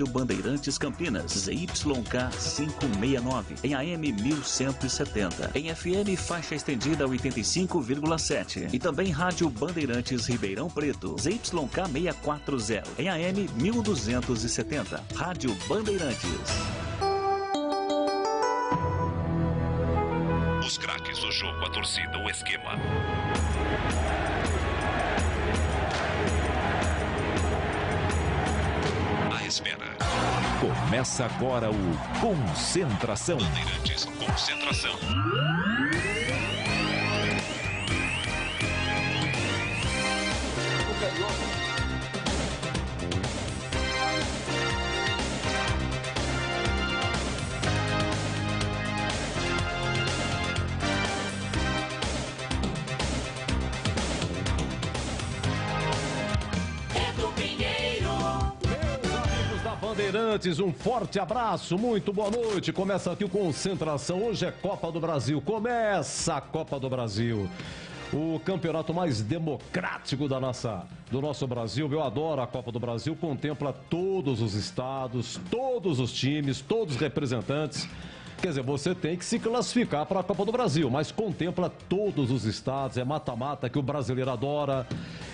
Bandeirantes Campinas, ZYK 569, em AM 1170, em FM faixa estendida 85,7 e também Rádio Bandeirantes Ribeirão Preto, ZYK 640, em AM 1270, Rádio Bandeirantes. Os craques do jogo, a torcida, o esquema. Espera. Começa agora o Concentração. Bandeirantes, concentração. Bandeirantes, um forte abraço, muito boa noite. Começa aqui o Concentração. Hoje é Copa do Brasil. Começa a Copa do Brasil. O campeonato mais democrático do nosso Brasil. Eu adoro a Copa do Brasil. Contempla todos os estados, todos os times, todos os representantes. Quer dizer, você tem que se classificar para a Copa do Brasil, mas contempla todos os estados, é mata-mata que o brasileiro adora.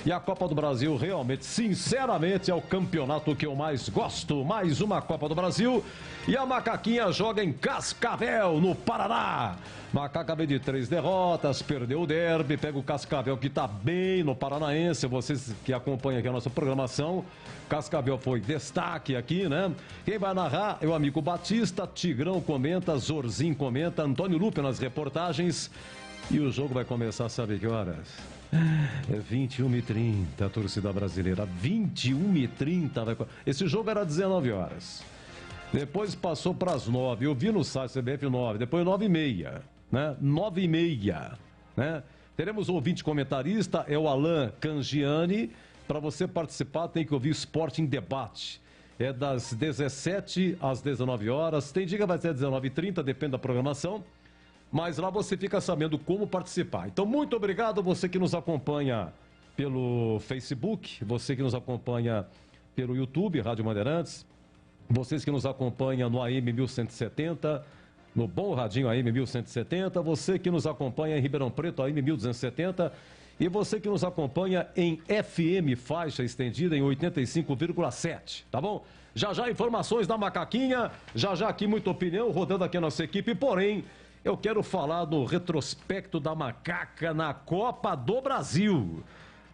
E a Copa do Brasil realmente, sinceramente, é o campeonato que eu mais gosto. Mais uma Copa do Brasil. E a Macaquinha joga em Cascavel, no Paraná. Macaca vem de 3 derrotas, perdeu o derby, pega o Cascavel que está bem no Paranaense. Vocês que acompanham aqui a nossa programação, Cascavel foi destaque aqui, né? Quem vai narrar é o amigo Batista, Tigrão comenta, Zorzinho comenta, Antônio Lupe nas reportagens. E o jogo vai começar, sabe que horas? É 21h30, a torcida brasileira. 21h30. Esse jogo era 19 horas. Depois passou para as 9. Eu vi no site CBF 9. Depois 9h30. Né? 9h30. Né? Teremos um ouvinte comentarista, é o Alan Cangiani. Para você participar, tem que ouvir Esporte em Debate. É das 17 às 19 horas. Tem dia que vai ser 19h30, depende da programação. Mas lá você fica sabendo como participar. Então, muito obrigado você que nos acompanha pelo Facebook, você que nos acompanha pelo YouTube, Rádio Bandeirantes, vocês que nos acompanham no AM 1170, no Bom Radinho AM 1170, você que nos acompanha em Ribeirão Preto, AM 1270, e você que nos acompanha em FM faixa estendida em 85,7, tá bom? Já já informações da Macaquinha, já já aqui muita opinião, rodando aqui a nossa equipe, porém, eu quero falar do retrospecto da Macaca na Copa do Brasil.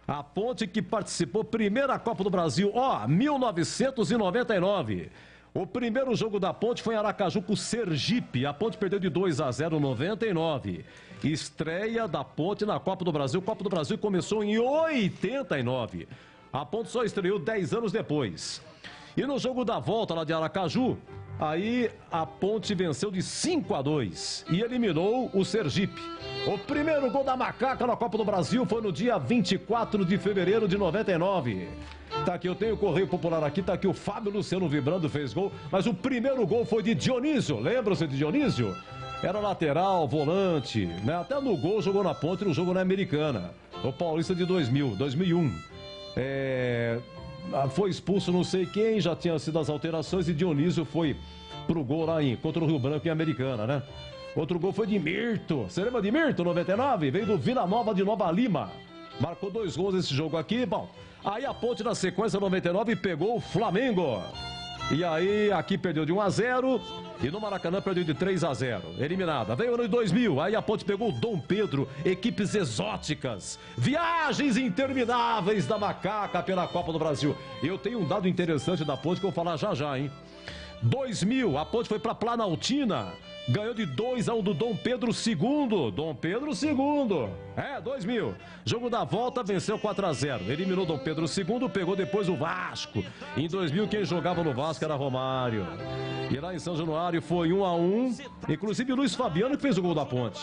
A Ponte que participou, primeira Copa do Brasil, 1999. O primeiro jogo da Ponte foi em Aracaju com o Sergipe. A Ponte perdeu de 2-0 em 99. Estreia da Ponte na Copa do Brasil. Copa do Brasil começou em 89. A Ponte só estreou 10 anos depois. E no jogo da volta lá de Aracaju, aí a Ponte venceu de 5-2 e eliminou o Sergipe. O primeiro gol da Macaca na Copa do Brasil foi no dia 24 de fevereiro de 99. Tá aqui, eu tenho o Correio Popular aqui, tá aqui o Fábio Luciano vibrando, fez gol. Mas o primeiro gol foi de Dionísio, lembram-se de Dionísio? Era lateral, volante, né? Até no gol jogou na Ponte, no jogo na Americana. O Paulista de 2001. Foi expulso não sei quem, já tinha sido as alterações e Dionísio foi pro gol lá contra o Rio Branco em Americana, né? Outro gol foi de Mirto. Você lembra de Mirto, 99? Veio do Vila Nova de Nova Lima. Marcou 2 gols nesse jogo aqui. Bom, aí a Ponte na sequência 99 pegou o Flamengo. E aí aqui perdeu de 1-0 e no Maracanã perdeu de 3-0. Eliminada. Veio o ano de 2000. Aí a Ponte pegou o Dom Pedro. Equipes exóticas. Viagens intermináveis da Macaca pela Copa do Brasil. Eu tenho um dado interessante da Ponte que eu vou falar já já, hein? 2000, a Ponte foi para Planaltina. Ganhou de 2-1 do Dom Pedro II. Dom Pedro II. 2000. Jogo da volta, venceu 4-0. Eliminou Dom Pedro II, pegou depois o Vasco. Em 2000, quem jogava no Vasco era Romário. E lá em São Januário foi 1-1. Inclusive o Luiz Fabiano que fez o gol da Ponte.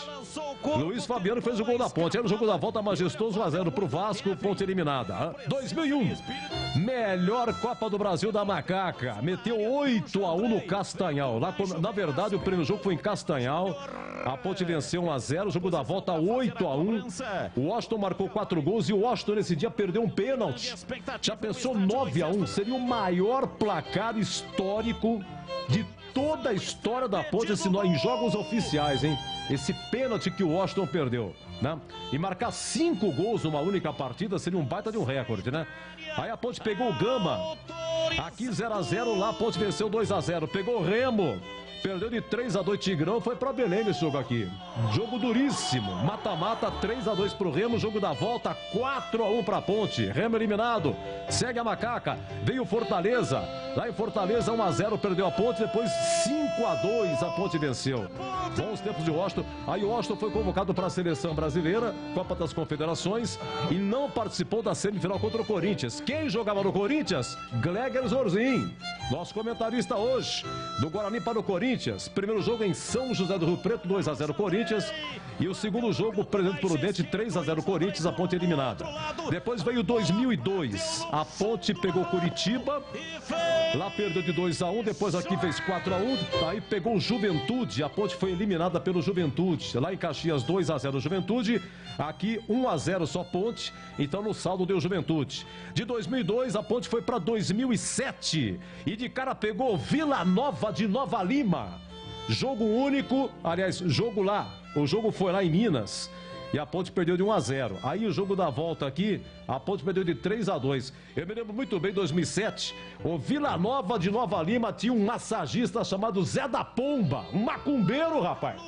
Luiz Fabiano fez o gol da Ponte. Era o jogo da volta majestoso, 1-0 pro Vasco, Ponte eliminada. 2001. Melhor Copa do Brasil da Macaca. Meteu 8-1 no Castanhal. Na verdade, o primeiro jogo foi em Castanhal. A Ponte venceu 1-0, jogo da volta 8-1. O Washington marcou 4 gols e o Washington nesse dia perdeu um pênalti. Já pensou 9-1? Seria o maior placar histórico de toda a história da Ponte em jogos oficiais, hein? Esse pênalti que o Washington perdeu, né? E marcar 5 gols numa única partida seria um baita de um recorde, né? Aí a Ponte pegou o Gama. Aqui 0-0, lá a Ponte venceu 2-0. Pegou o Remo. Perdeu de 3-2 Tigrão, foi pra Belém nesse jogo aqui. Jogo duríssimo. Mata-mata, 3-2 pro Remo. Jogo da volta, 4-1 pra Ponte. Remo eliminado. Segue a macaca. Veio Fortaleza. Lá em Fortaleza, 1-0, perdeu a Ponte. Depois 5-2 a Ponte venceu. Bons tempos de Washington. Aí o Washington foi convocado para a seleção brasileira, Copa das Confederações, e não participou da semifinal contra o Corinthians. Quem jogava no Corinthians? Gleger Zorzin, nosso comentarista hoje, do Guarani para o Corinthians. Primeiro jogo em São José do Rio Preto, 2-0 Corinthians. E o segundo jogo, Presidente Prudente, 3-0 Corinthians, a Ponte eliminada. Depois veio 2002. A Ponte pegou Curitiba. Lá perdeu de 2-1, depois aqui fez 4-1. Aí pegou o Juventude. A Ponte foi eliminada pelo Juventude. Lá em Caxias, 2-0 Juventude. Aqui 1-0 só Ponte. Então no saldo deu Juventude. De 2002, a Ponte foi para 2007. E de cara pegou Vila Nova de Nova Lima. Jogo único, aliás, jogo lá. O jogo foi lá em Minas. E a Ponte perdeu de 1-0. Aí o jogo da volta aqui, a Ponte perdeu de 3-2. Eu me lembro muito bem, 2007, o Vila Nova de Nova Lima tinha um massagista chamado Zé da Pomba. Um macumbeiro, rapaz.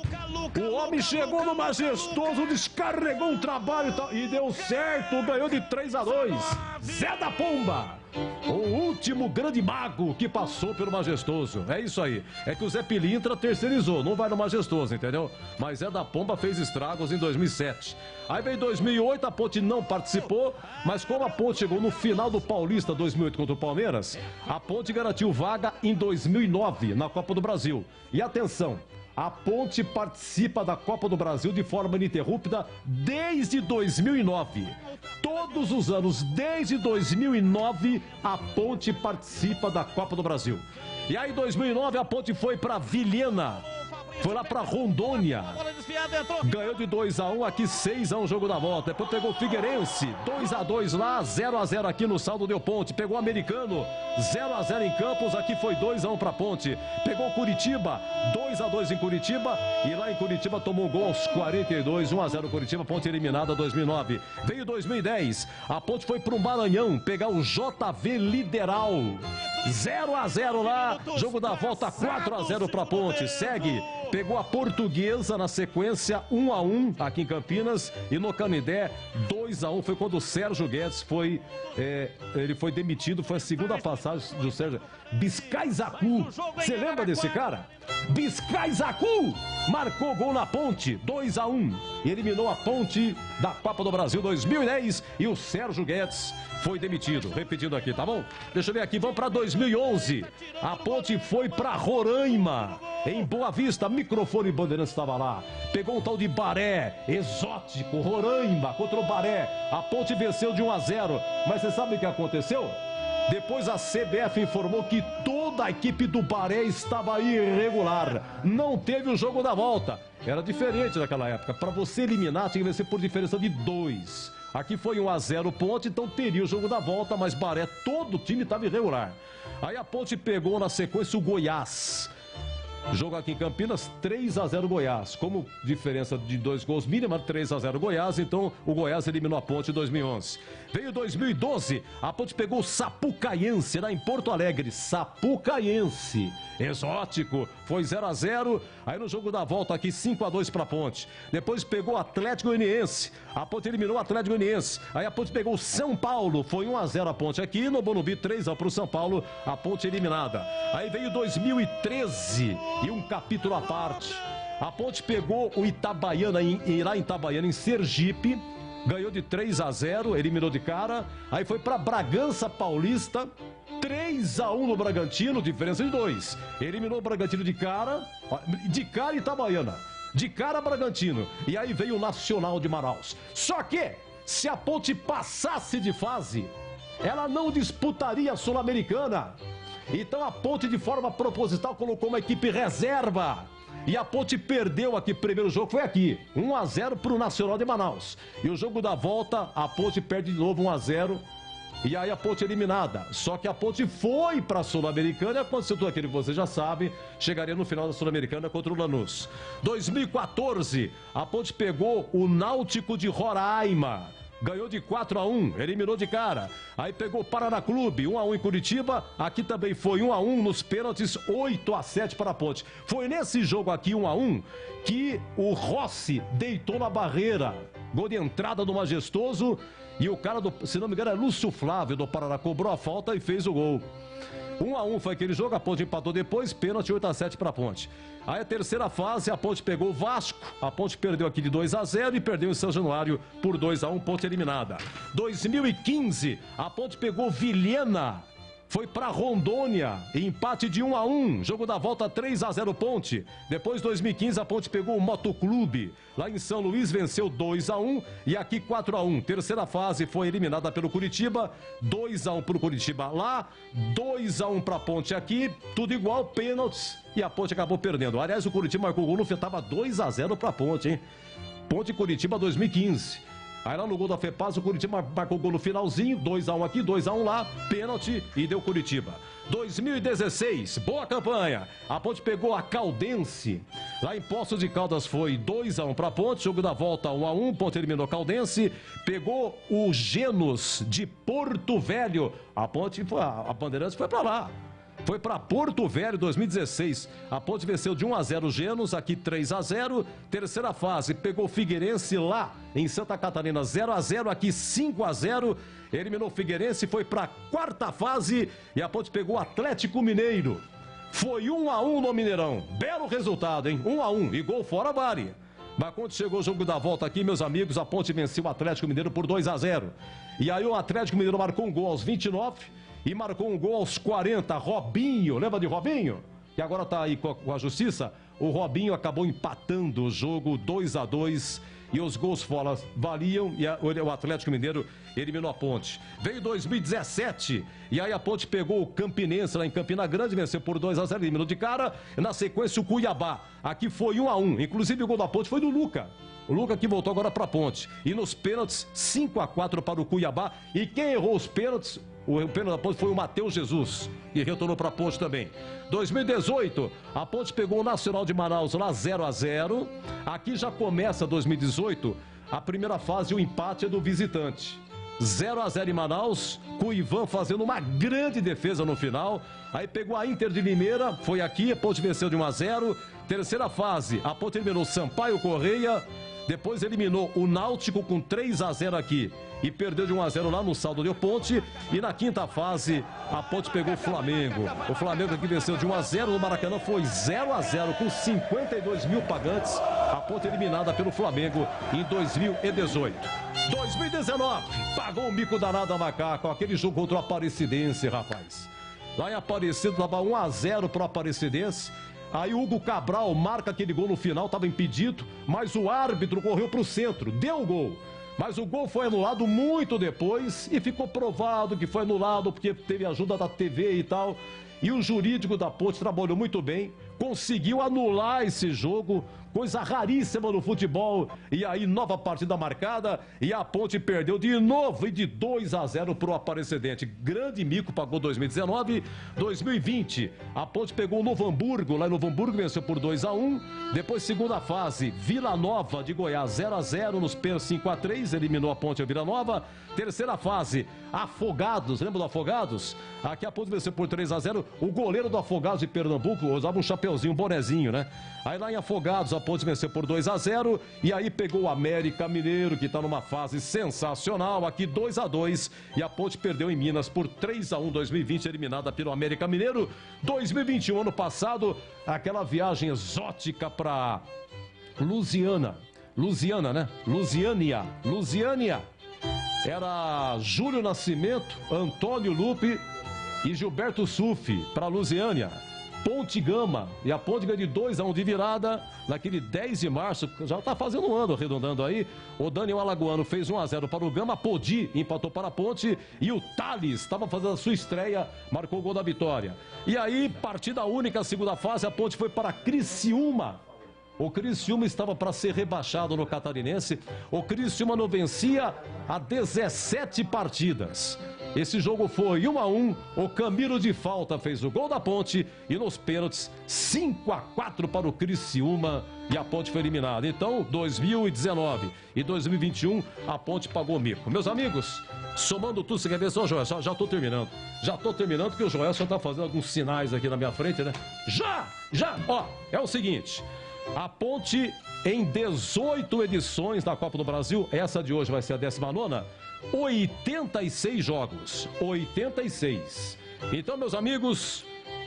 O homem chegou no Majestoso, descarregou um trabalho e deu certo, ganhou de 3-2. Zé da Pomba. O último grande mago que passou pelo Majestoso. É isso aí. É que o Zé Pilintra terceirizou, não vai no Majestoso, entendeu? Mas Zé da Pomba fez estragos em 2007. Aí veio 2008, a Ponte não participou, mas como a Ponte chegou no final do Paulista 2008 contra o Palmeiras, a Ponte garantiu vaga em 2009 na Copa do Brasil. E atenção, a Ponte participa da Copa do Brasil de forma ininterrupta desde 2009. Todos os anos, desde 2009, a Ponte participa da Copa do Brasil. E aí, em 2009, a Ponte foi para Vilhena. Foi lá pra Rondônia. Ganhou de 2-1, aqui 6-1 jogo da volta. Depois pegou o Figueirense, 2-2 lá, 0-0 aqui no saldo deu Ponte. Pegou o Americano, 0-0 em Campos, aqui foi 2-1 pra Ponte. Pegou Curitiba, 2-2 em Curitiba. E lá em Curitiba tomou gol aos 42, 1-0 Curitiba, Ponte eliminada 2009. Veio 2010, a Ponte foi pro Maranhão pegar o JV Lideral. 0-0 lá, jogo da volta 4-0 pra Ponte. Segue, pegou a Portuguesa na sequência 1-1 aqui em Campinas e no Canindé 2-1. Foi quando o Sérgio Guedes ele foi demitido, foi a segunda passagem do Sérgio. Biscay-Zacu, você lembra desse cara? Biscay-Zacu marcou gol na Ponte, 2-1 e eliminou a Ponte da Copa do Brasil 2010 e o Sérgio Guedes foi demitido. Repetindo aqui, tá bom? Deixa eu ver aqui, vamos para 2011. A Ponte foi para Roraima, em Boa Vista, microfone Bandeirantes estava lá. Pegou um tal de Baré, exótico, Roraima contra o Baré. A Ponte venceu de 1-0, mas você sabe o que aconteceu? Depois a CBF informou que toda a equipe do Baré estava irregular. Não teve o jogo da volta. Era diferente naquela época. Para você eliminar, tinha que vencer por diferença de 2. Aqui foi 1-0 Ponte, então teria o jogo da volta, mas Baré, todo o time estava irregular. Aí a Ponte pegou na sequência o Goiás. Jogo aqui em Campinas, 3-0 Goiás. Como diferença de 2 gols mínima, 3-0 Goiás, então o Goiás eliminou a Ponte em 2011. Veio 2012, a Ponte pegou o Sapucaiense lá em Porto Alegre. Sapucaiense, exótico, foi 0-0. Aí no jogo da volta aqui, 5-2 para a Ponte. Depois pegou o Atlético Goianiense. A Ponte eliminou o Atlético Goianiense. Aí a Ponte pegou o São Paulo, foi 1-0 a Ponte aqui. No Morumbi, 3-1 para o São Paulo, a Ponte eliminada. Aí veio 2013 e um capítulo à parte. A Ponte pegou o Itabaiana, lá em Itabaiana, em Sergipe. Ganhou de 3-0, eliminou de cara. Aí foi para Bragança Paulista, 3-1 no Bragantino, diferença de 2. Eliminou o Bragantino de cara Itabaiana. De cara Bragantino. E aí veio o Nacional de Manaus. Só que, se a Ponte passasse de fase, ela não disputaria a Sul-Americana. Então a Ponte, de forma proposital, colocou uma equipe reserva. E a Ponte perdeu aqui, primeiro jogo foi aqui, 1-0 para o Nacional de Manaus. E o jogo da volta, a Ponte perde de novo 1-0. E aí a Ponte eliminada. Só que a Ponte foi para a Sul-Americana. Aconteceu tudo aquilo que você já sabe. Chegaria no final da Sul-Americana contra o Lanús. 2014, a Ponte pegou o Náutico de Roraima. Ganhou de 4-1, eliminou de cara. Aí pegou o Paraná Clube, 1-1 em Curitiba. Aqui também foi 1-1 nos pênaltis, 8-7 para a Ponte. Foi nesse jogo aqui, 1-1, que o Rossi deitou na barreira. Gol de entrada do Majestoso. E o cara, se não me engano, é Lúcio Flávio do Paraná, cobrou a falta e fez o gol. 1-1 foi aquele jogo, a Ponte empatou depois, pênalti 8-7 para a Ponte. Aí a terceira fase, a Ponte pegou o Vasco, a Ponte perdeu aqui de 2-0 e perdeu em São Januário por 2-1, Ponte eliminada. 2015, a Ponte pegou Vilhena, foi para Rondônia, empate de 1-1, jogo da volta 3-0 Ponte. Depois 2015 a Ponte pegou o Motoclube, lá em São Luís venceu 2-1 e aqui 4-1. Terceira fase foi eliminada pelo Curitiba, 2-1 para o Curitiba lá, 2-1 para a Ponte aqui, tudo igual, pênaltis e a Ponte acabou perdendo. Aliás, o Curitiba marcou o gol no fim, estava 2-0 para a Ponte, hein? Ponte Curitiba 2015. Aí lá no gol da FEPAS, o Curitiba marcou o gol no finalzinho, 2-1 aqui, 2-1 lá, pênalti e deu Curitiba. 2016, boa campanha. A Ponte pegou a Caldense. Lá em Poços de Caldas foi 2-1 para a Ponte, jogo da volta 1-1, Ponte eliminou a Caldense. Pegou o Genos de Porto Velho. A Ponte, a Bandeirantes foi para lá. Foi para Porto Velho 2016. A Ponte venceu de 1-0 o Genos, aqui 3-0. Terceira fase, pegou o Figueirense lá em Santa Catarina 0-0, aqui 5-0. Eliminou o Figueirense, foi para a quarta fase e a Ponte pegou o Atlético Mineiro. Foi 1-1 no Mineirão. Belo resultado, hein? 1-1 e gol fora Bari. Mas quando chegou o jogo da volta aqui, meus amigos, a Ponte venceu o Atlético Mineiro por 2-0. E aí o Atlético Mineiro marcou um gol aos 29 e marcou um gol aos 40. Robinho, lembra de Robinho? Que agora tá aí com a Justiça. O Robinho acabou empatando o jogo 2-2 e os gols fora valiam e o Atlético Mineiro eliminou a Ponte. Veio 2017 e aí a Ponte pegou o Campinense lá em Campina Grande, venceu por 2-0, eliminou de cara. Na sequência o Cuiabá, aqui foi 1-1, inclusive o gol da Ponte foi do Luca. O Luca que voltou agora para a Ponte. E nos pênaltis, 5-4 para o Cuiabá. E quem errou os pênaltis, o pênalti da Ponte foi o Matheus Jesus. E retornou para a Ponte também. 2018, a Ponte pegou o Nacional de Manaus lá 0-0. Aqui já começa 2018, a primeira fase, o empate é do visitante. 0-0 em Manaus, com o Ivan fazendo uma grande defesa no final. Aí pegou a Inter de Limeira, foi aqui, a Ponte venceu de 1-0. Terceira fase, a Ponte eliminou Sampaio Correia. Depois eliminou o Náutico com 3-0 aqui e perdeu de 1-0 lá no saldo de Ponte. E na quinta fase, a Ponte pegou o Flamengo. O Flamengo aqui venceu de 1-0 no Maracanã, foi 0-0 com 52 mil pagantes. A Ponte eliminada pelo Flamengo em 2018. 2019, pagou o mico danado a Macaco, aquele jogo contra o Aparecidense, rapaz. Lá em Aparecido, estava 1-0 para o Aparecidense. Aí o Hugo Cabral marca aquele gol no final, estava impedido, mas o árbitro correu para o centro, deu o gol. Mas o gol foi anulado muito depois e ficou provado que foi anulado porque teve ajuda da TV e tal. E o jurídico da Ponte trabalhou muito bem, conseguiu anular esse jogo, coisa raríssima no futebol. E aí, nova partida marcada e a Ponte perdeu de novo e de 2-0 para o Aparecidense. Grande mico, pagou 2019. 2020, a Ponte pegou o Novo Hamburgo, lá em Novo Hamburgo venceu por 2-1. Depois, segunda fase, Vila Nova de Goiás 0-0 nos pênaltis 5-3, eliminou a Ponte e a Vila Nova. Terceira fase, Afogados, lembra do Afogados? Aqui a Ponte venceu por 3-0. O goleiro do Afogados de Pernambuco usava um chapeuzinho, um bonezinho, né? Aí lá em Afogados, a Ponte venceu por 2-0. E aí pegou o América Mineiro, que está numa fase sensacional. Aqui 2-2. E a Ponte perdeu em Minas por 3-1. 2020, eliminada pelo América Mineiro. 2021, ano passado, aquela viagem exótica para Lusiânia, né? Lusiânia. Era Júlio Nascimento, Antônio Lupe e Gilberto Sufi para Lusiânia. Ponte Gama, e a Ponte ganha de 2-1 de virada, naquele 10 de março, já está fazendo um ano, arredondando aí. O Daniel Alagoano fez 1-0 para o Gama, Podi empatou para a Ponte e o Thales estava fazendo a sua estreia, marcou o gol da vitória. E aí, partida única, segunda fase, a Ponte foi para Criciúma. O Criciúma estava para ser rebaixado no Catarinense. O Criciúma não vencia há 17 partidas. Esse jogo foi 1-1. O Camilo de falta fez o gol da Ponte e nos pênaltis 5-4 para o Criciúma e a Ponte foi eliminada. Então, 2019 e 2021 a Ponte pagou mico. Meus amigos, somando tudo, você quer ver só, Joel? Já estou terminando. Já estou terminando porque o Joel só está fazendo alguns sinais aqui na minha frente, né? Já! Ó, é o seguinte. A Ponte em 18 edições da Copa do Brasil, essa de hoje vai ser a 19ª, 86 jogos, 86. Então, meus amigos,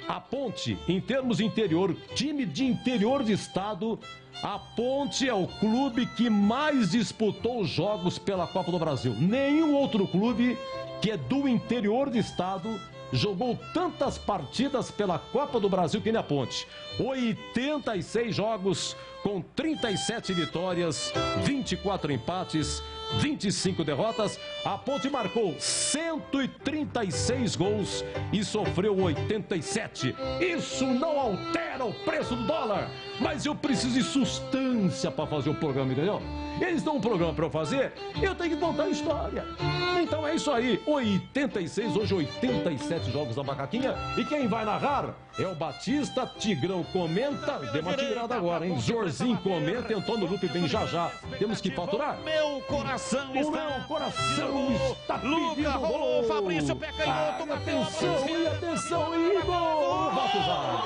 a Ponte, em termos de interior, time de interior de estado, a Ponte é o clube que mais disputou jogos pela Copa do Brasil. Nenhum outro clube que é do interior de estado jogou tantas partidas pela Copa do Brasil que nem a Ponte. 86 jogos com 37 vitórias, 24 empates, 25 derrotas. A Ponte marcou 136 gols e sofreu 87. Isso não altera o preço do dólar, mas eu preciso de substância para fazer o programa, entendeu? Eles dão um programa para eu fazer, eu tenho que contar a história. Então é isso aí, 86, hoje 87 jogos da Macaquinha. E quem vai narrar é o Batista. Tigrão comenta, deu uma tirada agora, hein? Zorzinho comenta, Antônio Lupe vem já. Temos que faturar. Meu coração o meu coração está pedindo rolou, Fabrício, pé canhoto, atenção, Igor! Volta já.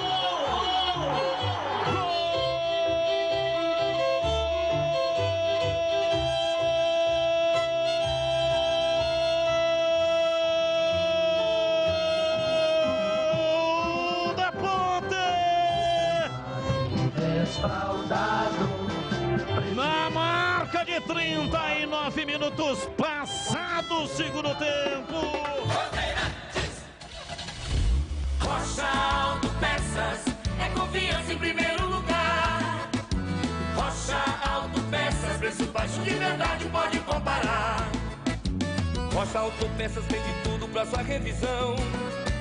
Na marca de 39 minutos passado o segundo tempo. Rocha Autopeças é confiança em primeiro lugar. Rocha Autopeças, preço baixo de verdade, pode comparar. Rocha Autopeças tem de tudo pra sua revisão.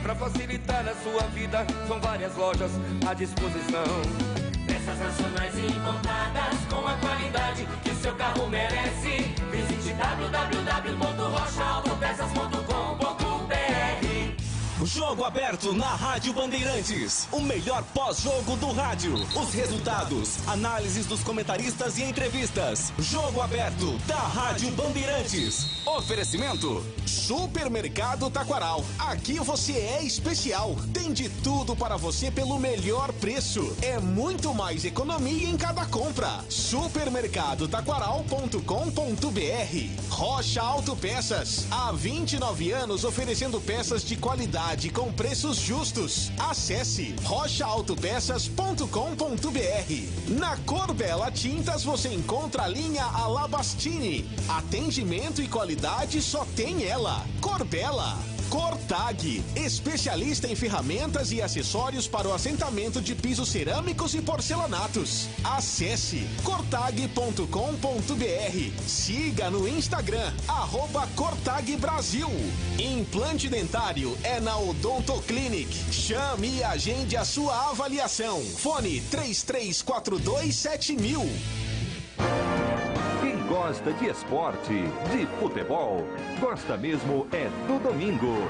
Pra facilitar a sua vida, são várias lojas à disposição. Peças nacionais e importadas com a qualidade que o seu carro merece. Visite www.rochaautopeças.com.br. Jogo aberto na Rádio Bandeirantes. O melhor pós-jogo do rádio. Os resultados, análises dos comentaristas e entrevistas. Jogo aberto da Rádio Bandeirantes. Oferecimento Supermercado Taquaral. Aqui você é especial. Tem de tudo para você pelo melhor preço. É muito mais economia em cada compra. Supermercadotaquaral.com.br. Rocha Autopeças. Há 29 anos oferecendo peças de qualidade com preços justos. Acesse rochaautopeças.com.br. Na Corbella Tintas você encontra a linha Alabastini. Atendimento e qualidade só tem ela. Corbella. Cortag, especialista em ferramentas e acessórios para o assentamento de pisos cerâmicos e porcelanatos. Acesse cortag.com.br. Siga no Instagram, @CortagBrasil. Implante dentário é na Odontoclinic. Chame e agende a sua avaliação. Fone 33427000. Quem gosta de esporte, de futebol, gosta mesmo é do domingo.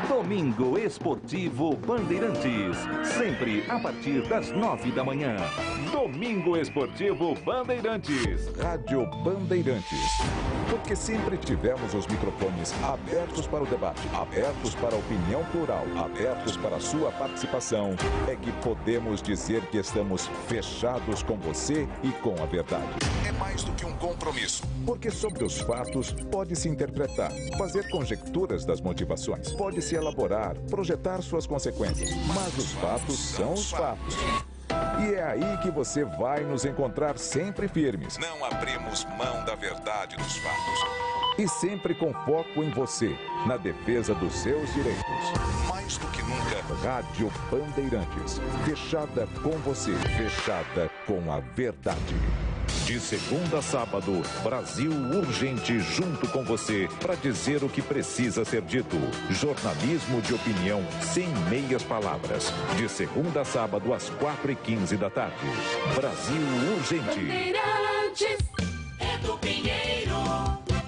Domingo Esportivo Bandeirantes, sempre a partir das 9 da manhã. Domingo Esportivo Bandeirantes. Rádio Bandeirantes. Porque sempre tivemos os microfones abertos para o debate, abertos para a opinião plural, abertos para a sua participação. É que podemos dizer que estamos fechados com você e com a verdade. É mais do que um compromisso. Porque sobre os fatos pode-se interpretar, fazer conjecturas das motivações, pode-se elaborar, projetar suas consequências. Mas os fatos são os fatos. E é aí que você vai nos encontrar sempre firmes. Não abrimos mão da verdade dos fatos. E sempre com foco em você, na defesa dos seus direitos. Mais do que nunca, Rádio Bandeirantes. Fechada com você, fechada com a verdade. De segunda a sábado, Brasil Urgente junto com você para dizer o que precisa ser dito. Jornalismo de opinião sem meias palavras. De segunda a sábado às 4h15 da tarde. Brasil Urgente.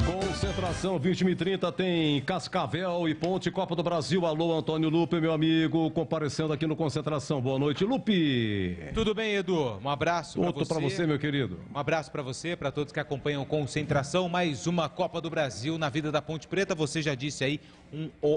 Concentração 20h30 tem Cascavel e Ponte, Copa do Brasil. Alô, Antônio Lupe, meu amigo, comparecendo aqui no Concentração. Boa noite, Lupe. Tudo bem, Edu? Um abraço Outro para você, meu querido. Um abraço para você, para todos que acompanham Concentração. Mais uma Copa do Brasil na vida da Ponte Preta. Você já disse aí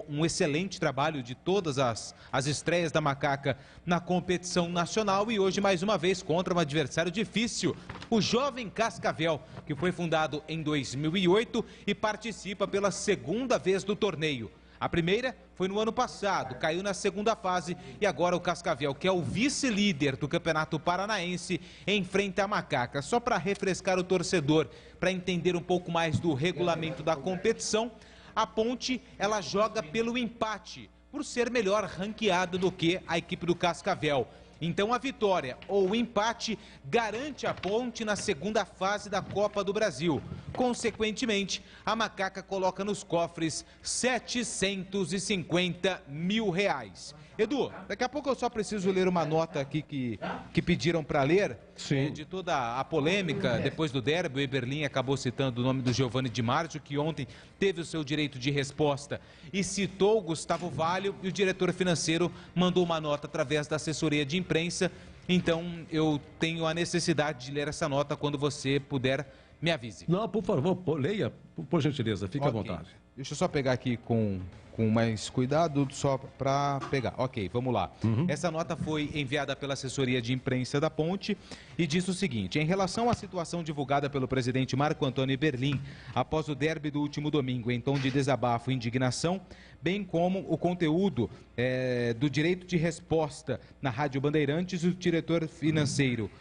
um excelente trabalho de todas as estreias da Macaca na competição nacional. E hoje, mais uma vez, contra um adversário difícil, o Jovem Cascavel, que foi fundado em 2008 e participa pela segunda vez do torneio. A primeira foi no ano passado, caiu na segunda fase e agora o Cascavel, que é o vice-líder do Campeonato Paranaense, enfrenta a Macaca. Só para refrescar o torcedor, para entender um pouco mais do regulamento da competição, a Ponte, ela joga pelo empate, por ser melhor ranqueada do que a equipe do Cascavel. Então a vitória ou o empate garante a Ponte na segunda fase da Copa do Brasil. Consequentemente, a Macaca coloca nos cofres R$750 mil. Edu, daqui a pouco eu só preciso ler uma nota aqui que pediram para ler. Sim. De toda a polêmica depois do derby. O Eberlin acabou citando o nome do Giovanni Di Marzio, que ontem teve o seu direito de resposta e citou o Gustavo Valio, e o diretor financeiro mandou uma nota através da assessoria de imprensa. Então eu tenho a necessidade de ler essa nota. Quando você puder, me avise. Não, por favor, leia, por gentileza, fique à vontade. Deixa eu só pegar aqui com mais cuidado, só para pegar. Ok, vamos lá. Essa nota foi enviada pela assessoria de imprensa da Ponte e diz o seguinte: em relação à situação divulgada pelo presidente Marco Antônio Eberlin após o derby do último domingo, em tom de desabafo e indignação, bem como o conteúdo do direito de resposta na Rádio Bandeirantes, o diretor financeiro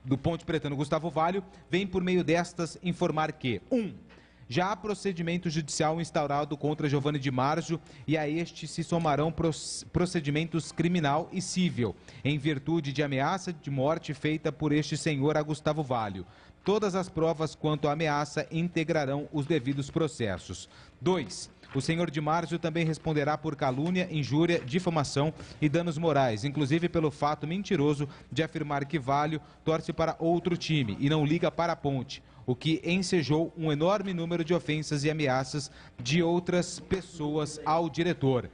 do Ponte Pretano, Gustavo Valio, vem por meio destas informar que: 1. Já há procedimento judicial instaurado contra Giovanni Di Marzio e a este se somarão procedimentos criminal e civil, em virtude de ameaça de morte feita por este senhor a Gustavo Valio. Todas as provas quanto à ameaça integrarão os devidos processos. 2. O senhor Di Marzio também responderá por calúnia, injúria, difamação e danos morais, inclusive pelo fato mentiroso de afirmar que Valio torce para outro time e não liga para a Ponte, o que ensejou um enorme número de ofensas e ameaças de outras pessoas ao diretor.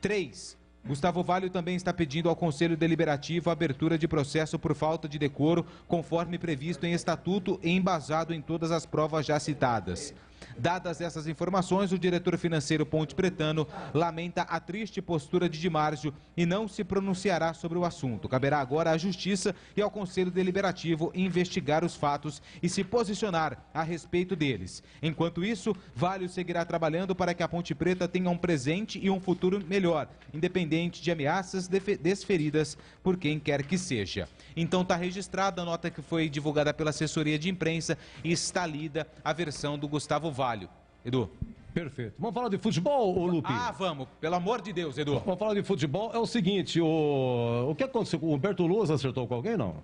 3. Gustavo Valio também está pedindo ao Conselho Deliberativo a abertura de processo por falta de decoro, conforme previsto em estatuto e embasado em todas as provas já citadas. Dadas essas informações, o diretor financeiro Ponte Pretano lamenta a triste postura de Di Marzio e não se pronunciará sobre o assunto. Caberá agora à Justiça e ao Conselho Deliberativo investigar os fatos e se posicionar a respeito deles. Enquanto isso, Valio seguirá trabalhando para que a Ponte Preta tenha um presente e um futuro melhor, independente de ameaças desferidas por quem quer que seja. Então está registrada a nota que foi divulgada pela assessoria de imprensa e está lida a versão do Gustavo Valio. Edu. Perfeito. Vamos falar de futebol, Lupe? Ah, vamos. Pelo amor de Deus, Edu. Vamos falar de futebol. É o seguinte, o que aconteceu? O Humberto Lousa acertou com alguém, não?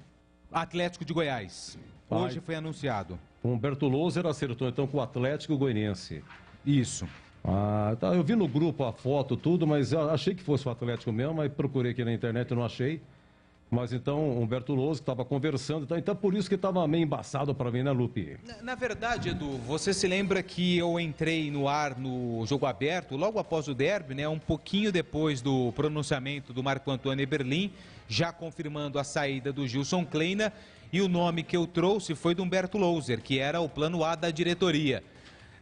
Atlético de Goiás. Hoje foi anunciado. O Humberto Lousa acertou então com o Atlético Goianiense. Isso. Ah, tá. Eu vi no grupo a foto, tudo, mas eu achei que fosse o Atlético mesmo, mas procurei aqui na internet e não achei. Mas então, Humberto Lousa estava conversando, então por isso que estava meio embaçado para mim, né, Lupe? Na verdade, Edu, você se lembra que eu entrei no ar no Jogo Aberto, logo após o derby, né, um pouquinho depois do pronunciamento do Marco Antônio Eberlin, já confirmando a saída do Gilson Kleina, e o nome que eu trouxe foi do Humberto Louser, que era o plano A da diretoria.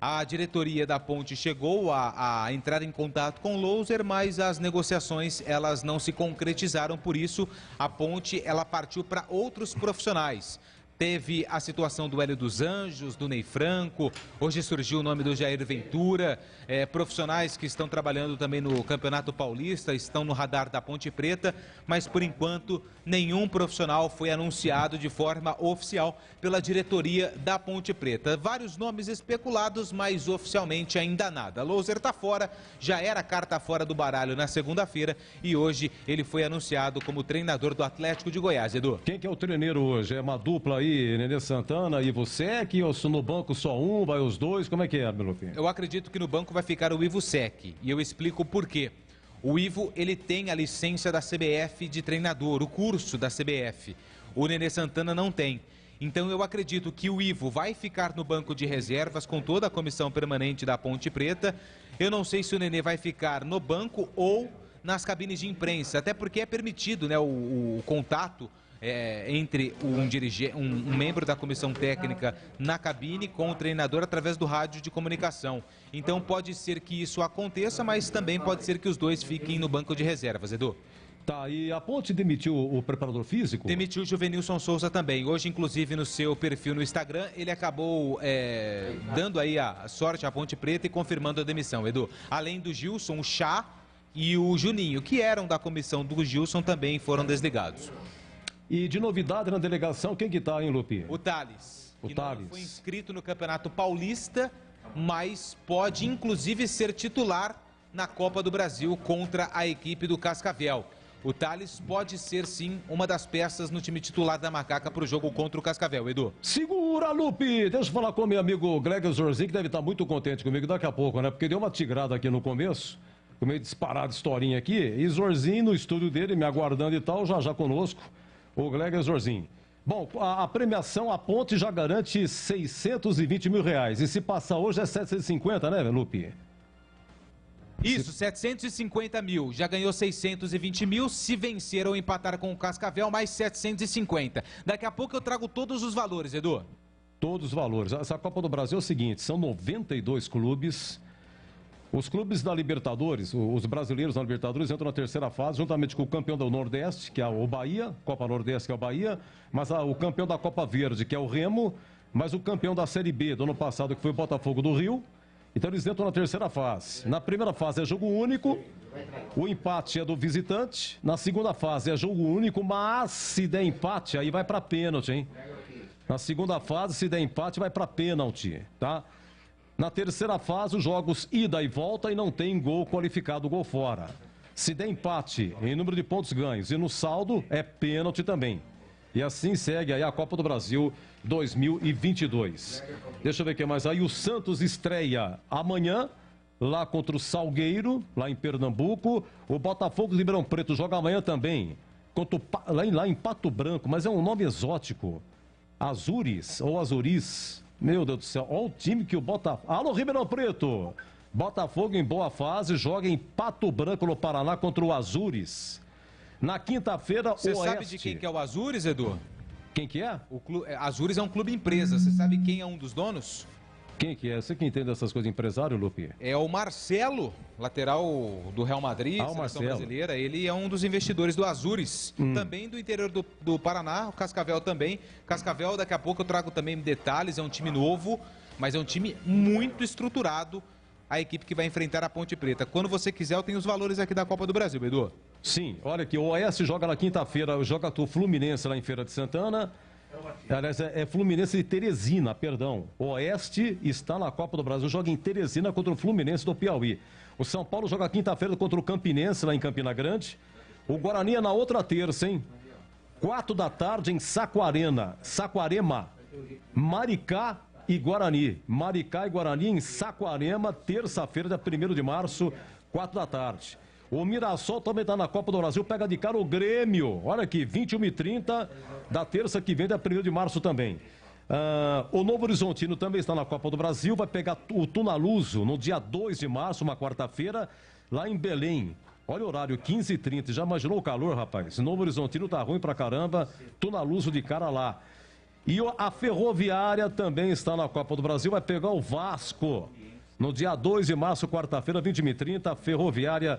A diretoria da Ponte chegou a entrar em contato com o Louser, mas as negociações elas não se concretizaram, por isso a Ponte ela partiu para outros profissionais. Teve a situação do Hélio dos Anjos, do Ney Franco, hoje surgiu o nome do Jair Ventura, profissionais que estão trabalhando também no Campeonato Paulista, estão no radar da Ponte Preta, mas por enquanto nenhum profissional foi anunciado de forma oficial pela diretoria da Ponte Preta. Vários nomes especulados, mas oficialmente ainda nada. Louser está fora, já era carta fora do baralho na segunda-feira e hoje ele foi anunciado como treinador do Atlético de Goiás, Edu. Quem que é o treineiro hoje? É uma dupla aí? aí, Nenê Santana e você, que ou no banco só um, vai os dois, como é que é, Belupi? Eu acredito que no banco vai ficar o Ivo Sec, e eu explico por quê. O Ivo, ele tem a licença da CBF de treinador, o curso da CBF. O Nenê Santana não tem. Então eu acredito que o Ivo vai ficar no banco de reservas com toda a comissão permanente da Ponte Preta. Eu não sei se o Nenê vai ficar no banco ou nas cabines de imprensa, até porque é permitido, né, o contato entre um membro da comissão técnica na cabine com o treinador através do rádio de comunicação. Então pode ser que isso aconteça, mas também pode ser que os dois fiquem no banco de reservas, Edu. Tá, e a Ponte demitiu o preparador físico? Demitiu o Juvenilson Souza também. Hoje, inclusive, no seu perfil no Instagram, ele acabou dando aí a sorte à Ponte Preta e confirmando a demissão, Edu. Além do Gilson, o Chá e o Juninho, que eram da comissão do Gilson, também foram desligados. E de novidade na delegação, quem que tá, hein, Lupi? O Thales. O Thales. Não foi inscrito no Campeonato Paulista, mas pode, inclusive, ser titular na Copa do Brasil contra a equipe do Cascavel. O Thales pode ser, sim, uma das peças no time titular da Macaca para o jogo contra o Cascavel, Edu. Segura, Lupe! Deixa eu falar com o meu amigo Greg Zorzinho, que deve estar muito contente comigo daqui a pouco, né? Porque deu uma tigrada aqui no começo, com meio disparado historinha aqui, e Zorzinho no estúdio dele, me aguardando e tal, já conosco, o Greg Zorzinho. Bom, a premiação, a Ponte já garante 620 mil reais, e se passar hoje é 750, né, Lupe? Isso, 750 mil. Já ganhou 620 mil. Se vencer ou empatar com o Cascavel, mais 750. Daqui a pouco eu trago todos os valores, Edu. Todos os valores. Essa Copa do Brasil é o seguinte, são 92 clubes. Os clubes da Libertadores, os brasileiros da Libertadores entram na terceira fase, juntamente com o campeão do Nordeste, que é o Bahia, Copa Nordeste, que é o Bahia, mas o campeão da Copa Verde, que é o Remo, mas o campeão da Série B do ano passado, que foi o Botafogo do Rio. Então eles entram na terceira fase. Na primeira fase é jogo único, o empate é do visitante. Na segunda fase é jogo único, mas se der empate, aí vai para pênalti, hein? Na segunda fase, se der empate, vai para pênalti, tá? Na terceira fase, os jogos ida e volta e não tem gol qualificado, gol fora. Se der empate em número de pontos ganhos e no saldo, é pênalti também. E assim segue aí a Copa do Brasil 2022. Deixa eu ver o que mais aí. O Santos estreia amanhã, lá contra o Salgueiro, lá em Pernambuco. O Botafogo de Ribeirão Preto joga amanhã também, lá em Pato Branco, mas é um nome exótico. Azures ou Azuris. Meu Deus do céu, olha o time que o Botafogo... Alô, Ribeirão Preto! Botafogo em boa fase, joga em Pato Branco, no Paraná, contra o Azures. Na quinta-feira, o Oeste. Você sabe de quem que é o Azures, Edu? Quem que é? Azures é um clube empresa. Você sabe quem é um dos donos? Quem que é? Você que entende essas coisas, empresário, Lupe? É o Marcelo, lateral do Real Madrid, seleção brasileira. Ele é um dos investidores do Azures, também do interior do Paraná, o Cascavel também. Cascavel, daqui a pouco eu trago também detalhes, é um time novo, mas é um time muito estruturado, a equipe que vai enfrentar a Ponte Preta. Quando você quiser, eu tenho os valores aqui da Copa do Brasil, Edu. Sim, olha aqui, o Oeste joga na quinta-feira, joga o Fluminense lá em Feira de Santana. Aliás, é Fluminense de Teresina, perdão. O Oeste está na Copa do Brasil, joga em Teresina contra o Fluminense do Piauí. O São Paulo joga quinta-feira contra o Campinense, lá em Campina Grande. O Guarani é na outra terça, hein? 4 da tarde em Saquarema. Maricá e Guarani. Maricá e Guarani em Saquarema, terça-feira, dia 1º de março, 4 da tarde. O Mirassol também está na Copa do Brasil, pega de cara o Grêmio. Olha aqui, 21h30 da terça que vem, dia 1º de março também. O Novo Horizontino também está na Copa do Brasil, vai pegar o Tunaluso no dia 2 de março, uma quarta-feira, lá em Belém. Olha o horário, 15h30. Já imaginou o calor, rapaz? Novo Horizontino tá ruim pra caramba, Tunaluso de cara lá. E a Ferroviária também está na Copa do Brasil, vai pegar o Vasco. No dia 2 de março, quarta-feira, 20h30, Ferroviária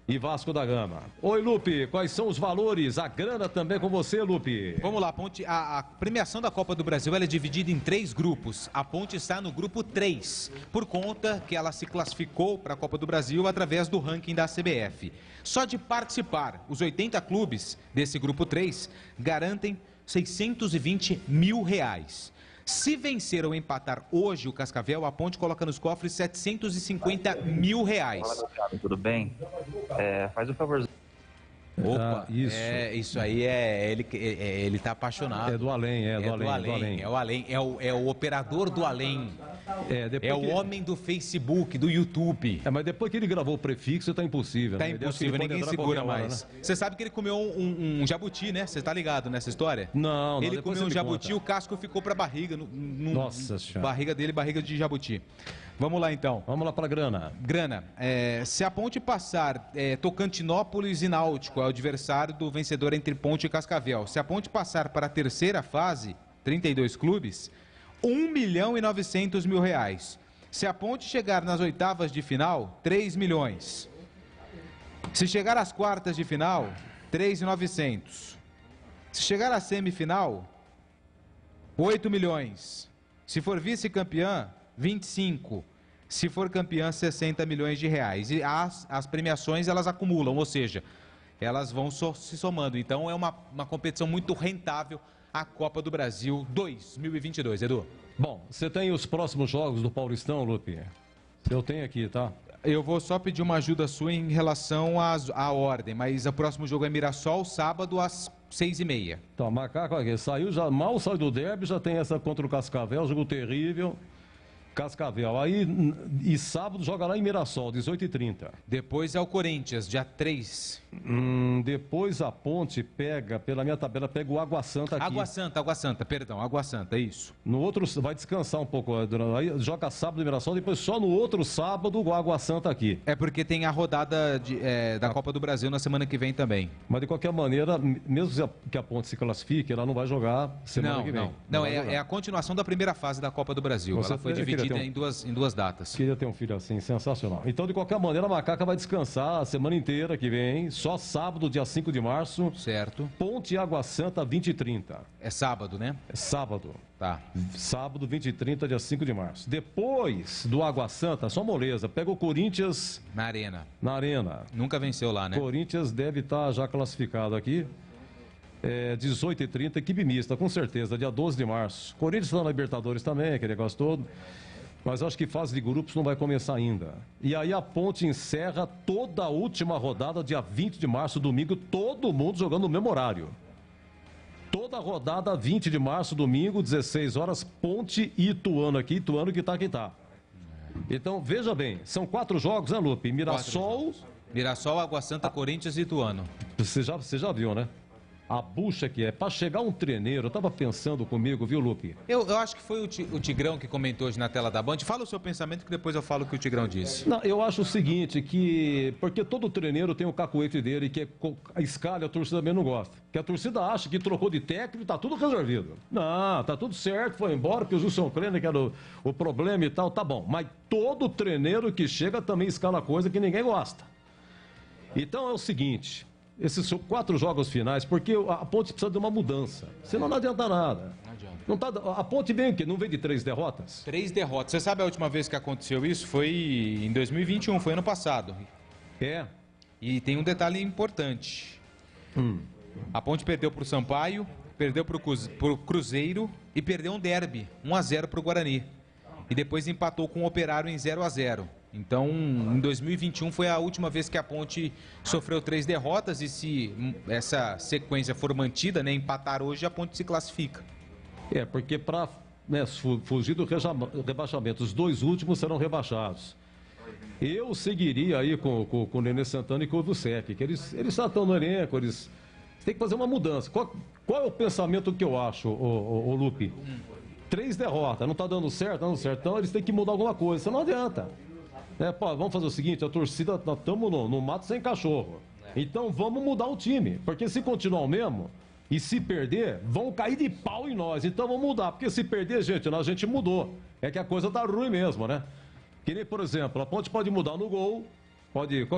e Vasco da Gama. Oi, Lupe, quais são os valores? A grana também com você, Lupe. Vamos lá, Ponte. A premiação da Copa do Brasil ela é dividida em 3 grupos. A Ponte está no grupo 3, por conta que ela se classificou para a Copa do Brasil através do ranking da CBF. Só de participar, os 80 clubes desse grupo 3 garantem 620 mil reais. Se vencer ou empatar hoje o Cascavel, a Ponte coloca nos cofres 750 mil reais. Fala, Thiago, tudo bem? Faz um favorzinho. Opa, isso aí ele tá apaixonado. É do além, do além. É o além, é o operador do além. É o homem do Facebook, do YouTube. Mas depois que ele gravou o prefixo, tá impossível. Tá impossível, ninguém segura mais. Você sabe que ele comeu um jabuti, né? Você tá ligado nessa história? Não. Ele comeu um jabuti, o casco ficou pra barriga. Nossa senhora. Barriga dele, barriga de jabuti. Vamos lá então. Vamos lá pra grana. Grana. Se a Ponte passar Tocantinópolis e Náutico, é o adversário do vencedor entre Ponte e Cascavel. Se a Ponte passar para a terceira fase, 32 clubes, R$1.900.000. Se a Ponte chegar nas oitavas de final, 3 milhões. Se chegar às quartas de final, 3.900. Se chegar à semifinal, 8 milhões. Se for vice-campeã, 25. Se for campeã, 60 milhões de reais. E as premiações, elas acumulam, ou seja, elas vão se somando. Então, é uma competição muito rentável, a Copa do Brasil 2022, Edu. Bom, você tem os próximos jogos do Paulistão, Lupe? Eu tenho aqui, tá? Eu vou só pedir uma ajuda sua em relação à ordem, mas o próximo jogo é Mirassol, sábado às 6h30. Então, macaco aqui, mal saiu do derby, já tem essa contra o Cascavel, jogo terrível. Cascavel. Aí, e sábado joga lá em Mirassol, 18h30. Depois é o Corinthians, dia 3. Depois a Ponte pega, pela minha tabela, pega o Água Santa aqui. Água Santa, isso. No outro, vai descansar um pouco, aí joga sábado em Mirassol, depois só no outro sábado o Água Santa aqui. É porque tem a rodada da Copa do Brasil na semana que vem também. Mas de qualquer maneira, mesmo que a Ponte se classifique, ela não vai jogar semana que vem. Não, é a continuação da primeira fase da Copa do Brasil. Ela foi dividida em duas datas. Queria ter um filho assim, sensacional. Então, de qualquer maneira, a Macaca vai descansar a semana inteira que vem, só sábado, dia 5 de março. Certo. Ponte e Água Santa, 20h30. É sábado, né? É sábado. Tá. Sábado, 20h30, dia 5 de março. Depois do Água Santa, só moleza, pega o Corinthians... Na Arena. Nunca venceu lá, né? Corinthians deve estar já classificado aqui. 18h30, equipe mista, com certeza, dia 12 de março. Corinthians está na Libertadores também, aquele negócio todo. Mas acho que fase de grupos não vai começar ainda. E aí a Ponte encerra toda a última rodada, dia 20 de março, domingo, todo mundo jogando no mesmo horário. Toda a rodada, 20 de março, domingo, 16 horas, Ponte e Ituano aqui. Ituano que tá. Então, veja bem, são 4 jogos, né, Lupe? Mirassol, Água Santa, Corinthians e Ituano. Você já viu, né? A bucha que é. Para chegar um treneiro, eu tava pensando comigo, viu, Lupe? Eu acho que foi o Tigrão que comentou hoje na tela da Band. Fala o seu pensamento que depois eu falo o que o Tigrão disse. Não, eu acho o seguinte, porque todo treneiro tem o cacuete dele, que a escala a torcida também não gosta. Que a torcida acha que trocou de técnico e tá tudo resolvido. Não, tá tudo certo, foi embora, porque o Gilson Kleiner, que era o problema e tal, tá bom. Mas todo treneiro que chega também escala coisa que ninguém gosta. Então é o seguinte... Esses 4 jogos finais, porque a Ponte precisa de uma mudança. Senão não adianta nada. Não adianta. A Ponte vem o quê? Não vem de 3 derrotas? 3 derrotas. Você sabe a última vez que aconteceu isso? Foi em 2021, foi ano passado. E tem um detalhe importante. A Ponte perdeu para o Sampaio, perdeu para o Cruzeiro e perdeu um derby, 1-0 para o Guarani. E depois empatou com o Operário em 0-0. Então, em 2021 foi a última vez que a Ponte sofreu 3 derrotas e se essa sequência for mantida, né, empatar hoje, a Ponte se classifica. Porque para fugir do rebaixamento, os 2 últimos serão rebaixados. Eu seguiria aí com o Nenê Santana e com o Vucep, que eles estão no elenco, eles têm que fazer uma mudança. Qual é o pensamento que eu acho, o Lupe? 3 derrotas, não está dando certo, então eles têm que mudar alguma coisa, senão não adianta. Vamos fazer o seguinte, a torcida, nós estamos no mato sem cachorro. Então vamos mudar o time, porque se continuar o mesmo e se perder, vão cair de pau em nós. Então vamos mudar, porque se perder, a gente mudou. É que a coisa tá ruim mesmo, né? Que nem, por exemplo, a Ponte pode mudar no gol,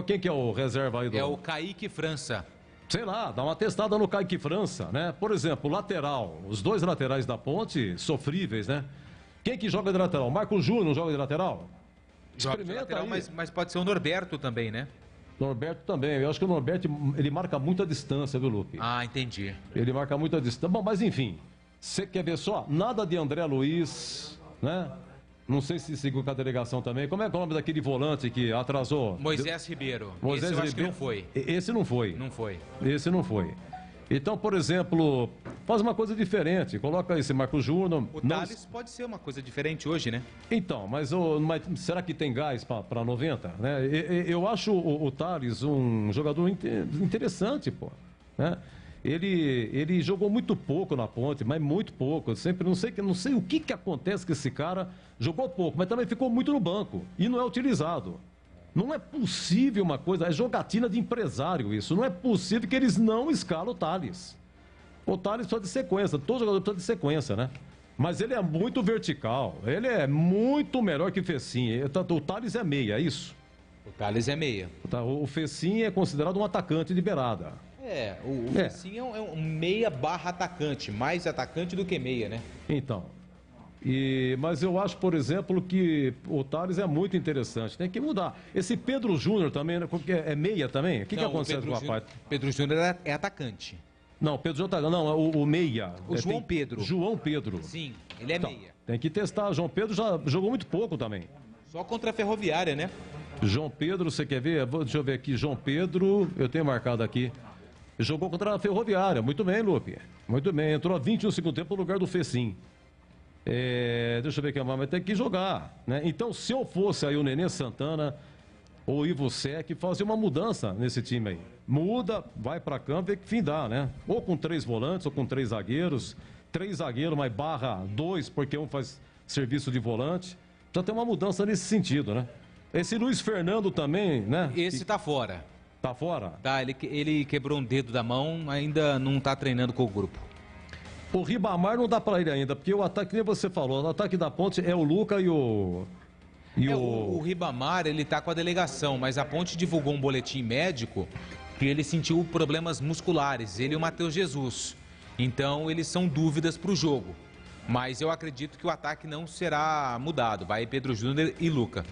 quem que é o reserva aí do... É o Kaique França. Sei lá, dá uma testada no Kaique França, né? Por exemplo, lateral, os 2 laterais da Ponte, sofríveis, né? Quem que joga de lateral? Marco Júnior não joga de lateral? Experimenta lateral, mas pode ser o Norberto também, né? Norberto também. Eu acho que o Norberto, ele marca muita distância, viu, Lupe? Ah, entendi. Ele marca muita distância. Bom, mas enfim, você quer ver só? Nada de André Luiz, né? Não sei se seguiu com a delegação também. Como é que é o nome daquele volante que atrasou? Moisés Ribeiro. Moisés Esse eu acho Ribeiro. que não foi. Esse não foi. Não foi. Esse não foi. Então, por exemplo, faz uma coisa diferente. Coloca esse Marcos Júnior. O Thales pode ser uma coisa diferente hoje, né? Então, mas será que tem gás para 90? Né? Eu acho o Thales um jogador interessante, pô. Né? Ele jogou muito pouco na Ponte, mas muito pouco. Eu sempre não sei o que acontece com esse cara. Jogou pouco, mas também ficou muito no banco e não é utilizado. Não é possível uma coisa, é jogatina de empresário isso. Não é possível que eles não escalam o Thales. O Thales precisa de sequência, todo jogador precisa de sequência, né? Mas ele é muito vertical, ele é muito melhor que o Fecim. O Thales é meia, é isso? O Thales é meia. O Fecim é considerado um atacante de beirada. O Fecim é um meia barra atacante, mais atacante do que meia, né? Então... mas eu acho, por exemplo, que o Thales é muito interessante. Tem que mudar. Esse Pedro Júnior também, é meia também? O que acontece com o rapaz? Pedro Júnior é atacante. Não, Pedro Júnior não, o meia. O João Pedro. João Pedro. Sim, ele é meia. Tem que testar. João Pedro já jogou muito pouco também. Só contra a Ferroviária, né? João Pedro, você quer ver? Deixa eu ver aqui. João Pedro, eu tenho marcado aqui. Jogou contra a Ferroviária. Muito bem, Lupe. Muito bem. Entrou a 20 no segundo tempo no lugar do Fecim. Deixa eu ver aqui, mas tem que jogar, né? Então, se eu fosse aí o Nenê Santana ou o Ivo Sec, fazer uma mudança nesse time aí. Muda, vai pra campo, vê que fim dá, né? Ou com 3 volantes, ou com 3 zagueiros. 3 zagueiros, mas barra 2, porque um faz serviço de volante. Precisa ter uma mudança nesse sentido, né? Esse Luiz Fernando também, né? Esse tá fora. Tá fora? Tá, ele quebrou um dedo da mão, ainda não tá treinando com o grupo. O Ribamar não dá pra ele ainda, porque o ataque, nem você falou, o ataque da Ponte é o Luca e o... O Ribamar, ele tá com a delegação, mas a Ponte divulgou um boletim médico que ele sentiu problemas musculares, ele e o Matheus Jesus. Então, eles são dúvidas pro jogo. Mas eu acredito que o ataque não será mudado, vai Pedro Júnior e Luca.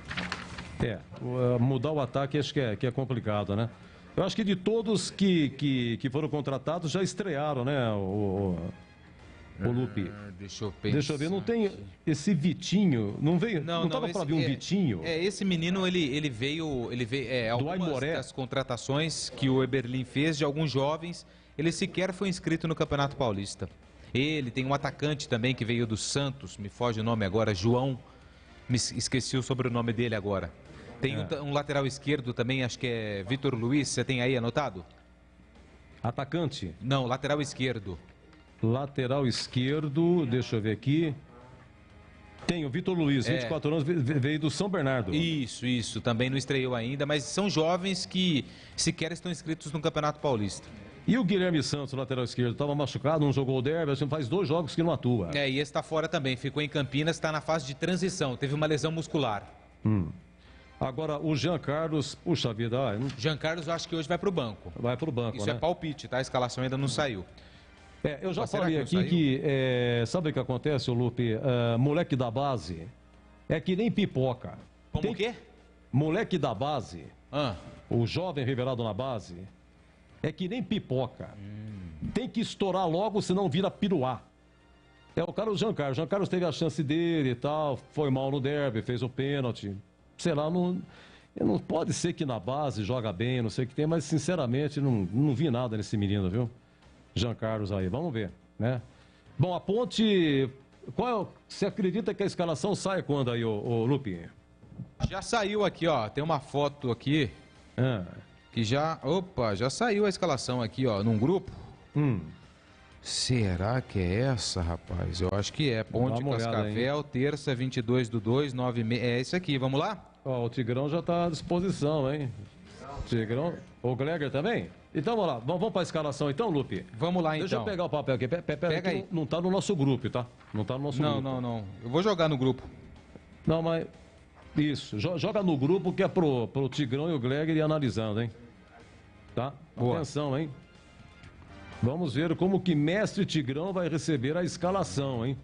Mudar o ataque acho que é complicado, né? Eu acho que de todos que foram contratados já estrearam, né, o Lupe. Deixa eu pensar. Deixa eu ver, não tem esse Vitinho, não veio? Não tava para vir um Vitinho? Esse menino, ele veio algumas das contratações que o Eberlin fez de alguns jovens, ele sequer foi inscrito no Campeonato Paulista. Ele tem um atacante também que veio do Santos, me foge o nome agora, João, esqueci o sobrenome dele agora. Tem um lateral esquerdo também, acho que é Vitor Luiz, você tem aí anotado? Atacante? Não, lateral esquerdo. Lateral esquerdo, deixa eu ver aqui. Tem o Vitor Luiz, 24 anos, veio do São Bernardo. Isso, também não estreou ainda, mas são jovens que sequer estão inscritos no Campeonato Paulista. E o Guilherme Santos, lateral esquerdo, estava machucado, não jogou o derby, assim, faz 2 jogos que não atua. E esse está fora também, ficou em Campinas, está na fase de transição, teve uma lesão muscular. Agora, o Jean Carlos, puxa vida... Jean Carlos, eu acho que hoje vai para o banco. Vai para o banco, Isso né? é palpite, tá? A escalação ainda não saiu. Eu já falei aqui que, sabe o que acontece, Lupe? Moleque da base é que nem pipoca. Como o quê? Moleque da base, o jovem revelado na base, é que nem pipoca. Tem que estourar logo, senão vira piruá. O cara, o Jean Carlos. O Jean Carlos teve a chance dele e tal, foi mal no derby, fez o pênalti. Sei lá, não pode ser que na base joga bem, não sei o que tem, mas sinceramente não vi nada nesse menino, viu? Jean Carlos aí, vamos ver, né? Bom, a Ponte, você acredita que a escalação sai quando aí, ô Lupe? Já saiu aqui, ó, tem uma foto aqui, que já saiu a escalação aqui, ó, num grupo. Será que é essa, rapaz? Eu acho que é. Ponte Cascavel, terça, 22/2, 9h30. É esse aqui, vamos lá? O Tigrão já está à disposição, hein? Tigrão. O Gleger também? Então vamos lá. Vamos para a escalação então, Lupe? Vamos lá então. Deixa eu pegar o papel aqui. Pega aí. Não está no nosso grupo, tá? Não está no nosso grupo. Não. Eu vou jogar no grupo. Não, mas... Isso. Joga no grupo que é pro Tigrão e o Gleger ir analisando, hein? Tá? Boa. Atenção, hein? Vamos ver como que Mestre Tigrão vai receber a escalação, hein?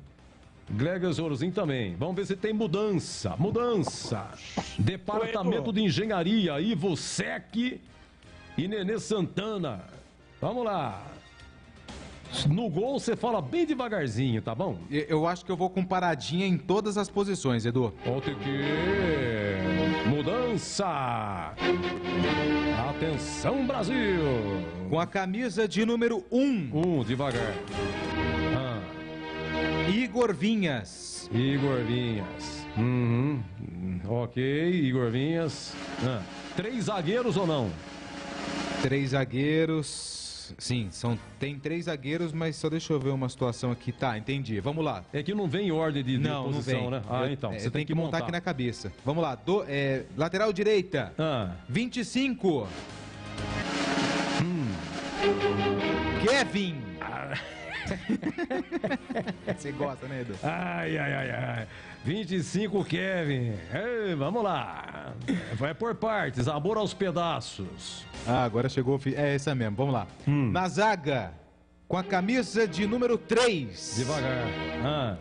Gleger Zorzinho também. Vamos ver se tem mudança. Departamento de Engenharia, Ivo Sec e Nenê Santana. Vamos lá. No gol você fala bem devagarzinho, tá bom? Eu acho que eu vou com paradinha em todas as posições, Edu. Outro que... Mudança! Atenção, Brasil! Com a camisa de número 1. Devagar. Igor Vinhas. Igor Vinhas. Ok, Igor Vinhas. 3 zagueiros ou não? 3 zagueiros. Sim, tem 3 zagueiros, mas só deixa eu ver uma situação aqui. Tá, entendi. Vamos lá. É que não vem em ordem de não, posição, não vem. né? Então. Você tem que montar aqui na cabeça. Vamos lá. Lateral direita. 25. Kevin. Você gosta, né, Edu? Ai. 25, Kevin. Ei, vamos lá. Vai por partes. Amor aos pedaços. Agora chegou. É essa mesmo. Vamos lá. Na zaga, com a camisa de número 3. Devagar.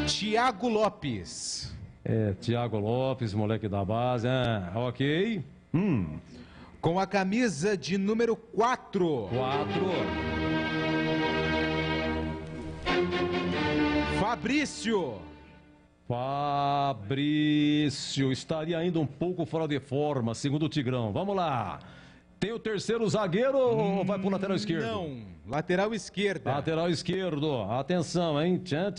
Thiago Lopes. Thiago Lopes, moleque da base. Ok. Com a camisa de número 4. Fabrício estaria ainda um pouco fora de forma, segundo o Tigrão. Vamos lá. Tem o terceiro zagueiro ou vai pro lateral esquerdo? Não, lateral esquerda. Lateral esquerdo. Atenção, hein? Tchan.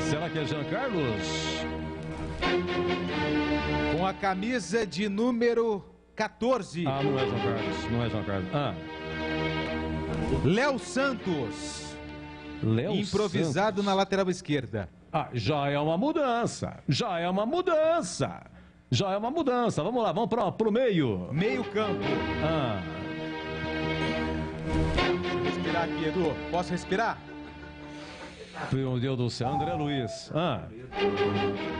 Será que é Jean Carlos? Com a camisa de número 14. Não é João Carlos. Léo Santos. Improvisado na lateral esquerda. Já é uma mudança. Vamos lá, vamos pro meio. Meio campo. Deixa eu respirar aqui, Edu. Posso respirar? Meu Deus do céu, André Luiz.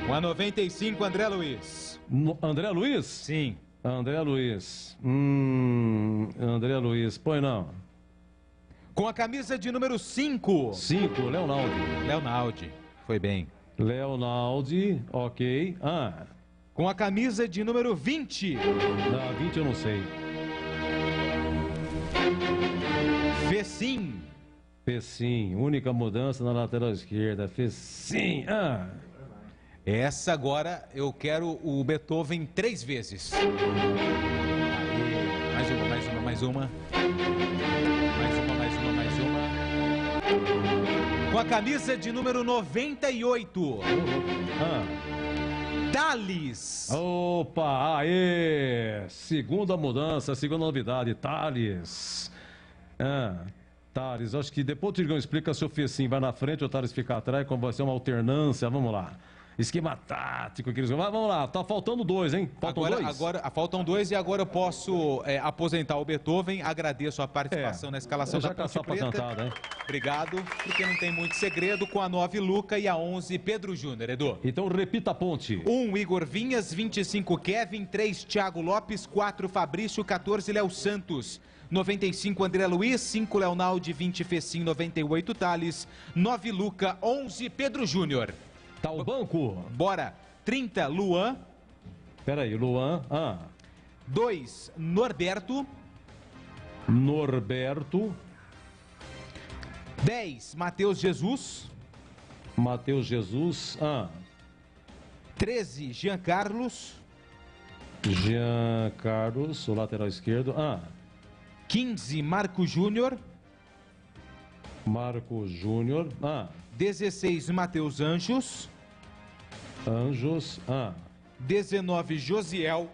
Com a 95, André Luiz. André Luiz? Sim. André Luiz. André Luiz, põe não. Com a camisa de número 5. Leonaldi. Foi bem. Leonaldi, ok. Com a camisa de número 20. 20 eu não sei. Fecim, única mudança na lateral esquerda. Fecim. Essa agora eu quero o Beethoven 3 vezes. Mais uma. Com a camisa de número 98. Thales. Opa, aê! Segunda mudança, segunda novidade, Thales. Thales, acho que depois o Tirgão explica se o Fecim vai na frente ou o Thales fica atrás, como vai ser uma alternância, vamos lá. Esquema tático, vamos lá, tá faltando 2, hein? Faltam 2 e agora eu posso aposentar o Beethoven. Agradeço a participação na escalação da Ponte Preta. Cantada, hein? Obrigado, porque não tem muito segredo. Com a 9, Luca, e a 11, Pedro Júnior, Edu. Então repita a Ponte. 1, Igor Vinhas, 25, Kevin, 3, Thiago Lopes, 4, Fabrício, 14, Léo Santos, 95, André Luiz, 5, Leonaldi, 20, Fecim, 98, Thales, 9, Luca, 11, Pedro Júnior. Tá o banco? Bora. 30, Luan. Peraí, Luan. 2, Norberto. 10, Matheus Jesus. 13, Jean Carlos, o lateral esquerdo. 15, Marco Júnior. 16, Matheus Anjos. 19, Josiel.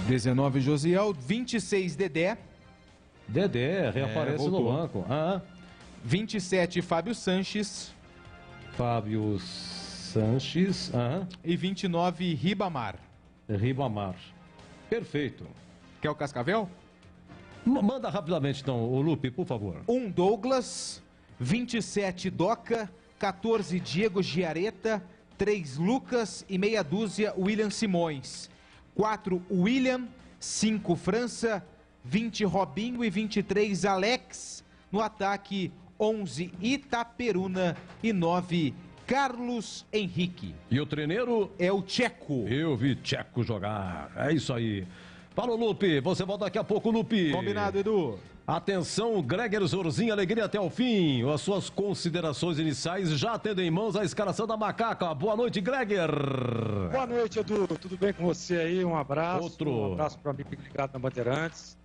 19, Josiel. 26, Dedé. Reaparece no banco. 27, Fábio Sanches. E 29, Ribamar. Perfeito. Quer o Cascavel? Manda rapidamente, então, o Lupe, por favor. 1, Douglas. 27, Doca. 14, Diego Giareta. 3, Lucas. E meia dúzia, William Simões. 4, William. 5, França. 20, Robinho. E 23, Alex. No ataque, 11, Itaperuna. E 9, Carlos Henrique. E o treineiro? É o Tcheco. Eu vi Tcheco jogar. É isso aí. Falou, Lupe. Você volta daqui a pouco, Lupe. Combinado, Edu. Atenção, Greger Zorzinho, alegria até o fim. As suas considerações iniciais já tendo em mãos a escalação da Macaca. Boa noite, Greger. Boa noite, Edu. Tudo bem com você aí? Um abraço. Um abraço para mim ligado na Bandeirantes.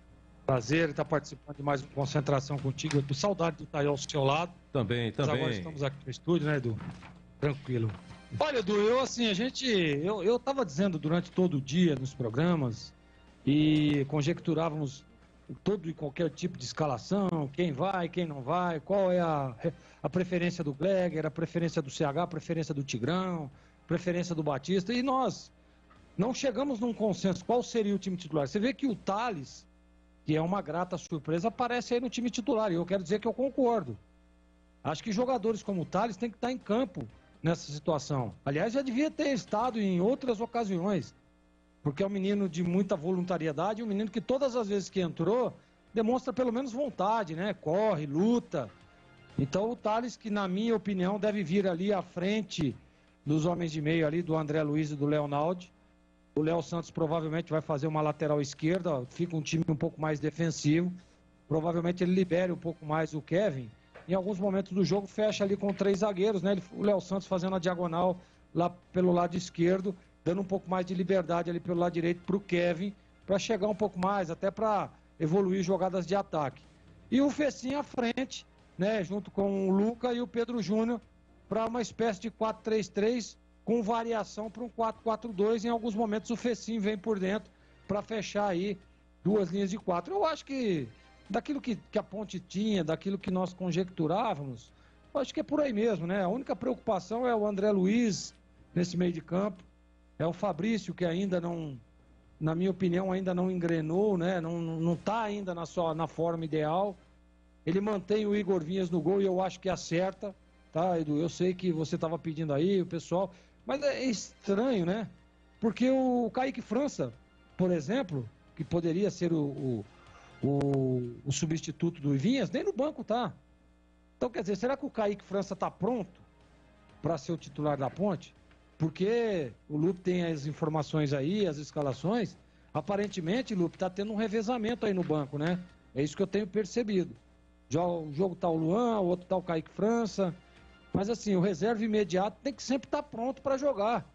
Prazer estar participando de mais uma concentração contigo. Eu tô saudade de estar aí ao seu lado. Também. Mas agora estamos aqui no estúdio, né, Edu? Tranquilo. Olha, Edu, eu tava dizendo durante todo o dia nos programas e conjecturávamos todo e qualquer tipo de escalação, quem vai, quem não vai, qual é a preferência do Greger, a preferência do CH, a preferência do Tigrão, a preferência do Batista, e nós não chegamos num consenso qual seria o time titular. Você vê que o Thales, que é uma grata surpresa, aparece aí no time titular, e eu quero dizer que eu concordo. Acho que jogadores como o Thales têm que estar em campo nessa situação. Aliás, já devia ter estado em outras ocasiões, porque é um menino de muita voluntariedade, um menino que todas as vezes que entrou, demonstra pelo menos vontade, né? Corre, luta. Então o Thales, que na minha opinião deve vir ali à frente dos homens de meio ali, do André Luiz e do Leonardo. O Léo Santos provavelmente vai fazer uma lateral esquerda, fica um time um pouco mais defensivo. Provavelmente ele libere um pouco mais o Kevin. Em alguns momentos do jogo fecha ali com 3 zagueiros, né? O Léo Santos fazendo a diagonal lá pelo lado esquerdo, dando um pouco mais de liberdade ali pelo lado direito para o Kevin, para chegar um pouco mais, até para evoluir jogadas de ataque. E o Fecinho à frente, né, junto com o Luca e o Pedro Júnior, para uma espécie de 4-3-3, com variação para um 4-4-2. Em alguns momentos o Fecinho vem por dentro para fechar aí 2 linhas de 4. Eu acho que daquilo que a Ponte tinha, daquilo que nós conjecturávamos, eu acho que é por aí mesmo, né? A única preocupação é o André Luiz nesse meio de campo. É o Fabrício, que ainda não, na minha opinião, ainda não engrenou, né? Não está ainda na forma ideal. Ele mantém o Igor Vinhas no gol e eu acho que acerta, tá, Edu? Eu sei que você estava pedindo aí, o pessoal, mas é estranho, né? Porque o Kaique França, por exemplo, que poderia ser o substituto do Vinhas, nem no banco tá. Então, quer dizer, será que o Kaique França está pronto para ser o titular da Ponte? Porque o Lupe tem as informações aí, as escalações. Aparentemente, Lupe, está tendo um revezamento aí no banco, né? É isso que eu tenho percebido. O jogo tá o Luan, o outro tá o Kaique França. Mas assim, o reserva imediato tem que sempre estar pronto para jogar.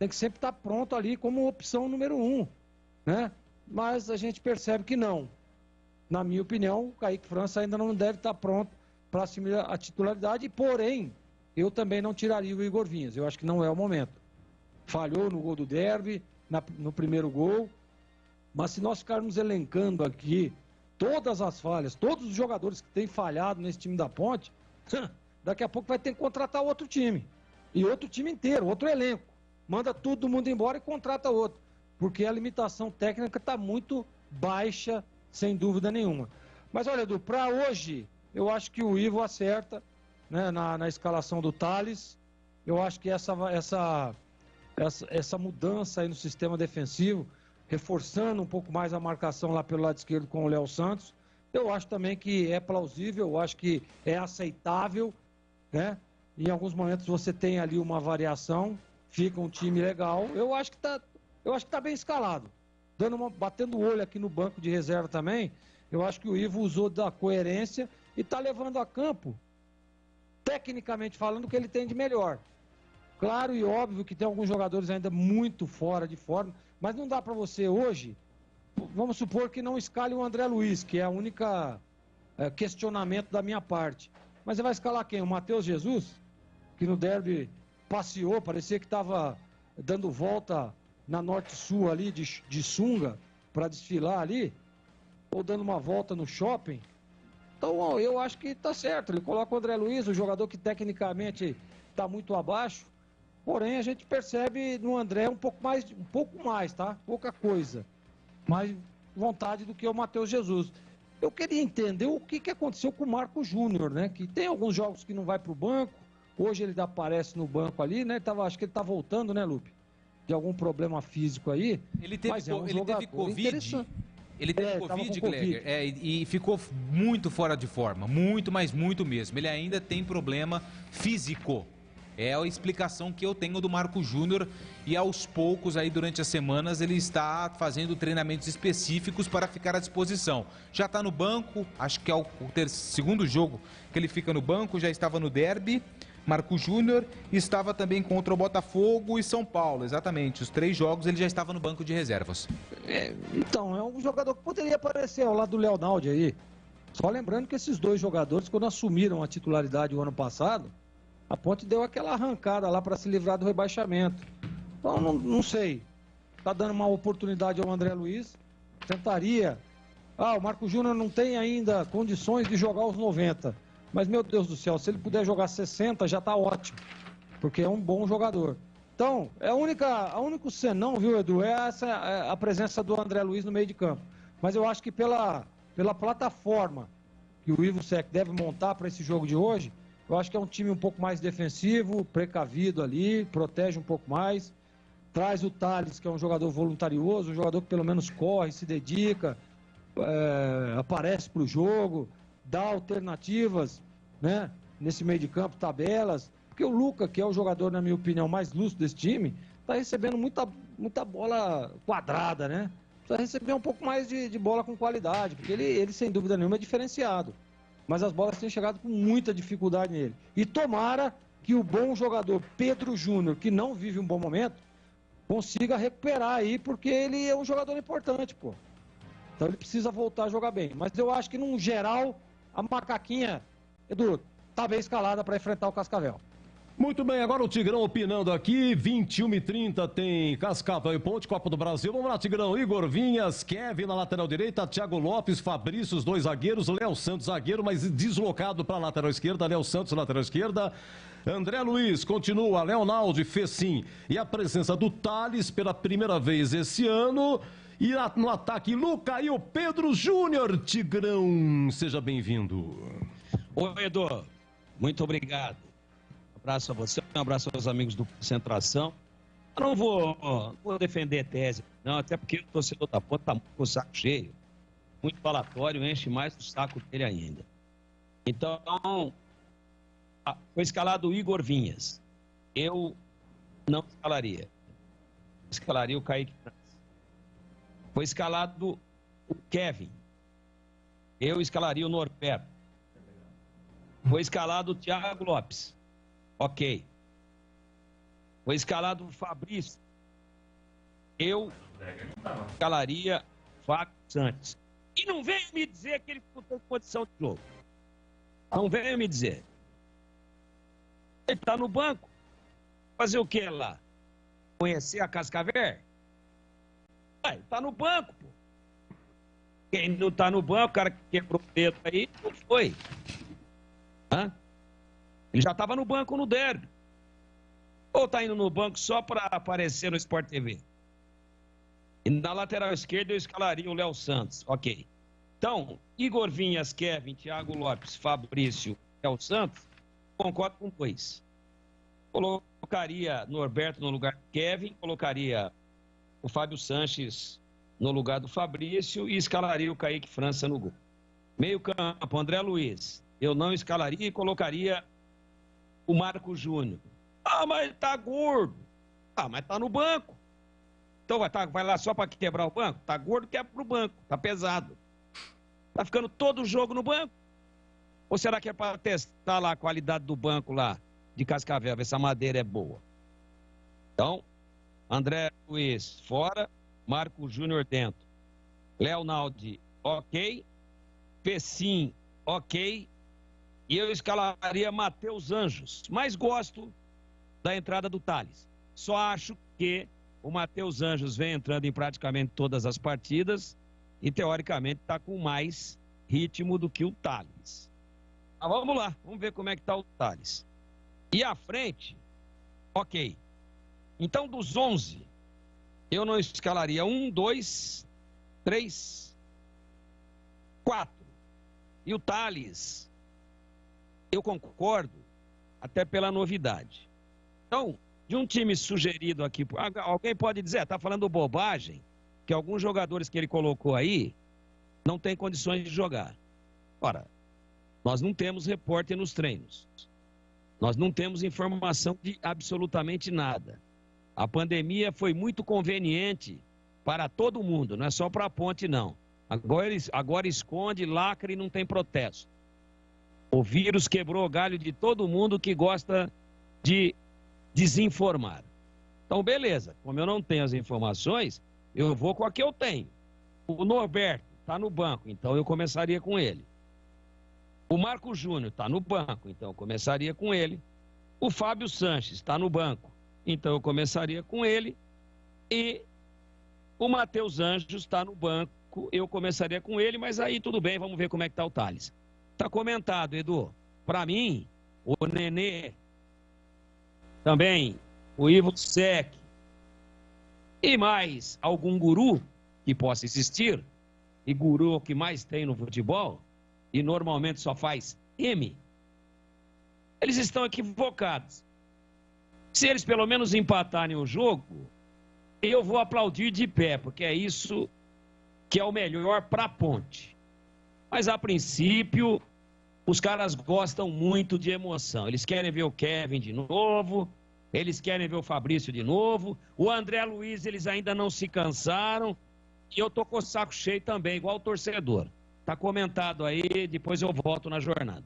Tem que sempre estar pronto ali como opção número 1, né? Mas a gente percebe que não. Na minha opinião, o Kaique França ainda não deve estar pronto para assumir a titularidade, porém, eu também não tiraria o Igor Vinhas. Eu acho que não é o momento. Falhou no gol do derby, no primeiro gol. Mas se nós ficarmos elencando aqui todas as falhas, todos os jogadores que têm falhado nesse time da Ponte, daqui a pouco vai ter que contratar outro time. E outro time inteiro, outro elenco. Manda todo mundo embora e contrata outro. Porque a limitação técnica está muito baixa, sem dúvida nenhuma. Mas olha, Edu, para hoje, eu acho que o Ivo acerta, né, na escalação do Thales. Eu acho que essa mudança aí no sistema defensivo, reforçando um pouco mais a marcação lá pelo lado esquerdo com o Léo Santos, eu acho também que é plausível, eu acho que é aceitável, né? Em alguns momentos você tem ali uma variação, fica um time legal. Eu acho que tá bem escalado. Batendo o olho aqui no banco de reserva também, eu acho que o Ivo usou da coerência e tá levando a campo, tecnicamente falando, o que ele tem de melhor. Claro e óbvio que tem alguns jogadores ainda muito fora de forma, mas não dá para você hoje, vamos supor que não escale o André Luiz, que é a única questionamento da minha parte. Mas você vai escalar quem? O Matheus Jesus, que no derby passeou, parecia que estava dando volta na Norte-Sul ali de sunga para desfilar ali, ou dando uma volta no shopping. Então eu acho que tá certo, ele coloca o André Luiz, o jogador que tecnicamente está muito abaixo, porém a gente percebe no André um pouco mais, tá? Pouca coisa, mais vontade do que o Matheus Jesus. Eu queria entender o que aconteceu com o Marco Júnior, né? Que tem alguns jogos que não vai pro banco, hoje ele aparece no banco ali, né? Acho que ele tá voltando, né, Lupe? De algum problema físico aí. Ele teve Covid. Ele teve Covid, Greger, e ficou muito fora de forma, muito, mas muito mesmo. Ele ainda tem problema físico. É a explicação que eu tenho do Marco Júnior e aos poucos aí durante as semanas ele está fazendo treinamentos específicos para ficar à disposição. Já está no banco, acho que é o segundo jogo que ele fica no banco, já estava no derby, Marco Júnior, estava também contra o Botafogo e São Paulo, exatamente. Os 3 jogos ele já estava no banco de reservas. Então, é um jogador que poderia aparecer ao lado do Leonaldi aí. Só lembrando que esses 2 jogadores, quando assumiram a titularidade o ano passado, a Ponte deu aquela arrancada lá para se livrar do rebaixamento. Então, não sei. Tá dando uma oportunidade ao André Luiz. Tentaria. O Marco Júnior não tem ainda condições de jogar os 90. Mas, meu Deus do céu, se ele puder jogar 60, já tá ótimo. Porque é um bom jogador. Então, a único senão, viu, Edu, é a presença do André Luiz no meio de campo. Mas eu acho que pela plataforma que o Ivo Sec deve montar para esse jogo de hoje, eu acho que é um time um pouco mais defensivo, precavido ali, protege um pouco mais, traz o Thales, que é um jogador voluntarioso, um jogador que pelo menos corre, se dedica, aparece para o jogo, dá alternativas, né, nesse meio de campo, tabelas, porque o Luca, que é o jogador, na minha opinião, mais lúcido desse time, está recebendo muita bola quadrada, né? Precisa receber um pouco mais de bola com qualidade, porque ele sem dúvida nenhuma é diferenciado. Mas as bolas têm chegado com muita dificuldade nele. E tomara que o bom jogador Pedro Júnior, que não vive um bom momento, consiga recuperar aí, porque ele é um jogador importante, pô. Então ele precisa voltar a jogar bem. Mas eu acho que, num geral, a macaquinha, Edu, tá bem escalada para enfrentar o Cascavel. Muito bem, agora o Tigrão opinando aqui, 21h30 tem Cascavel e Ponte, Copa do Brasil. Vamos lá, Tigrão, Igor Vinhas, Kevin na lateral direita, Thiago Lopes, Fabrício, os 2 zagueiros, Léo Santos, zagueiro, mas deslocado para a lateral esquerda, Léo Santos, lateral esquerda. André Luiz continua, Leonaldi, Fecim e a presença do Thales pela primeira vez esse ano. E no ataque, Luca e o Pedro Júnior. Tigrão, seja bem-vindo. Oi, Edu, muito obrigado. Um abraço a você, um abraço aos amigos do Concentração. Eu não vou defender tese, não, até porque o torcedor da Ponte está com o saco cheio. Muito falatório, enche mais o saco dele ainda. Então, foi escalado o Igor Vinhas. Eu não escalaria. Escalaria o Kaique França. Foi escalado o Kevin. Eu escalaria o Norberto. Foi escalado o Thiago Lopes. Ok. Foi escalado o Fabrício. Eu escalaria Fábio Santos. E não venha me dizer que ele não tem condição de jogo. Não venha me dizer. Ele está no banco. Fazer o que lá? Conhecer a Cascavel? Ele está no banco, pô. Quem não está no banco, o cara que quebrou o dedo aí, não foi. Ele já estava no banco no derby. Ou está indo no banco só para aparecer no Sport TV? E na lateral esquerda eu escalaria o Léo Santos. Ok. Então, Igor Vinhas, Kevin, Thiago Lopes, Fabrício, Léo Santos, concordo com 2. Colocaria Norberto no lugar do Kevin, colocaria o Fábio Sanches no lugar do Fabrício e escalaria o Kaique França no gol. Meio campo, André Luiz. Eu não escalaria e colocaria o Marco Júnior. Mas tá gordo. Mas tá no banco. Então vai lá só para quebrar o banco? Tá gordo, quebra pro banco. Tá pesado. Tá ficando todo o jogo no banco? Ou será que é para testar lá a qualidade do banco lá de Cascavel, ver se a madeira é boa? Então, André Luiz fora, Marco Júnior dentro. Leonaldi, ok. Fecim, ok. E eu escalaria Matheus Anjos. Mas gosto da entrada do Thales. Só acho que o Matheus Anjos vem entrando em praticamente todas as partidas e, teoricamente, está com mais ritmo do que o Thales. Mas vamos lá, vamos ver como é que está o Thales. E à frente, ok. Então, dos 11, eu não escalaria 1, 2, 3, 4. E o Thales, eu concordo, até pela novidade. Então, de um time sugerido aqui, alguém pode dizer, está falando bobagem, que alguns jogadores que ele colocou aí não têm condições de jogar. Ora, nós não temos repórter nos treinos. Nós não temos informação de absolutamente nada. A pandemia foi muito conveniente para todo mundo, não é só para a Ponte, não. Agora esconde, lacra e não tem protesto. O vírus quebrou o galho de todo mundo que gosta de desinformar. Então, beleza. Como eu não tenho as informações, eu vou com a que eu tenho. O Norberto está no banco, então eu começaria com ele. O Marco Júnior está no banco, então eu começaria com ele. O Fábio Sanches está no banco, então eu começaria com ele. E o Matheus Anjos está no banco, eu começaria com ele, mas aí tudo bem, vamos ver como é que está o Thales. Está comentado, Edu. Para mim, o Nenê, também o Ivo Sec e mais algum guru que possa existir, e guru é o que mais tem no futebol, e normalmente só faz M, eles estão equivocados. Se eles pelo menos empatarem o jogo, eu vou aplaudir de pé, porque é isso que é o melhor para a Ponte. Mas a princípio, os caras gostam muito de emoção. Eles querem ver o Kevin de novo, eles querem ver o Fabrício de novo, o André Luiz eles ainda não se cansaram, e eu tô com o saco cheio também, igual o torcedor. Tá comentado aí, depois eu volto na jornada.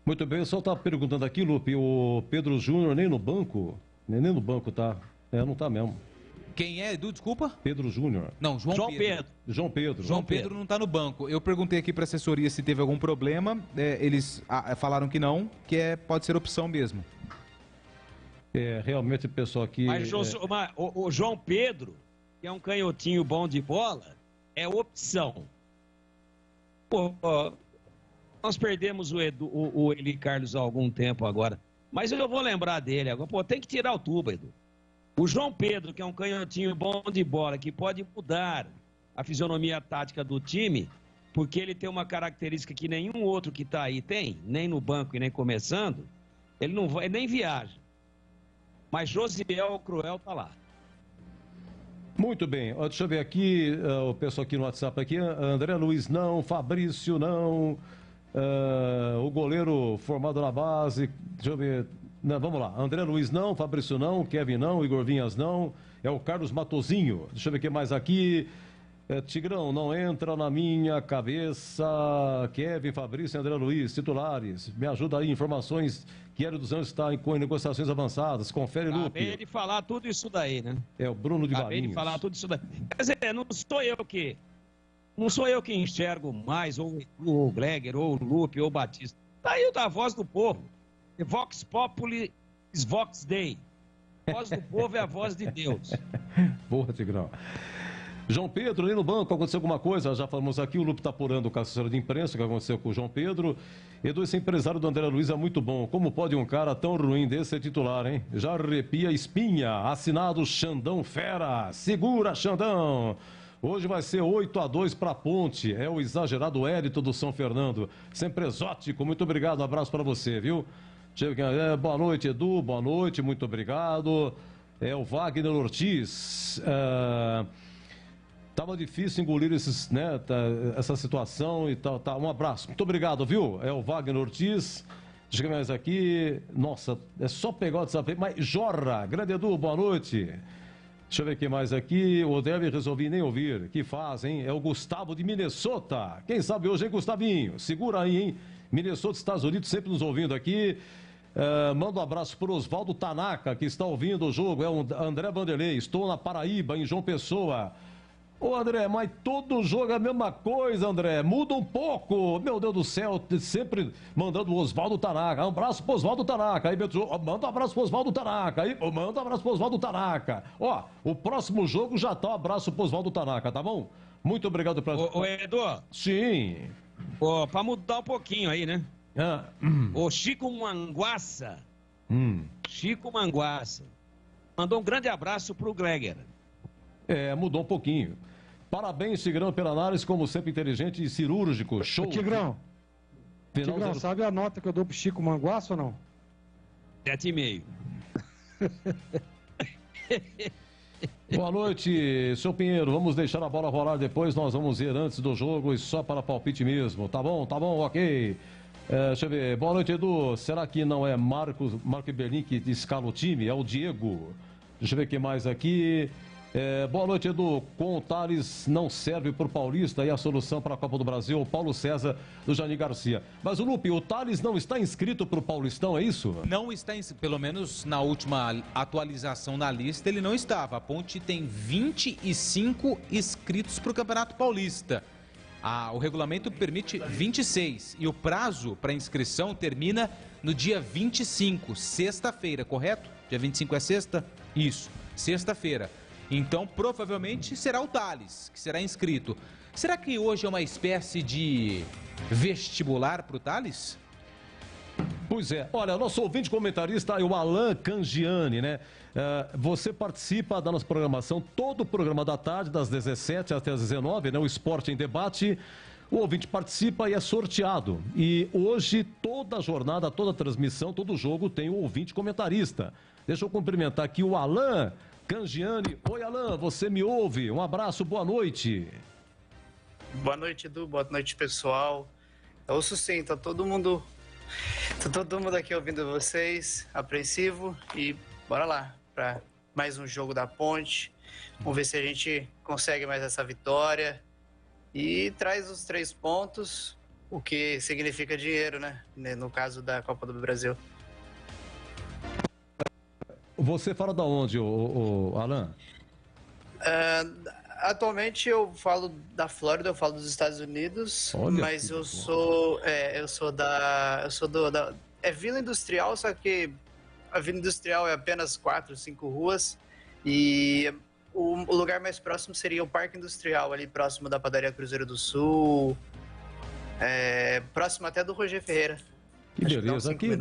Muito bem, o senhor tá perguntando aqui, Lupe, o Pedro Júnior nem no banco? Nem no banco tá. Não tá mesmo. Quem é, Edu? Desculpa? Pedro Júnior. Não, João Pedro. João Pedro. João Pedro não tá no banco. Eu perguntei aqui pra assessoria se teve algum problema. Eles falaram que não, que pode ser opção mesmo. Realmente o pessoal aqui... Mas o João Pedro, que é um canhotinho bom de bola, é opção. Pô, nós perdemos o Eli Carlos há algum tempo agora, mas eu vou lembrar dele agora. Pô, tem que tirar o tubo, Edu. O João Pedro, que é um canhotinho bom de bola, que pode mudar a fisionomia tática do time, porque ele tem uma característica que nenhum outro que está aí tem, nem no banco e nem começando, ele não vai, nem viaja. Mas Josiel Cruel tá lá. Muito bem, deixa eu ver aqui, o pessoal aqui no WhatsApp aqui, André Luiz não, Fabrício não, o goleiro formado na base, deixa eu ver, não, vamos lá, André Luiz não, Fabrício não, Kevin não, Igor Vinhas não, é o Carlos Matozinho, deixa eu ver o que mais aqui, Tigrão, não entra na minha cabeça, Kevin, Fabrício e André Luiz, titulares, me ajuda aí, informações, que Hélio dos Anjos está em negociações avançadas, confere, Lupe. Acabei de falar tudo isso daí, né? É o Bruno de Acabei de falar tudo isso daí. Quer dizer, não sou eu que enxergo mais, ou o Gleger, ou o Lupe, ou o Batista. Tá aí da voz do povo. Vox Populi is Vox Dei. A voz do povo é a voz de Deus. Porra, Tigrão. João Pedro, ali no banco, aconteceu alguma coisa? Já falamos aqui, o Lupe está apurando com a assessora de imprensa, o que aconteceu com o João Pedro. Edu, esse empresário do André Luiz é muito bom. Como pode um cara tão ruim desse ser titular, hein? Já arrepia a espinha. Assinado Xandão Fera. Segura, Xandão. Hoje vai ser 8-2 para a Ponte. É o exagerado Hérito do São Fernando. Sempre exótico. Muito obrigado. Um abraço para você, viu? Boa noite, Edu. Boa noite. Muito obrigado. É o Wagner Ortiz. Tava difícil engolir essa situação e tal. Um abraço. Muito obrigado, viu? É o Wagner Ortiz. Chega mais aqui. Nossa, é só pegar o WhatsApp. Mas jorra. Grande Edu, boa noite. Deixa eu ver o que mais aqui. O deve resolvi nem ouvir. Que faz, hein? É o Gustavo de Minnesota. Quem sabe hoje, hein, Gustavinho? Segura aí, hein? Minnesota, Estados Unidos, sempre nos ouvindo aqui. Manda um abraço para o Oswaldo Tanaka, que está ouvindo o jogo. É o André Vanderlei. Estou na Paraíba, em João Pessoa. Ô André, mas todo jogo é a mesma coisa, André. Muda um pouco. Meu Deus do céu, sempre mandando o Oswaldo Tanaka. Um abraço pro Oswaldo Tanaka. Aí, manda um abraço pro Oswaldo Tanaka. Aí, manda um abraço pro Oswaldo Tanaka. Ó, o próximo jogo já tá um abraço pro Oswaldo Tanaka, tá bom? Muito obrigado pela... Ô Edu. Sim. Pra mudar um pouquinho aí, né? O Chico Manguaça. Chico Manguaça. Mandou um grande abraço pro Gleger. Mudou um pouquinho. Parabéns, Tigrão, pela análise, como sempre, inteligente e cirúrgico. Show. Tigrão, sabe a nota que eu dou pro Chico Manguaça ou não? 7,5. Boa noite, seu Pinheiro. Vamos deixar a bola rolar depois. Nós vamos ver antes do jogo e só para palpite mesmo. Tá bom, ok. Deixa eu ver. Boa noite, Edu. Será que não é Marco Berlin que escala o time? É o Diego. Deixa eu ver o que mais aqui. Boa noite, Edu. Com o Thales não serve para o Paulista e a solução para a Copa do Brasil, o Paulo César do Jani Garcia. Mas o Lupe, o Thales não está inscrito para o Paulistão, é isso? Não está inscrito, pelo menos na última atualização na lista ele não estava. A Ponte tem 25 inscritos para o Campeonato Paulista. O regulamento permite 26 e o prazo para inscrição termina no dia 25, sexta-feira, correto? Dia 25 é sexta? Isso, sexta-feira. Então, provavelmente será o Thales que será inscrito. Será que hoje é uma espécie de vestibular para o Thales? Pois é. Olha, nosso ouvinte comentarista é o Alan Cangiani, né? Você participa da nossa programação, todo o programa da tarde, das 17 até as 19, né? O Esporte em Debate. O ouvinte participa e é sorteado. E hoje, toda a jornada, toda a transmissão, todo o jogo tem o ouvinte comentarista. Deixa eu cumprimentar aqui o Alan Cangiani. Oi, Alan, você me ouve? Um abraço, boa noite. Boa noite, Edu. Boa noite, pessoal. Eu ouço sim, tá todo mundo aqui ouvindo vocês, apreensivo, e bora lá para mais um jogo da Ponte. Vamos ver se a gente consegue mais essa vitória e traz os 3 pontos, o que significa dinheiro, né? No caso da Copa do Brasil. Você fala da onde, Alan? Atualmente eu falo da Flórida, eu falo dos Estados Unidos. Olha, mas eu sou da Vila Industrial, só que a Vila Industrial é apenas 4, 5 ruas e o lugar mais próximo seria o Parque Industrial, ali próximo da Padaria Cruzeiro do Sul, próximo até do Roger Ferreira. Que beleza, aqui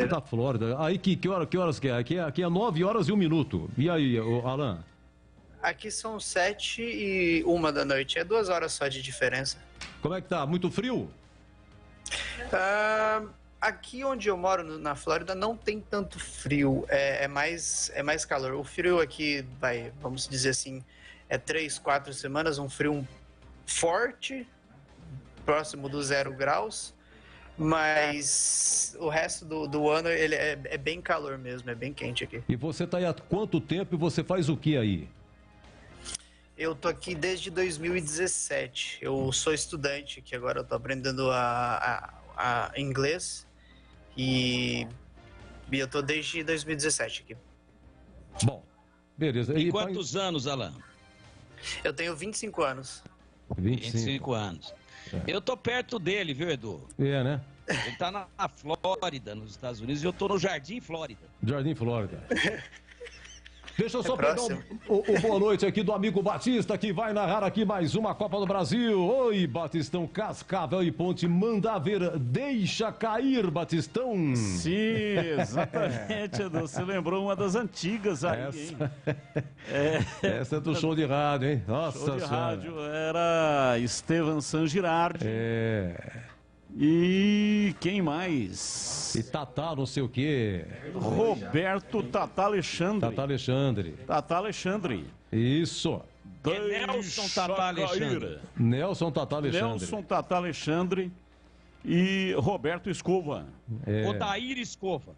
da Flórida. Aí que horas que é? Aqui é 9 horas e 1 minuto. E aí, Alan? Aqui são 7 e 1 da noite. É 2 horas só de diferença. Como é que tá? Muito frio? Aqui onde eu moro, na Flórida, não tem tanto frio. É mais calor. O frio aqui vamos dizer assim, 3, 4 semanas, um frio forte, próximo do 0 graus. Mas o resto do ano ele é bem calor mesmo, é bem quente aqui. E você tá aí há quanto tempo e você faz o que aí? Eu tô aqui desde 2017. Eu sou estudante, que agora eu tô aprendendo a inglês. E eu tô desde 2017 aqui. Bom, beleza. E quantos anos, Alan? Eu tenho 25 anos. 25 anos. Eu tô perto dele, viu, Edu? Né? Ele tá na Flórida, nos Estados Unidos, e eu tô no Jardim Flórida. Jardim Flórida. Deixa eu só pegar o boa noite aqui do amigo Batista, que vai narrar aqui mais uma Copa do Brasil. Oi, Batistão, Cascavel e Ponte, manda ver, deixa cair, Batistão. Sim, exatamente, Edu. Você lembrou uma das antigas aí, hein? Essa é do show de rádio, hein? Nossa show de rádio era Estevan San Girardi. E quem mais? E Tatá, não sei o quê. Roberto Tatá Alexandre. Tatá Alexandre. Isso. Nelson Tatá Alexandre. Nelson Tatá Alexandre. Nelson Tatá Alexandre e Roberto Escova. Odair Escova.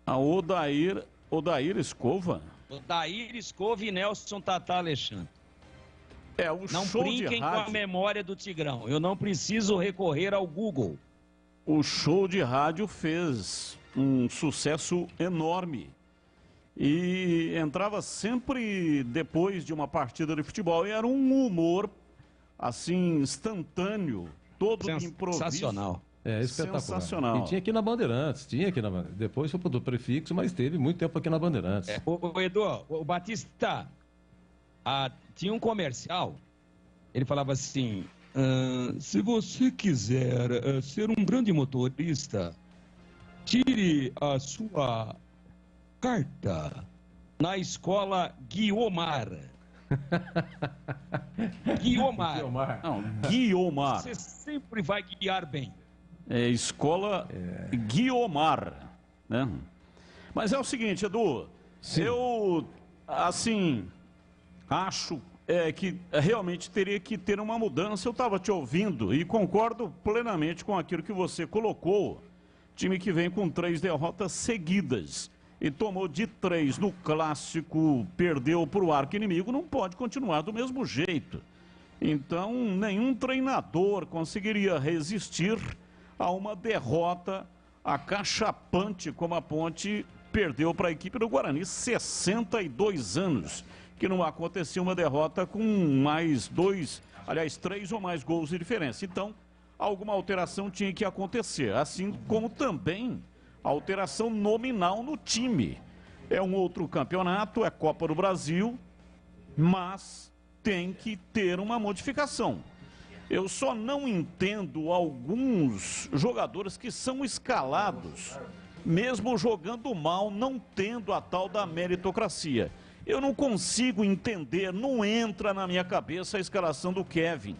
Odair Escova? Odair Escova e Nelson Tatá Alexandre. Não show brinquem de rádio. com a memória do Tigrão. Eu não preciso recorrer ao Google. O show de rádio fez um sucesso enorme. E entrava sempre depois de uma partida de futebol. E era um humor, assim, instantâneo, todo de improviso. Sensacional. Espetacular. Sensacional. E tinha aqui na Bandeirantes, Depois foi pro prefixo, mas teve muito tempo aqui na Bandeirantes. O Edu, o Batista, tinha um comercial, ele falava assim, se você quiser ser um grande motorista, tire a sua carta na escola Guiomar. Guiomar. Não, Guiomar. Você sempre vai guiar bem. Escola Guiomar, né? Mas é o seguinte, Edu, eu, assim, acho que realmente teria que ter uma mudança. Eu estava te ouvindo e concordo plenamente com aquilo que você colocou. Time que vem com 3 derrotas seguidas e tomou de 3 no clássico, perdeu para o arqui-inimigo, não pode continuar do mesmo jeito. Então, nenhum treinador conseguiria resistir a uma derrota acachapante como a Ponte perdeu para a equipe do Guarani. 62 anos que não acontecia uma derrota com mais 3 ou mais gols de diferença. Então, alguma alteração tinha que acontecer, assim como também a alteração nominal no time. É um outro campeonato, é Copa do Brasil, mas tem que ter uma modificação. Eu só não entendo alguns jogadores que são escalados, mesmo jogando mal, não tendo a tal da meritocracia. Eu não consigo entender, não entra na minha cabeça a escalação do Kevin.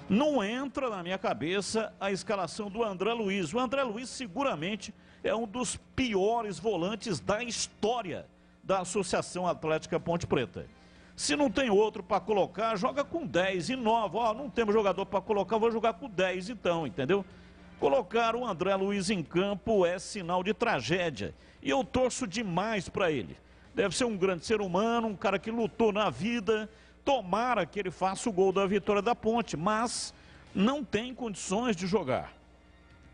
Não entra na minha cabeça a escalação do André Luiz. O André Luiz seguramente é um dos piores volantes da história da Associação Atlética Ponte Preta. Se não tem outro para colocar, joga com 10 e 9. Não temos jogador para colocar, vou jogar com 10 então, entendeu? Colocar o André Luiz em campo é sinal de tragédia. E eu torço demais para ele. Deve ser um grande ser humano, um cara que lutou na vida. Tomara que ele faça o gol da vitória da Ponte, mas não tem condições de jogar.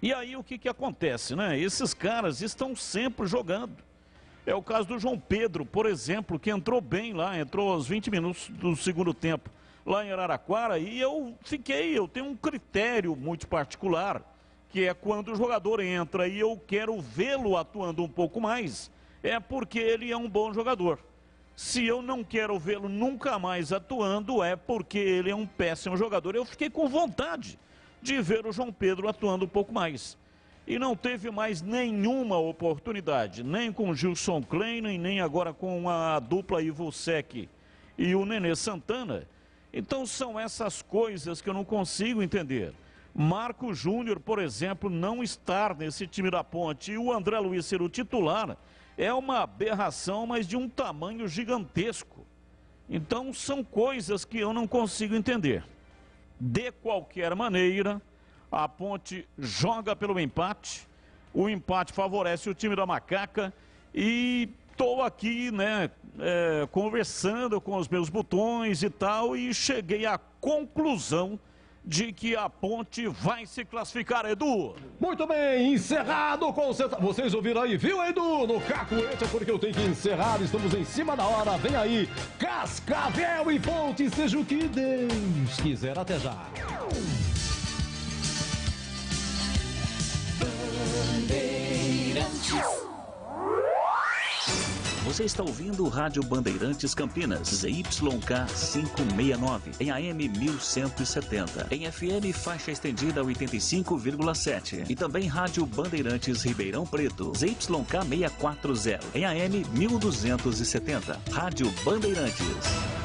E aí o que acontece, né? Esses caras estão sempre jogando. É o caso do João Pedro, por exemplo, que entrou bem lá, entrou aos 20 minutos do segundo tempo lá em Araraquara, e eu tenho um critério muito particular, que é quando o jogador entra e eu quero vê-lo atuando um pouco mais, é porque ele é um bom jogador. Se eu não quero vê-lo nunca mais atuando, é porque ele é um péssimo jogador. Eu fiquei com vontade de ver o João Pedro atuando um pouco mais. E não teve mais nenhuma oportunidade, nem com o Gilson Klein, nem agora com a dupla Ivo Sec e o Nenê Santana. Então são essas coisas que eu não consigo entender. Marco Júnior, por exemplo, não estar nesse time da Ponte e o André Luiz ser o titular é uma aberração, mas de um tamanho gigantesco. Então são coisas que eu não consigo entender. De qualquer maneira, a Ponte joga pelo empate, o empate favorece o time da Macaca e estou aqui, né, conversando com os meus botões e tal, e cheguei à conclusão de que a Ponte vai se classificar, Edu. Muito bem, encerrado o concentra... Vocês ouviram aí, viu, Edu? No cacuete é porque eu tenho que encerrar, estamos em cima da hora. Vem aí, Cascavel e Ponte, seja o que Deus quiser. Até já. Você está ouvindo o Rádio Bandeirantes Campinas, ZYK 569, em AM 1170, em FM faixa estendida 85,7 e também Rádio Bandeirantes Ribeirão Preto, ZYK 640, em AM 1270, Rádio Bandeirantes.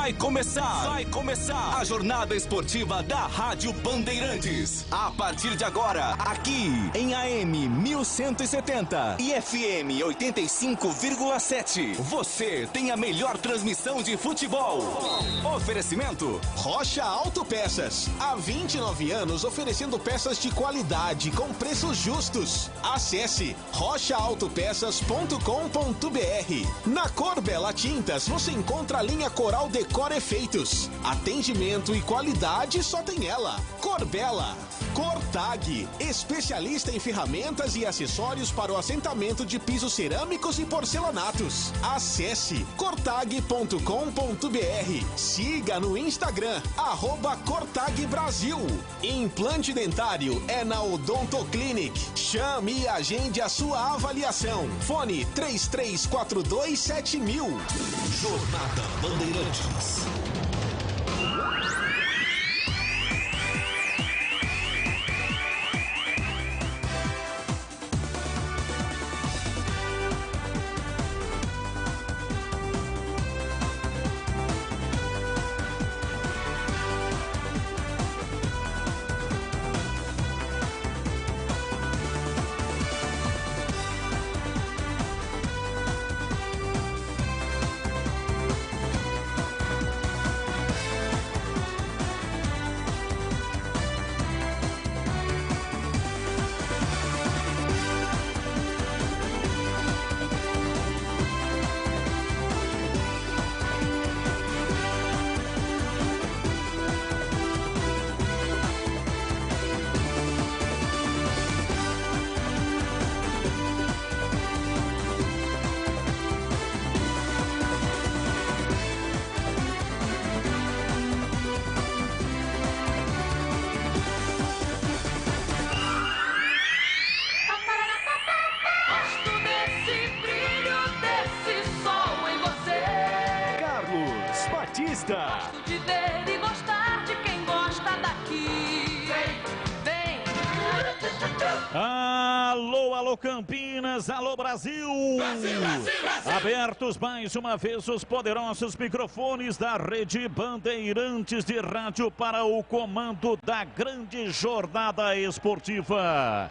Vai começar a jornada esportiva da Rádio Bandeirantes. A partir de agora, aqui em AM 1170 e FM 85,7. Você tem a melhor transmissão de futebol. Oferecimento Rocha Autopeças. Há 29 anos oferecendo peças de qualidade com preços justos. Acesse rochaautopeças.com.br. Na Cor Bela Tintas você encontra a linha Coral Decor Efeitos. Atendimento e qualidade só tem ela. Cor Bela. Cortag, especialista em ferramentas e acessórios para o assentamento de pisos cerâmicos e porcelanatos. Acesse cortag.com.br. Siga no Instagram, @Cortag Brasil. Implante dentário é na Odontoclinic. Chame e agende a sua avaliação. Fone 33427000. Jornada Bandeirantes. Gosto de ver e gostar de quem gosta daqui. Vem, Alô, alô Campinas, alô Brasil. Brasil, Brasil, Brasil. Abertos mais uma vez os poderosos microfones da Rede Bandeirantes de Rádio para o comando da grande jornada esportiva.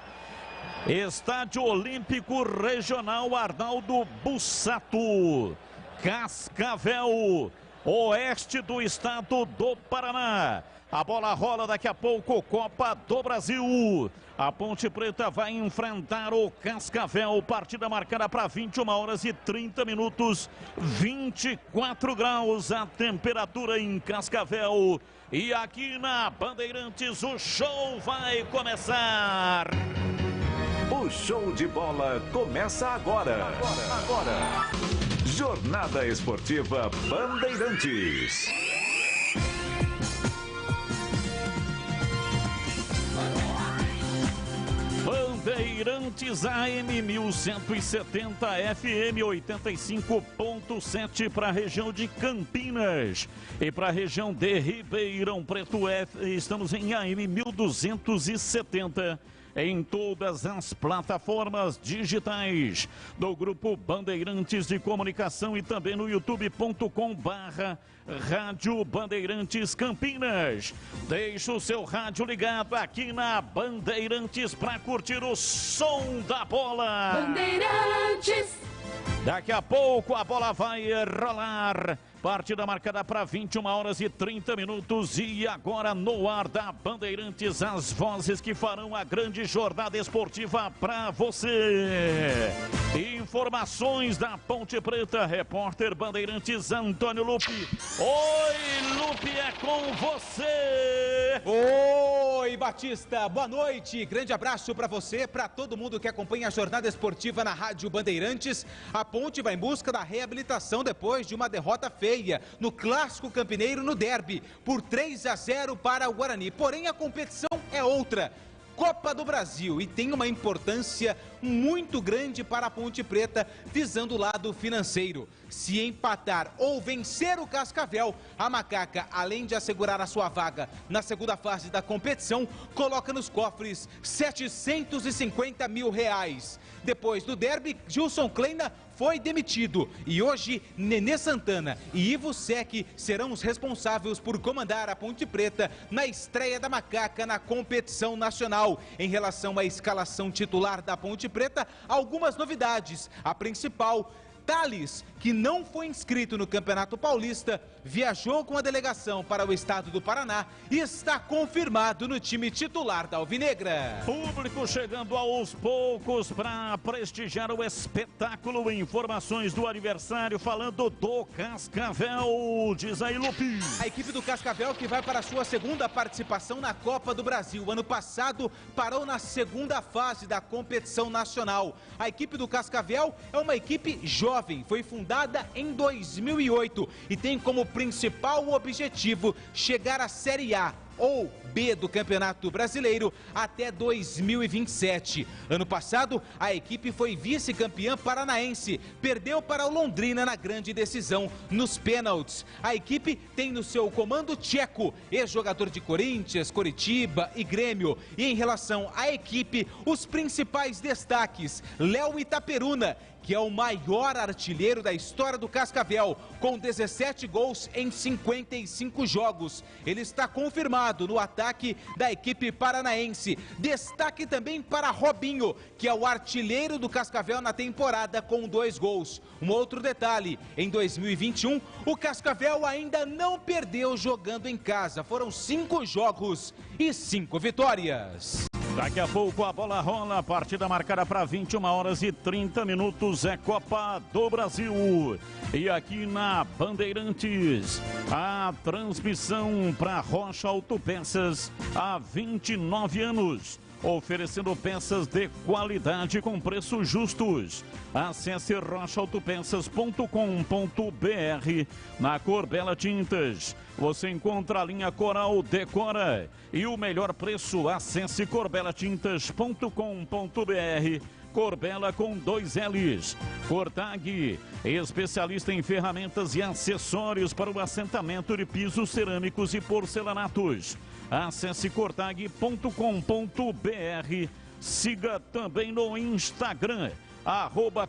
Estádio Olímpico Regional Arnaldo Bussato, Cascavel, oeste do estado do Paraná. A bola rola daqui a pouco, Copa do Brasil. A Ponte Preta vai enfrentar o Cascavel. Partida marcada para 21 horas e 30 minutos. 24 graus a temperatura em Cascavel. E aqui na Bandeirantes o show vai começar. O show de bola começa agora. Jornada Esportiva Bandeirantes. Bandeirantes AM 1170 FM 85.7 para a região de Campinas e para a região de Ribeirão Preto. Estamos em AM 1270. Em todas as plataformas digitais do Grupo Bandeirantes de Comunicação e também no youtube.com/Rádio Bandeirantes Campinas. Deixe o seu rádio ligado aqui na Bandeirantes para curtir o som da bola. Bandeirantes. Daqui a pouco a bola vai rolar. Partida marcada para 21 horas e 30 minutos. E agora no ar da Bandeirantes, as vozes que farão a grande jornada esportiva para você. Informações da Ponte Preta, repórter Bandeirantes Antônio Lupe. Oi, Lupe, é com você. Oi, Batista, boa noite. Grande abraço para você, para todo mundo que acompanha a jornada esportiva na Rádio Bandeirantes. A Ponte vai em busca da reabilitação depois de uma derrota feia no Clássico Campineiro no derby, por 3-0 para o Guarani. Porém, a competição é outra. Copa do Brasil e tem uma importância muito grande para a Ponte Preta, visando o lado financeiro. Se empatar ou vencer o Cascavel, a Macaca, além de assegurar a sua vaga na segunda fase da competição, coloca nos cofres R$750 mil. Depois do derby, Gilson Kleina foi demitido e hoje Nenê Santana e Ivo Sec serão os responsáveis por comandar a Ponte Preta na estreia da Macaca na competição nacional. Em relação à escalação titular da Ponte Preta, algumas novidades. A principal, Thales, que não foi inscrito no Campeonato Paulista, viajou com a delegação para o estado do Paraná e está confirmado no time titular da Alvinegra. Público chegando aos poucos para prestigiar o espetáculo. Informações do adversário falando do Cascavel, diz aí Lupi. A equipe do Cascavel que vai para a sua segunda participação na Copa do Brasil. Ano passado parou na segunda fase da competição nacional. A equipe do Cascavel é uma equipe jovem, foi fundada em 2008 e tem como principal objetivo chegar à Série A ou B do Campeonato Brasileiro até 2027. Ano passado, a equipe foi vice-campeã paranaense, perdeu para o Londrina na grande decisão nos pênaltis. A equipe tem no seu comando Tcheco, ex-jogador de Corinthians, Coritiba e Grêmio. E em relação à equipe, os principais destaques: Léo Itaperuna, que é o maior artilheiro da história do Cascavel, com 17 gols em 55 jogos. Ele está confirmado no ataque da equipe paranaense. Destaque também para Robinho, que é o artilheiro do Cascavel na temporada, com 2 gols. Um outro detalhe, em 2021, o Cascavel ainda não perdeu jogando em casa. Foram 5 jogos e 5 vitórias. Daqui a pouco a bola rola, a partida marcada para 21h30, é Copa do Brasil. E aqui na Bandeirantes, a transmissão para Rocha Autopeças há 29 anos. Oferecendo peças de qualidade com preços justos. Acesse rochaautopeças.com.br. Na Corbela Tintas, você encontra a linha Coral Decora. E o melhor preço, acesse corbelatintas.com.br. Corbela com 2 L's. Cortag, especialista em ferramentas e acessórios para o assentamento de pisos cerâmicos e porcelanatos. Acesse cortag.com.br. Siga também no Instagram,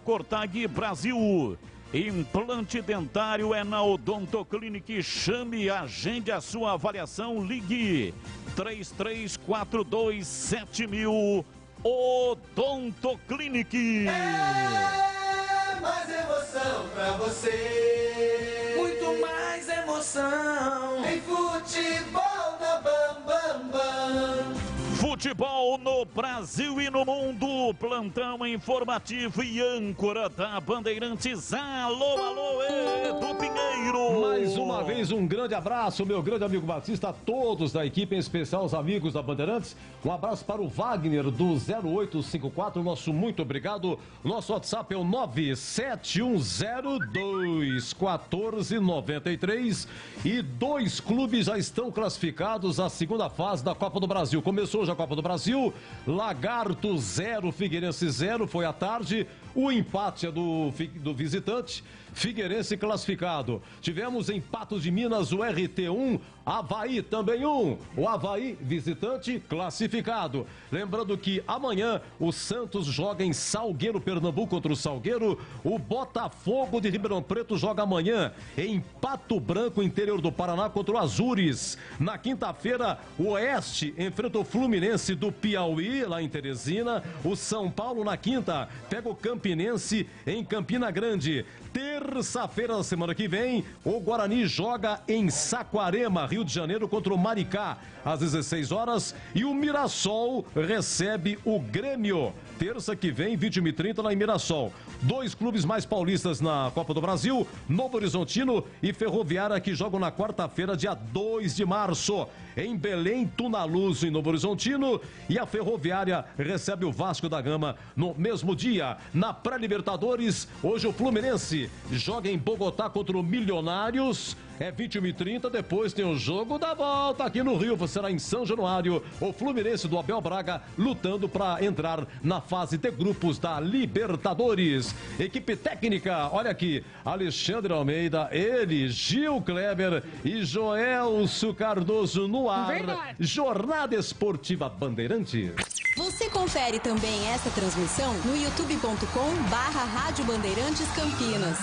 @CortagBrasil. Implante dentário é na Odontoclinic. Chame e agende a sua avaliação. Ligue 33427000. Odontoclinic. É mais emoção pra você. Muito mais emoção. Em futebol na Bam Bam Bam. Futebol no Brasil e no mundo. Plantão informativo e âncora da Bandeirantes. Alô, alô, Edu Pinheiro. Mais uma vez, um grande abraço, meu grande amigo Batista, a todos da equipe, em especial os amigos da Bandeirantes. Um abraço para o Wagner, do 0854, nosso muito obrigado. Nosso WhatsApp é o 971021493. E 2 clubes já estão classificados à segunda fase da Copa do Brasil. Começou já a Copa do Brasil, Lagarto 0, Figueirense 0, foi à tarde. O empate é do visitante, Figueirense classificado. Tivemos em Patos de Minas o RT1, Avaí também 1. O Avaí, visitante, classificado. Lembrando que amanhã o Santos joga em Salgueiro, Pernambuco, contra o Salgueiro. O Botafogo de Ribeirão Preto joga amanhã em Pato Branco, interior do Paraná, contra o Azures. Na quinta-feira, o Oeste enfrenta o Fluminense do Piauí, lá em Teresina. O São Paulo, na quinta, pega o Campinense em Campina Grande. Terça-feira da semana que vem, o Guarani joga em Saquarema, Rio de Janeiro, contra o Maricá, às 16 horas. E o Mirassol recebe o Grêmio. Terça que vem, 21h30, lá em Mirassol. 2 clubes mais paulistas na Copa do Brasil, Novo Horizontino e Ferroviária, que jogam na quarta-feira, dia 2 de março. Em Belém, Tunaluz, em Novo Horizontino. E a Ferroviária recebe o Vasco da Gama no mesmo dia. Na na pré-Libertadores. Hoje o Fluminense joga em Bogotá contra o Milionários. É 21h30, depois tem o jogo da volta aqui no Rio, será em São Januário. O Fluminense do Abel Braga lutando para entrar na fase de grupos da Libertadores. Equipe técnica, olha aqui, Alexandre Almeida, ele, Gil Kleber e Joelso Cardoso no ar. Verdade. Jornada Esportiva Bandeirante. Você confere também essa transmissão no youtube.com/Rádio Bandeirantes Campinas.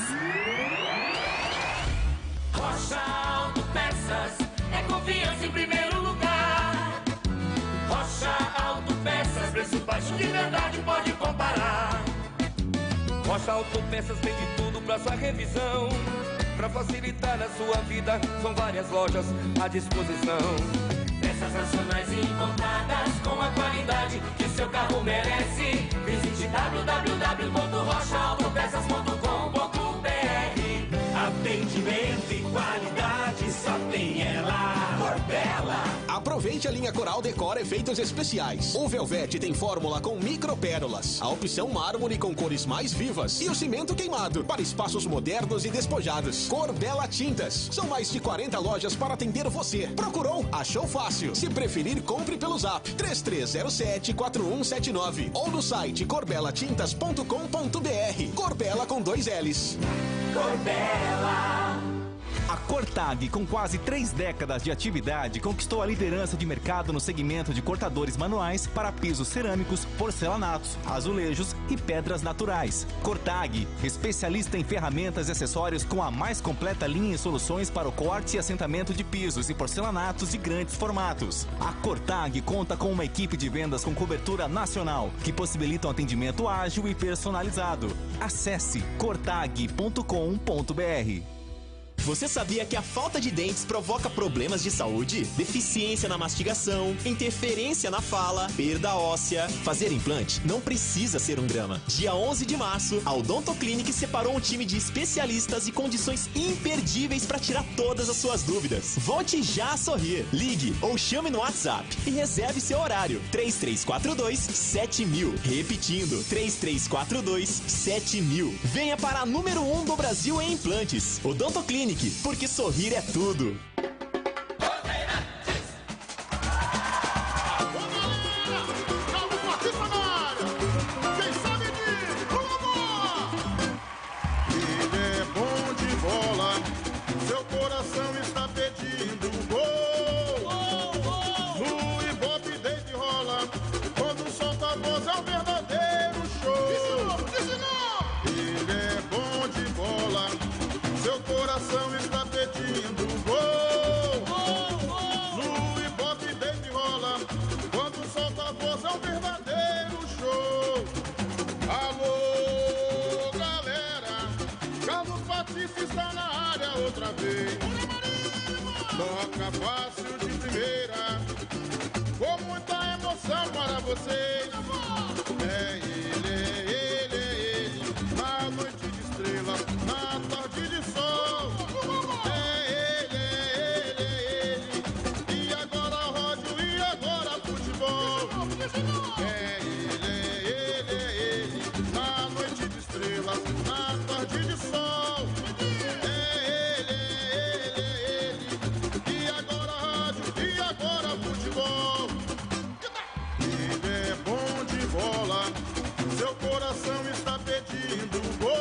Rocha Autopeças é confiança em primeiro lugar. Rocha Autopeças, preço baixo de verdade, pode comparar. Rocha Autopeças tem de tudo pra sua revisão. Pra facilitar a sua vida, são várias lojas à disposição. Peças nacionais e importadas com a qualidade que seu carro merece. Visite www.rochaautopeças.com.br. Atendimento e qualidade só tem ela. Corbella. Aproveite a linha Coral Decor Efeitos Especiais. O Velvete tem fórmula com micropérolas, a opção mármore com cores mais vivas e o cimento queimado para espaços modernos e despojados. Corbella Tintas. São mais de 40 lojas para atender você. Procurou? Achou fácil. Se preferir, compre pelo Zap 3307-4179 ou no site corbelatintas.com.br. Corbella com 2 L's. Corbella. A Cortag, com quase 3 décadas de atividade, conquistou a liderança de mercado no segmento de cortadores manuais para pisos cerâmicos, porcelanatos, azulejos e pedras naturais. Cortag, especialista em ferramentas e acessórios com a mais completa linha e soluções para o corte e assentamento de pisos e porcelanatos de grandes formatos. A Cortag conta com uma equipe de vendas com cobertura nacional, que possibilita um atendimento ágil e personalizado. Acesse cortag.com.br. Você sabia que a falta de dentes provoca problemas de saúde? Deficiência na mastigação, interferência na fala, perda óssea. Fazer implante não precisa ser um drama. Dia 11 de março, a Odontoclinic separou um time de especialistas e condições imperdíveis para tirar todas as suas dúvidas. Volte já a sorrir. Ligue ou chame no WhatsApp e reserve seu horário. 3342-7000. Repetindo, 3342-7000. Venha para a número 1 do Brasil em implantes. Odontoclinic. Porque sorrir é tudo. Ele é bom de bola, seu coração está pedindo gol. No Ibope deita e rola, quando solta a voz é um verdadeiro show. Ele é bom de bola, seu coração está pedindo gol. No Ibope deita e rola, quando solta a voz é um verdadeiro show. Alô, galera, Carlos Batista está na área outra vez. Toca fácil de primeira, com muita emoção para vocês. É ele, na noite de estrela, na tarde de sol. É ele, e agora rádio, e agora futebol. É ele, na noite de estrelas, na tarde de sol. É ele, e agora rádio, e agora futebol. Ele é bom de bola, seu coração está pedindo gol.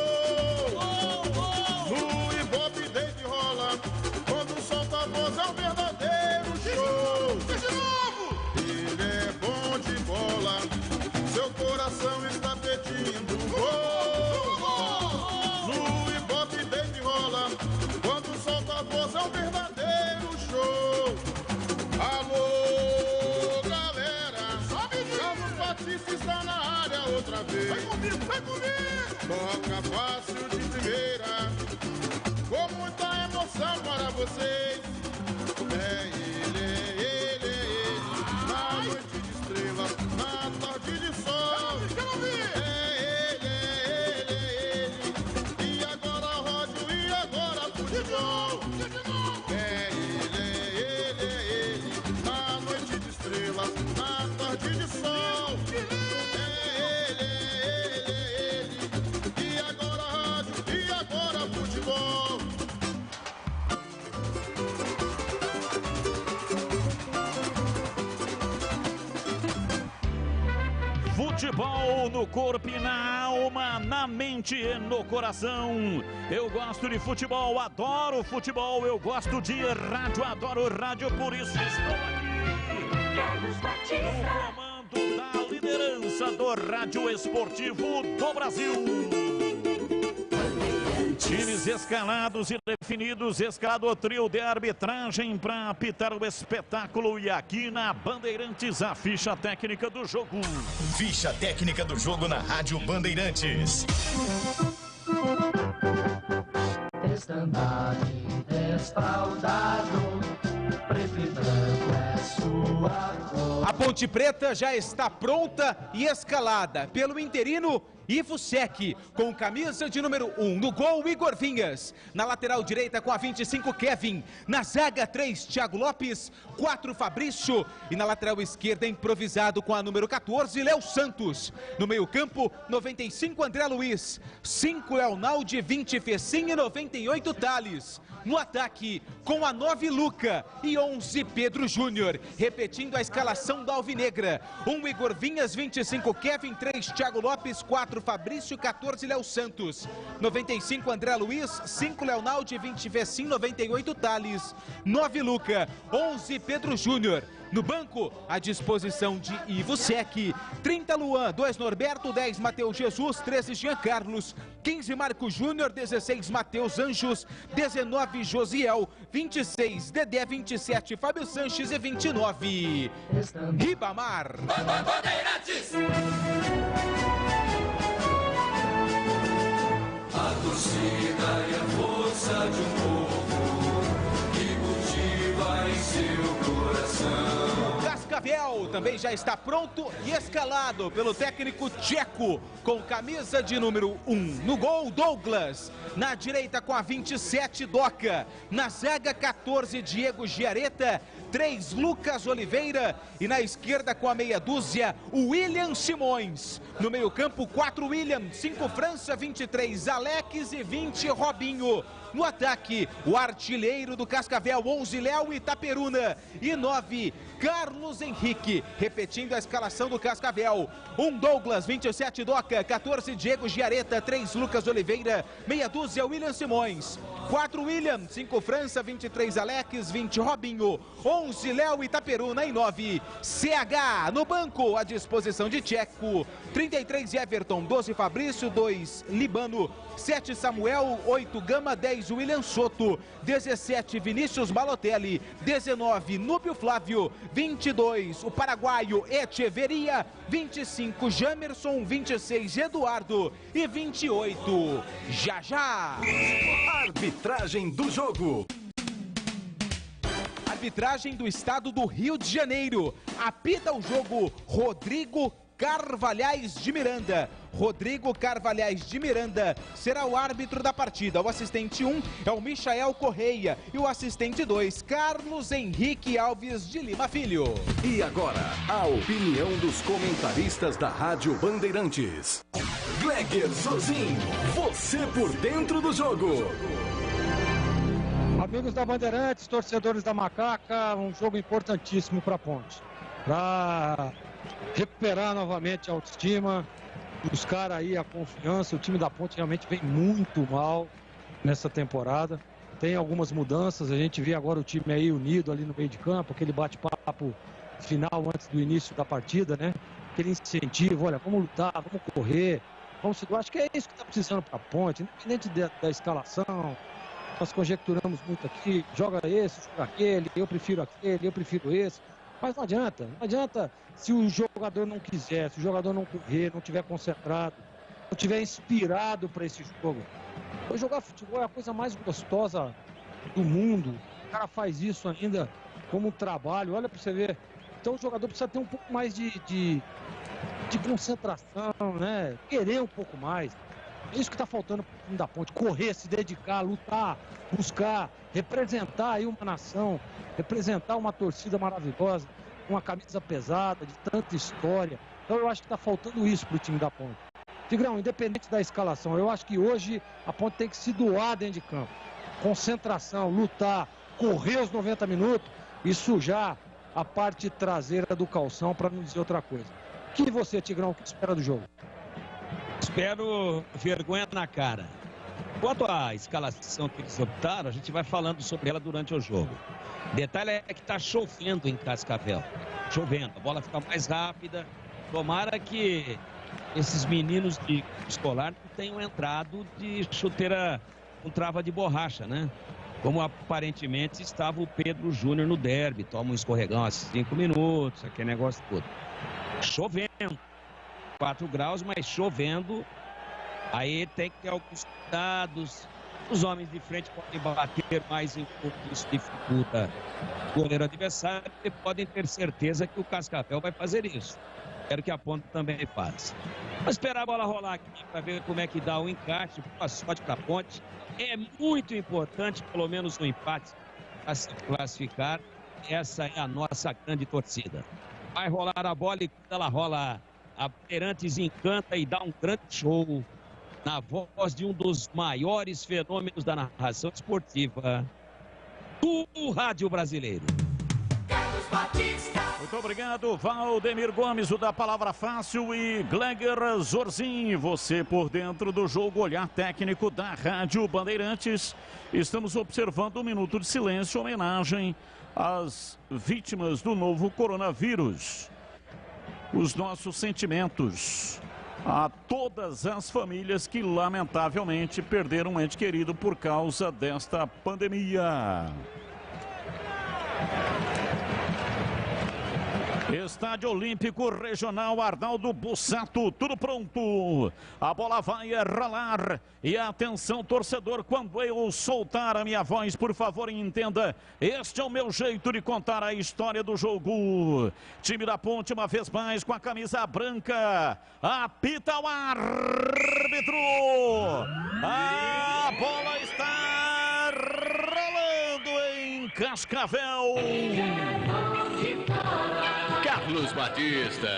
Futebol no corpo e na alma, na mente e no coração. Eu gosto de futebol, adoro futebol. Eu gosto de rádio, adoro rádio, por isso estou aqui. No comando da liderança do rádio esportivo do Brasil. Times escalados e definidos, escalado o trio de arbitragem para apitar o espetáculo. E aqui na Bandeirantes, a ficha técnica do jogo. Ficha técnica do jogo na Rádio Bandeirantes. Estandarte desfraldado, preto e branco é sua cor. A Ponte Preta já está pronta e escalada pelo interino Ivo Sec, com camisa de número 1. No gol, Igor Vinhas. Na lateral direita, com a 25, Kevin. Na zaga, 3, Thiago Lopes. 4, Fabrício. E na lateral esquerda, improvisado, com a número 14, Léo Santos. No meio campo, 95, André Luiz. 5, Elnaldi, 20, Fecim e 98, Thales. No ataque, com a 9, Luca e 11, Pedro Júnior. Repetindo a escalação da Alvinegra. 1, Igor Vinhas, 25, Kevin, 3, Thiago Lopes, 4, Fabrício, 14, Léo Santos. 95, André Luiz, 5, Leonaldi, 20, Vecim, 98, Thales. 9, Luca, 11, Pedro Júnior. No banco, à disposição de Ivo Sec. 30, Luan, 2, Norberto, 10, Matheus Jesus, 13, Jean Carlos, 15, Marco Júnior, 16, Matheus Anjos, 19, Josiel, 26, Dedé, 27, Fábio Sanches e 29, Ribamar. A torcida e a força de um povo que cultiva em seu coração. Cascavel também já está pronto e escalado pelo técnico tcheco, com camisa de número 1. No gol, Douglas. Na direita, com a 27, Doca. Na zaga, 14, Diego Giareta. 3, Lucas Oliveira. E na esquerda, com a meia dúzia, o William Simões. No meio campo, 4, William. 5, França. 23, Alex e 20, Robinho. No ataque, o artilheiro do Cascavel, 11, Léo Itaperuna. E 9, Carlos Henrique. Repetindo a escalação do Cascavel: 1, Douglas, 27, Doca. 14, Diego Giareta. 3, Lucas Oliveira. Meia dúzia, William Simões. 4, William. 5, França. 23, Alex. 20, Robinho. 11, Léo Itaperuna. E 9, CH. No banco, à disposição de Tcheco: 33, Everton. 12, Fabrício. 2, Libano. 7, Samuel. 8, Gama. 10, William Soto. 17, Vinícius Balotelli. 19, Núbio Flávio. 22, o paraguaio Echeveria. 25, Jamerson. 26, Eduardo. E 28, Jajá. Arbitragem do jogo. Arbitragem do estado do Rio de Janeiro. Apita o jogo Rodrigo Carvalhais de Miranda. Rodrigo Carvalhais de Miranda será o árbitro da partida. O assistente 1 é o Michael Correia e o assistente 2, Carlos Henrique Alves de Lima Filho. E agora, a opinião dos comentaristas da Rádio Bandeirantes. Gleger Zozin, você por dentro do jogo. Amigos da Bandeirantes, torcedores da Macaca, um jogo importantíssimo para a Ponte. Para recuperar novamente a autoestima, buscar aí a confiança. O time da Ponte realmente vem muito mal nessa temporada. Tem algumas mudanças, a gente vê agora o time aí unido ali no meio de campo, aquele bate-papo final antes do início da partida, né? Aquele incentivo, olha, vamos lutar, vamos correr, vamos segurar. Acho que é isso que está precisando para a Ponte, independente da escalação. Nós conjecturamos muito aqui, joga esse, joga aquele, eu prefiro esse. Mas não adianta se o jogador não quiser, se o jogador não correr, não estiver concentrado, não estiver inspirado para esse jogo. Jogar futebol é a coisa mais gostosa do mundo. O cara faz isso ainda como um trabalho, olha para você ver. Então o jogador precisa ter um pouco mais de concentração, né? Querer um pouco mais. É isso que está faltando para o time da Ponte: correr, se dedicar, lutar, buscar, representar aí uma nação, representar uma torcida maravilhosa, uma camisa pesada, de tanta história. Então eu acho que está faltando isso para o time da Ponte. Tigrão, independente da escalação, eu acho que hoje a Ponte tem que se doar dentro de campo. Concentração, lutar, correr os 90 minutos e sujar a parte traseira do calção, para não dizer outra coisa. Que você, Tigrão, o que espera do jogo? Espero vergonha na cara. Quanto à escalação que eles optaram, a gente vai falando sobre ela durante o jogo. Detalhe é que está chovendo em Cascavel. Chovendo, a bola fica mais rápida. Tomara que esses meninos de escolar não tenham entrado de chuteira com trava de borracha, né? Como aparentemente estava o Pedro Júnior no derby. Toma um escorregão há 5 minutos, aquele negócio todo. Chovendo. 4 graus, mas chovendo. Aí tem que ter alguns cuidados. Os homens de frente podem bater mais em pouco, isso dificulta o goleiro adversário. E podem ter certeza que o Cascavel vai fazer isso. Quero que a Ponte também faça. Vamos esperar a bola rolar aqui para ver como é que dá o encaixe. Boa sorte para a Ponte. É muito importante, pelo menos, um empate para se classificar. Essa é a nossa grande torcida. Vai rolar a bola e quando ela rola, a Bandeirantes encanta e dá um grande show na voz de um dos maiores fenômenos da narração esportiva do rádio brasileiro. Carlos Batista. Muito obrigado, Valdemir Gomes, o da Palavra Fácil, e Gleger Zorzin, você por dentro do jogo, olhar técnico da Rádio Bandeirantes. Estamos observando um minuto de silêncio, homenagem às vítimas do novo coronavírus. Os nossos sentimentos a todas as famílias que lamentavelmente perderam um ente querido por causa desta pandemia. Estádio Olímpico Regional Arnaldo Bussato, tudo pronto. A bola vai rolar. E atenção, torcedor, quando eu soltar a minha voz, por favor, entenda. Este é o meu jeito de contar a história do jogo. Time da Ponte, uma vez mais, com a camisa branca. Apita o árbitro. A bola está rolando em Cascavel. Carlos Batista.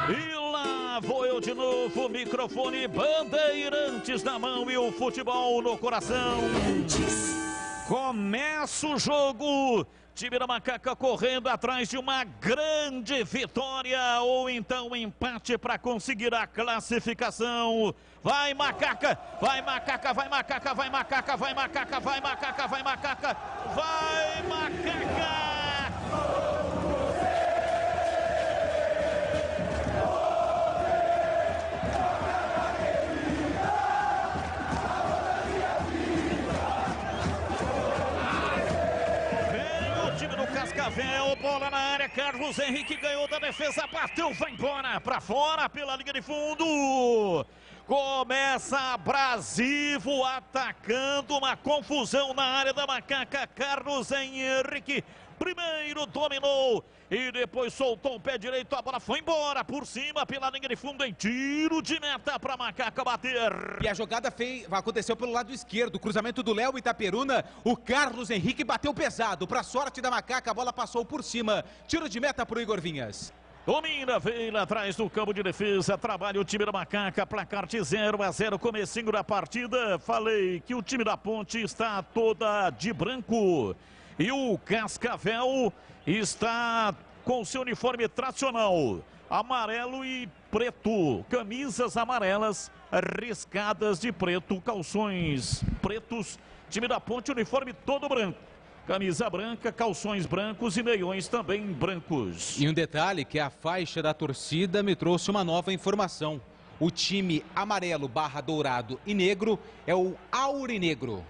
E lá vou eu de novo, microfone, Bandeirantes na mão e o futebol no coração. Começa o jogo. Time da Macaca correndo atrás de uma grande vitória ou então empate para conseguir a classificação. Vai Macaca, vai Macaca, vai Macaca, vai Macaca, vai Macaca, vai Macaca, vai Macaca, vai Macaca! Cascavel, bola na área, Carlos Henrique ganhou da defesa, bateu, vai embora, para fora pela linha de fundo. Começa Abrasivo atacando, uma confusão na área da Macaca, Carlos Henrique primeiro dominou e depois soltou o pé direito, a bola foi embora por cima pela linha de fundo em tiro de meta para Macaca bater. E a jogada aconteceu pelo lado esquerdo, cruzamento do Léo Itaperuna, o Carlos Henrique bateu pesado, para sorte da Macaca, a bola passou por cima, tiro de meta para o Igor Vinhas. Domina, veio lá atrás do campo de defesa, trabalha o time da Macaca, placar de 0-0, comecinho da partida. Falei que o time da Ponte está toda de branco e o Cascavel está com seu uniforme tradicional, amarelo e preto, camisas amarelas riscadas de preto, calções pretos, time da Ponte, uniforme todo branco. Camisa branca, calções brancos e meiões também brancos. E um detalhe que a faixa da torcida me trouxe uma nova informação. O time amarelo / dourado e negro é o Aurinegro.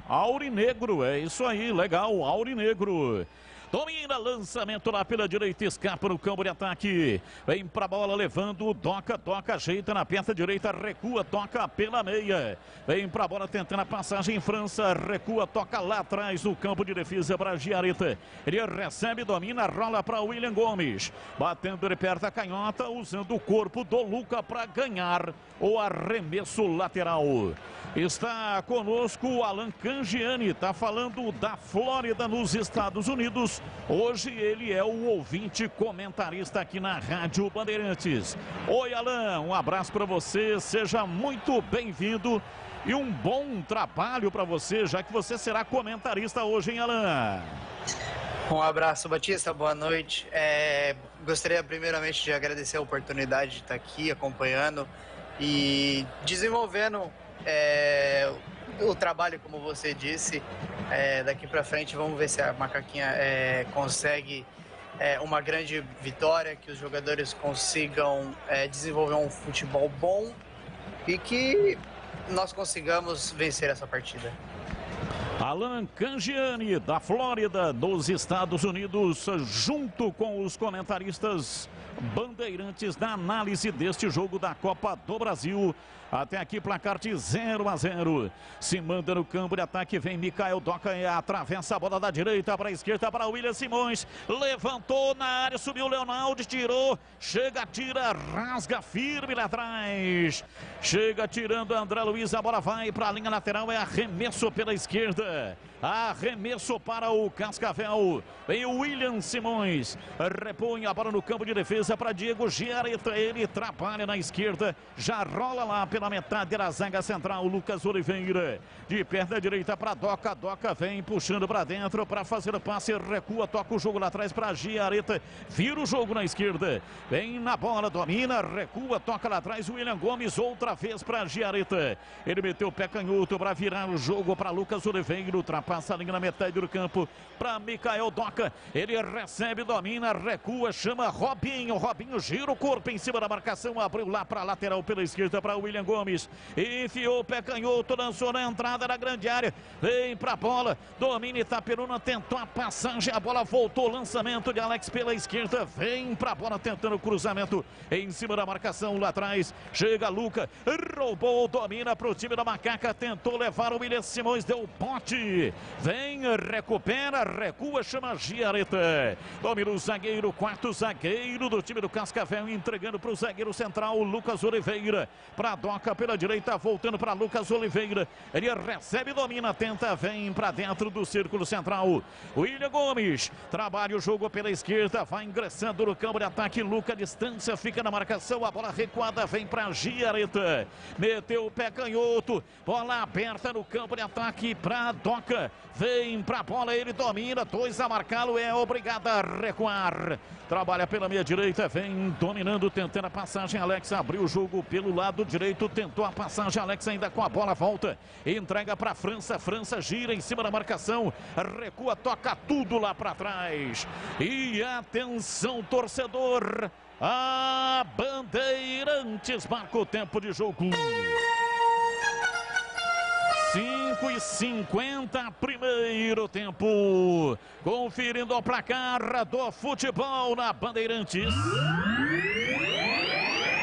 Aurinegro, é isso aí, legal, Aurinegro. Domina, lançamento lá pela direita, escapa no campo de ataque. Vem pra bola, levando, toca, ajeita na perna direita, recua, toca pela meia. Vem pra bola, tentando a passagem em França, recua, toca lá atrás no campo de defesa para Giareta. Ele recebe, domina, rola para William Gomes. Batendo de perto a canhota, usando o corpo do Luca para ganhar o arremesso lateral. Está conosco o Alan Cangiani, está falando da Flórida, nos Estados Unidos. Hoje ele é o ouvinte comentarista aqui na Rádio Bandeirantes. Oi, Alan, um abraço para você, seja muito bem-vindo e um bom trabalho para você, já que você será comentarista hoje, hein, Alan? Um abraço, Batista, boa noite. Gostaria primeiramente de agradecer a oportunidade de estar aqui acompanhando e desenvolvendo o trabalho, como você disse. Daqui para frente vamos ver se a Macaquinha consegue uma grande vitória, que os jogadores consigam desenvolver um futebol bom e que nós consigamos vencer essa partida. Alan Cangiani, da Flórida, dos Estados Unidos, junto com os comentaristas bandeirantes da análise deste jogo da Copa do Brasil. Até aqui, placar de 0-0. Se manda no campo de ataque, vem Mikael Doca, atravessa a bola da direita para a esquerda para William Simões. Levantou na área, subiu o Leonardo, tirou. Chega, tira, rasga firme lá atrás. Chega tirando André Luiz, a bola vai para a linha lateral, é arremesso pela esquerda. Arremesso para o Cascavel. Vem o William Simões. Repõe a bola no campo de defesa para Diego Giareta. Ele trabalha na esquerda. Já rola lá pela metade da zaga central. Lucas Oliveira. De perna direita para Doca. Doca vem puxando para dentro para fazer o passe. Recua, toca o jogo lá atrás para Giareta. Vira o jogo na esquerda. Vem na bola, domina. Recua, toca lá atrás. William Gomes outra vez para Giareta. Ele meteu o pé canhoto para virar o jogo para Lucas Oliveira. Passa a linha na metade do campo para Mikael Doca. Ele recebe, domina, recua, chama Robinho. Robinho gira o corpo em cima da marcação. Abriu lá para a lateral pela esquerda para William Gomes. Enfiou o pé canhoto, lançou na entrada da grande área. Vem para a bola. Domina Itaperuna, tentou a passagem. A bola voltou. Lançamento de Alex pela esquerda. Vem para a bola tentando o cruzamento em cima da marcação lá atrás. Chega Luca. Roubou, domina para o time da Macaca. Tentou levar o William Simões. Deu bote. Vem, recupera, recua, chama Giareta. Domina o zagueiro, quarto zagueiro do time do Cascavel, entregando para o zagueiro central, Lucas Oliveira. Para Doca pela direita, voltando para Lucas Oliveira. Ele recebe, domina, tenta, vem para dentro do círculo central. William Gomes trabalha o jogo pela esquerda, vai ingressando no campo de ataque. Luca, distância, fica na marcação. A bola recuada, vem para Giareta. Meteu o pé canhoto, bola aberta no campo de ataque para Doca. Vem pra bola, ele domina, dois a marcá-lo, é obrigado a recuar. Trabalha pela meia direita, vem dominando, tentando a passagem. Alex abriu o jogo pelo lado direito, tentou a passagem. Alex ainda com a bola, volta, entrega pra França. França gira em cima da marcação, recua, toca tudo lá pra trás. E atenção, torcedor, a Bandeirantes marca o tempo de jogo. 5:50, primeiro tempo. Conferindo o placar do futebol na Bandeirantes.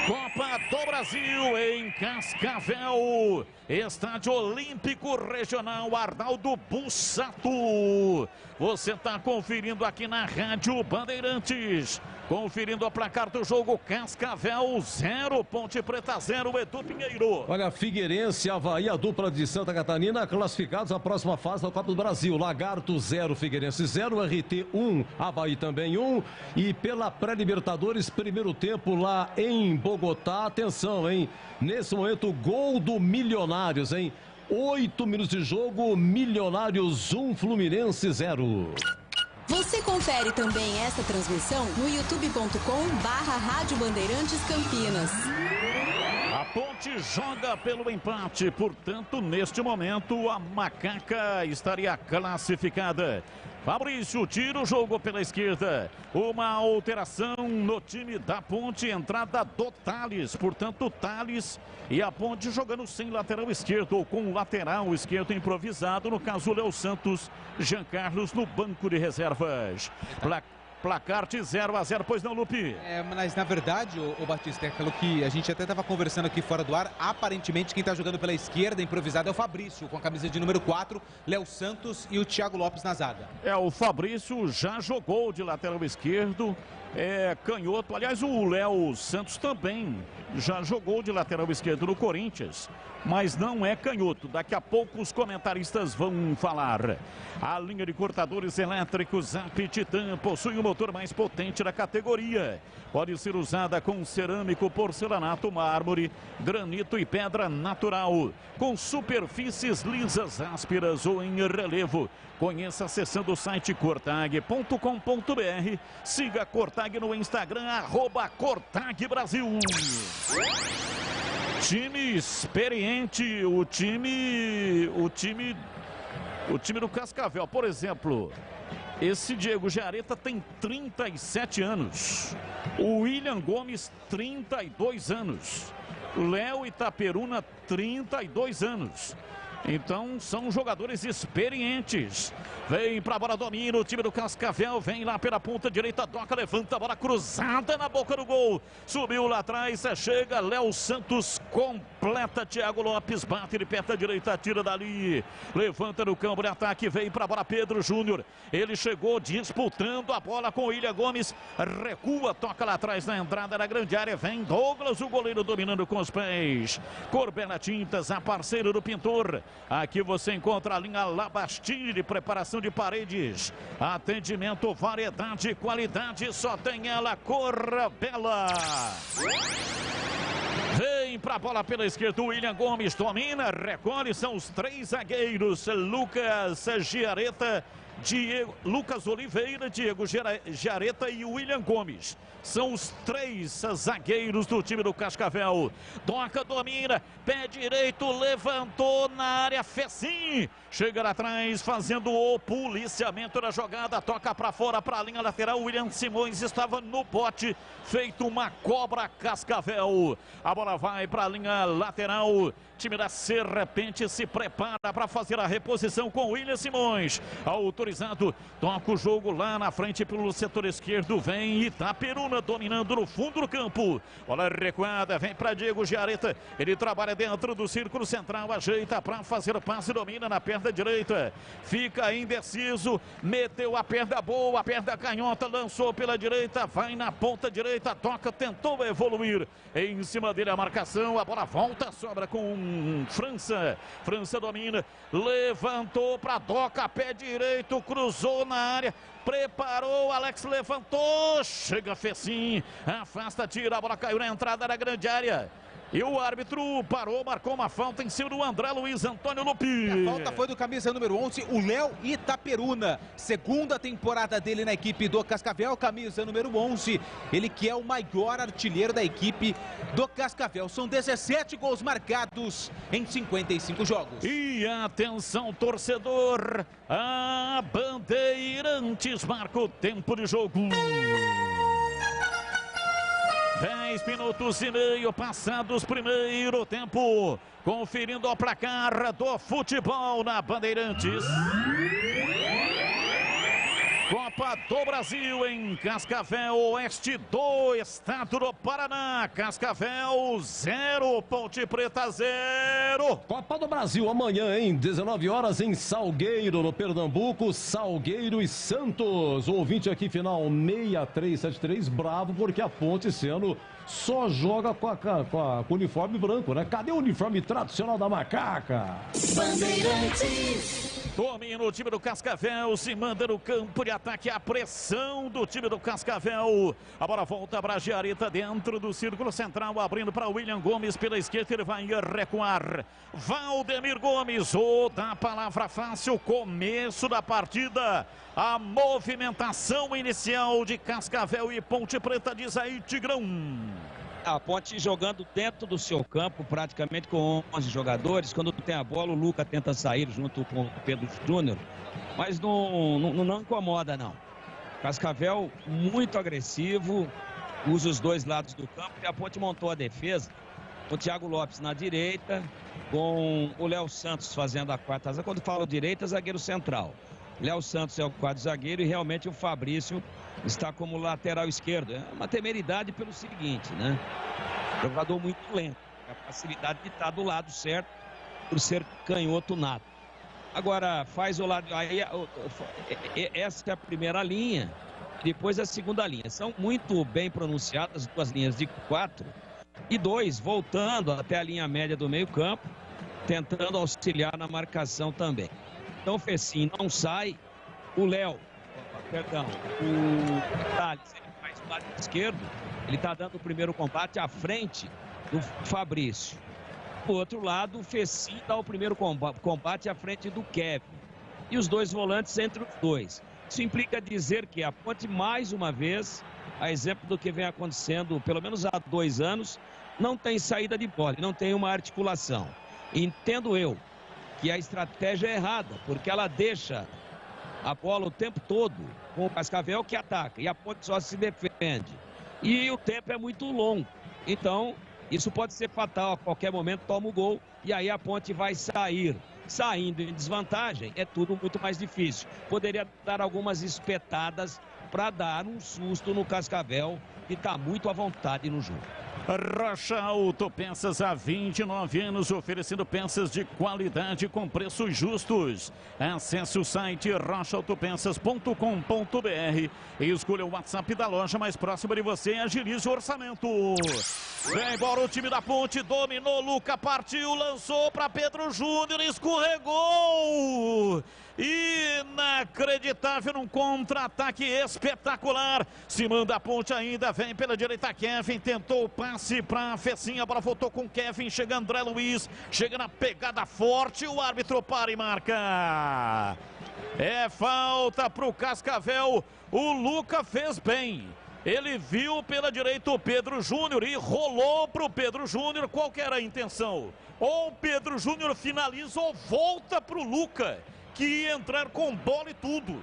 Copa do Brasil em Cascavel. Estádio Olímpico Regional Arnaldo Bussato. Você está conferindo aqui na Rádio Bandeirantes. Conferindo o placar do jogo, Cascavel 0, Ponte Preta 0, Edu Pinheiro. Olha, Figueirense, Avaí, a dupla de Santa Catarina, classificados à próxima fase da Copa do Brasil. Lagarto 0, Figueirense 0, RT 1, Avaí também 1. E pela pré-Libertadores, primeiro tempo lá em Bogotá. Atenção, hein? Nesse momento, gol do Milionários, hein? 8 minutos de jogo, Milionários 1, Fluminense 0. Você confere também essa transmissão no youtube.com/Rádio Bandeirantes Campinas. A Ponte joga pelo empate, portanto, neste momento, a Macaca estaria classificada. Fabrício tira o jogo pela esquerda. Uma alteração no time da Ponte, entrada do Thales. Portanto, Thales e a Ponte jogando sem lateral esquerdo ou com lateral esquerdo improvisado. No caso, Léo Santos, Jean Carlos no banco de reservas. Placar de 0-0, pois não, Lupi? Mas na verdade, o Batista, é aquilo que a gente até estava conversando aqui fora do ar. Aparentemente, quem está jogando pela esquerda, improvisado, é o Fabrício, com a camisa de número 4, Léo Santos e o Thiago Lopes na zaga. O Fabrício já jogou de lateral esquerdo, canhoto. Aliás, o Léo Santos também já jogou de lateral esquerdo no Corinthians, mas não é canhoto. Daqui a pouco os comentaristas vão falar. A linha de cortadores elétricos Zap Titan possui uma motor mais potente da categoria. Pode ser usada com cerâmico, porcelanato, mármore, granito e pedra natural. Com superfícies lisas, ásperas ou em relevo. Conheça acessando o site cortag.com.br. Siga a Cortag no Instagram, @Cortag Brasil. Time experiente, o time do Cascavel, por exemplo, esse Diego Giareta tem 37 anos, o William Gomes 32 anos, Léo Itaperuna 32 anos. Então são jogadores experientes. Vem pra bola, domina o time do Cascavel. Vem lá pela ponta direita, toca, levanta a bola cruzada na boca do gol. Subiu lá atrás, chega Léo Santos, completa. Thiago Lopes bate de perna direita, tira dali. Levanta no campo de ataque, vem pra bola Pedro Júnior. Ele chegou disputando a bola com o William Gomes. Recua, toca lá atrás na entrada da grande área. Vem Douglas, o goleiro dominando com os pés. Corbela Tintas, a parceira do pintor. Aqui você encontra a linha Labastide de preparação de paredes. Atendimento, variedade, qualidade, só tem ela, Corbela. Vem pra bola pela esquerda, o William Gomes domina, recolhe, são os 3 zagueiros, Lucas Giareta, Lucas Oliveira, Diego Giareta e William Gomes. São os 3 zagueiros do time do Cascavel. Toca, domina, pé direito, levantou na área, Fecim. Chega lá atrás, fazendo o policiamento da jogada. Toca para fora, para a linha lateral. William Simões estava no bote, feito uma cobra Cascavel. A bola vai para a linha lateral. Time da Serpente se prepara para fazer a reposição com William Simões. Autorizado, toca o jogo lá na frente pelo setor esquerdo. Vem Itaperuna dominando no fundo do campo. Bola recuada, vem para Diego Giareta. Ele trabalha dentro do círculo central, ajeita para fazer o passe, domina na perna direita. Fica indeciso, meteu a perna boa, a perna canhota, lançou pela direita, vai na ponta direita, toca, tentou evoluir. Em cima dele a marcação, a bola volta, sobra com França. França domina, levantou para Doca, pé direito, cruzou na área, preparou, Alex levantou, chega Fecim, afasta, tira, a bola caiu na entrada da grande área. E o árbitro parou, marcou uma falta em cima do André Luiz Antônio Lupi. A falta foi do camisa número 11, o Léo Itaperuna. Segunda temporada dele na equipe do Cascavel, camisa número 11. Ele que é o maior artilheiro da equipe do Cascavel. São 17 gols marcados em 55 jogos. E atenção, torcedor, a Bandeirantes marca o tempo de jogo. 10 minutos e meio passados, primeiro tempo. Conferindo o placar do futebol na Bandeirantes. Copa do Brasil em Cascavel, oeste do estado do Paraná. Cascavel 0, Ponte Preta 0. Copa do Brasil amanhã, hein? 19 horas em Salgueiro, no Pernambuco. Salgueiro e Santos. O ouvinte aqui, final 6373, bravo porque a Ponte esse ano só joga com o uniforme branco, né? Cadê o uniforme tradicional da macaca? Bandeirantes. Domina o time do Cascavel, se manda no campo de ataque, a pressão do time do Cascavel. A bola volta para Giareta dentro do círculo central, abrindo para William Gomes pela esquerda, ele vai recuar. Valdemir Gomes, da palavra fácil, começo da partida. A movimentação inicial de Cascavel e Ponte Preta, diz aí Tigrão. A Ponte jogando dentro do seu campo, praticamente com 11 jogadores. Quando tem a bola, o Luca tenta sair junto com o Pedro Júnior, mas não incomoda, não. Cascavel muito agressivo, usa os dois lados do campo e a Ponte montou a defesa. O Thiago Lopes na direita, com o Léo Santos fazendo a quarta zaga. Quando falo direita, zagueiro central. Léo Santos é o quarto zagueiro e realmente o Fabrício está como lateral esquerdo. É uma temeridade pelo seguinte, né? Jogador muito lento. A facilidade de estar do lado certo por ser canhoto nato. Agora faz o lado... Aí, essa é a primeira linha. Depois a segunda linha. São muito bem pronunciadas as duas linhas de 4 e 2, voltando até a linha média do meio campo, tentando auxiliar na marcação também. Então o Fecim não sai, o Léo perdão, o Thales, ele faz o lado esquerdo, ele está dando o primeiro combate à frente do Fabrício. Do outro lado, o Fecim dá o primeiro combate à frente do Kevin. E os dois volantes entre os dois. Isso implica dizer que a Ponte, mais uma vez, a exemplo do que vem acontecendo, pelo menos há 2 anos, não tem saída de bola, não tem uma articulação. Entendo eu que a estratégia é errada, porque ela deixa a bola o tempo todo com o Cascavel, que ataca, e a Ponte só se defende. E o tempo é muito longo. Então, isso pode ser fatal. A qualquer momento toma o gol e aí a Ponte vai sair. Saindo em desvantagem, é tudo muito mais difícil. Poderia dar algumas espetadas para dar um susto no Cascavel, que está muito à vontade no jogo. Rocha Autopeças há 29 anos, oferecendo peças de qualidade com preços justos. Acesse o site rochaautopeças.com.br e escolha o WhatsApp da loja mais próxima de você e agilize o orçamento. Vem embora o time da Ponte, dominou, Luca partiu, lançou para Pedro Júnior, escorregou. Inacreditável, num contra-ataque espetacular. Se manda a Ponte ainda, vem pela direita Kevin, tentou o passe para Fecinha, a bola voltou com Kevin, chega André Luiz, chega na pegada forte, o árbitro para e marca. É falta para o Cascavel, o Luca fez bem. Ele viu pela direita o Pedro Júnior e rolou para o Pedro Júnior. Qual que era a intenção? Ou o Pedro Júnior finaliza ou volta para o Luca, que ia entrar com bola e tudo.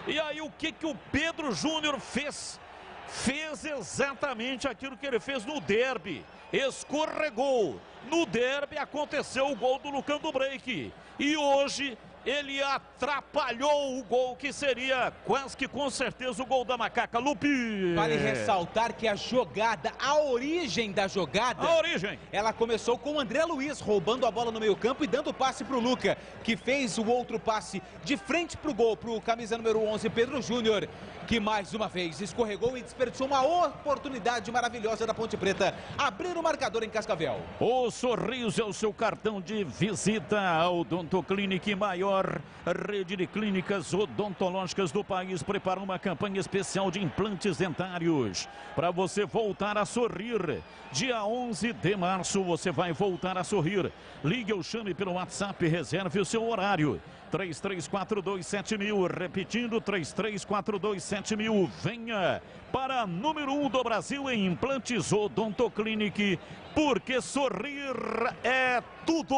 E aí o que o Pedro Júnior fez? Fez exatamente aquilo que ele fez no derby. Escorregou. No derby aconteceu o gol do Lucão do Break. E hoje ele atrapalhou o gol que seria quase que com certeza o gol da Macaca. Lupe! Vale ressaltar que a jogada, a origem da jogada... A origem! Ela começou com o André Luiz roubando a bola no meio campo e dando o passe para o Luca, que fez o outro passe de frente para o gol, para o camisa número 11, Pedro Júnior, que mais uma vez escorregou e desperdiçou uma oportunidade maravilhosa da Ponte Preta abrir o marcador em Cascavel. O sorriso é o seu cartão de visita ao Odontoclinic, maior rede de clínicas odontológicas do país, prepara uma campanha especial de implantes dentários para você voltar a sorrir. Dia 11 de março você vai voltar a sorrir. Ligue ou chame pelo WhatsApp, reserve o seu horário. 33427000, repetindo 33427000. Venha para número 1 do Brasil em implantes Odontoclinic, porque sorrir é tudo.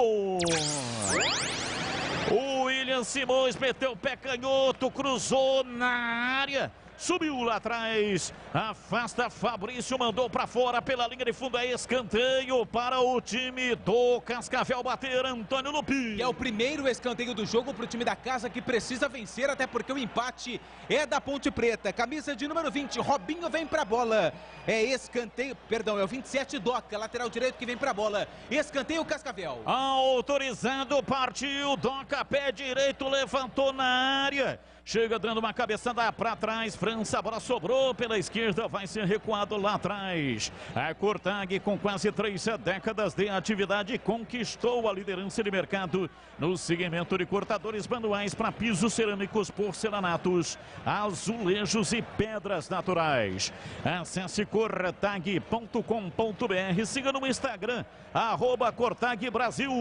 O William Simões meteu o pé canhoto, cruzou na área, subiu lá atrás, afasta Fabrício, mandou para fora pela linha de fundo, é escanteio para o time do Cascavel bater, Antônio Lupi. E é o primeiro escanteio do jogo para o time da casa, que precisa vencer, até porque o empate é da Ponte Preta. Camisa de número 20, Robinho vem para a bola. É escanteio, perdão, é o 27, Doca, lateral direito, que vem para a bola. Escanteio Cascavel. Autorizado, partiu, Doca, pé direito, levantou na área. Chega dando uma cabeçada para trás, França, a bola sobrou pela esquerda, vai ser recuado lá atrás. A Cortag, com quase 3 décadas de atividade, conquistou a liderança de mercado no segmento de cortadores manuais para pisos cerâmicos, porcelanatos, azulejos e pedras naturais. Acesse cortag.com.br, siga no Instagram, @CortagBrasil.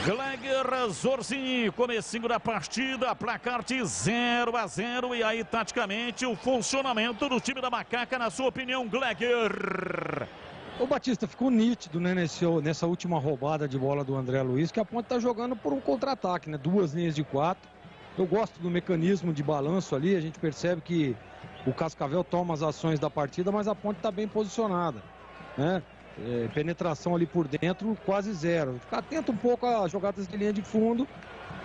Gleger Zorzi, comecinho da partida, placar de 0-0, e aí taticamente o funcionamento do time da Macaca, na sua opinião, Gleger? O Batista, ficou nítido, né, nessa última roubada de bola do André Luiz, que a Ponte está jogando por um contra-ataque, né, 2 linhas de 4. Eu gosto do mecanismo de balanço ali, a gente percebe que o Cascavel toma as ações da partida, mas a Ponte está bem posicionada, né? Penetração ali por dentro quase zero. Ficar atento um pouco às jogadas de linha de fundo,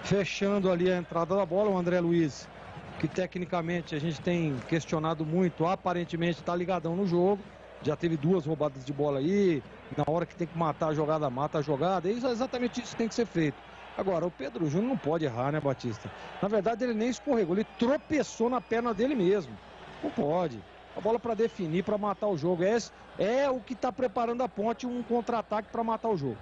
fechando ali a entrada da bola. O André Luiz, que tecnicamente a gente tem questionado muito, aparentemente está ligadão no jogo, já teve 2 roubadas de bola aí, na hora que tem que matar a jogada, mata a jogada, e exatamente isso que tem que ser feito. Agora, o Pedro Júnior não pode errar, né, Batista? Na verdade, ele nem escorregou, ele tropeçou na perna dele mesmo. Não pode. A bola para definir, para matar o jogo. É o que está preparando a Ponte, um contra-ataque para matar o jogo.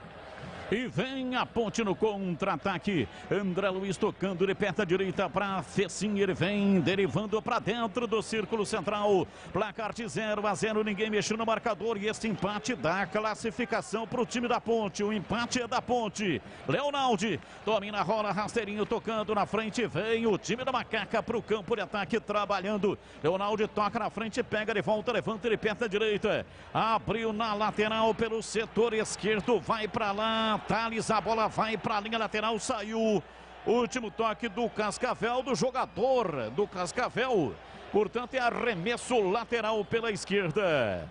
E vem a Ponte no contra-ataque. André Luiz tocando de perna direita para Fecim. Ele vem derivando para dentro do círculo central. Placar de 0-0. Ninguém mexeu no marcador. E este empate dá classificação para o time da Ponte. O empate é da Ponte. Leonaldi domina, rola, rasteirinho tocando na frente. Vem o time da Macaca para o campo de ataque trabalhando. Leonaldi toca na frente, pega de volta, levanta de perna direita. Abriu na lateral pelo setor esquerdo. Vai para lá. Thales, a bola vai para a linha lateral, saiu. Último toque do Cascavel, do jogador do Cascavel. Portanto, é arremesso lateral pela esquerda.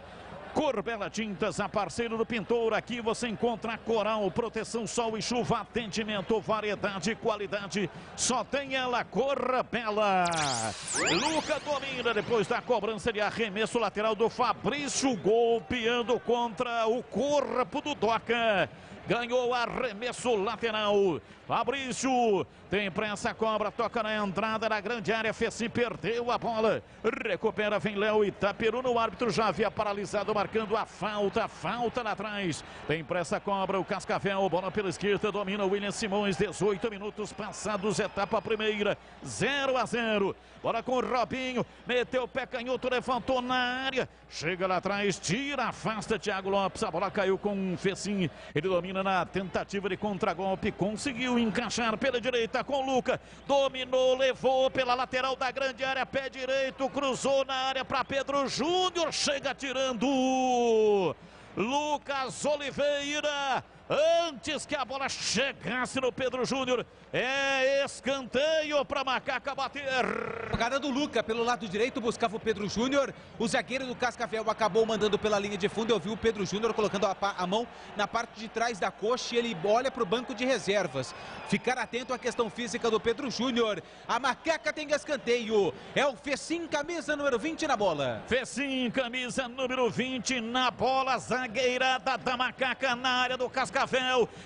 Corbela Tintas, a parceiro do pintor. Aqui você encontra Coral, proteção, sol e chuva, atendimento, variedade e qualidade. Só tem ela, Corbela. Luca domina depois da cobrança de arremesso lateral do Fabrício, golpeando contra o corpo do Doca. Ganhou arremesso lateral. Fabrício tem pressa, cobra, toca na entrada da grande área. Fecim perdeu a bola. Recupera, vem Léo Itaperu no árbitro. Já havia paralisado, marcando a falta. Falta lá atrás. Tem pressa, cobra o Cascavel. Bola pela esquerda, domina o William Simões. 18 minutos passados, etapa primeira. 0-0. Bola com o Robinho. Meteu o pé canhoto, levantou na área. Chega lá atrás, tira, afasta Thiago Lopes. A bola caiu com o Fecim. Ele domina na tentativa de contragolpe. Conseguiu encaixar pela direita com o Luca. Dominou, levou pela lateral da grande área. Pé direito, cruzou na área para Pedro Júnior. Chega tirando Lucas Oliveira. Antes que a bola chegasse no Pedro Júnior, é escanteio para Macaca bater. Jogada do Luca pelo lado direito, buscava o Pedro Júnior. O zagueiro do Cascavel acabou mandando pela linha de fundo. Eu vi o Pedro Júnior colocando a mão na parte de trás da coxa e ele olha para o banco de reservas. Ficar atento à questão física do Pedro Júnior. A Macaca tem escanteio. É o Fecim, camisa número 20 na bola. Fecim, camisa número 20 na bola. Zagueirada da Macaca na área do Cascavel.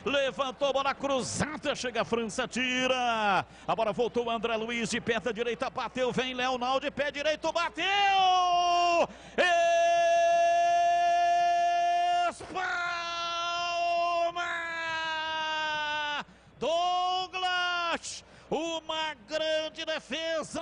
Levantou, bola cruzada, chega a França, tira. A bola voltou, André Luiz de perna direita, bateu, vem Leonaldo de pé direito, bateu! Espalma! Douglas! Uma grande defesa.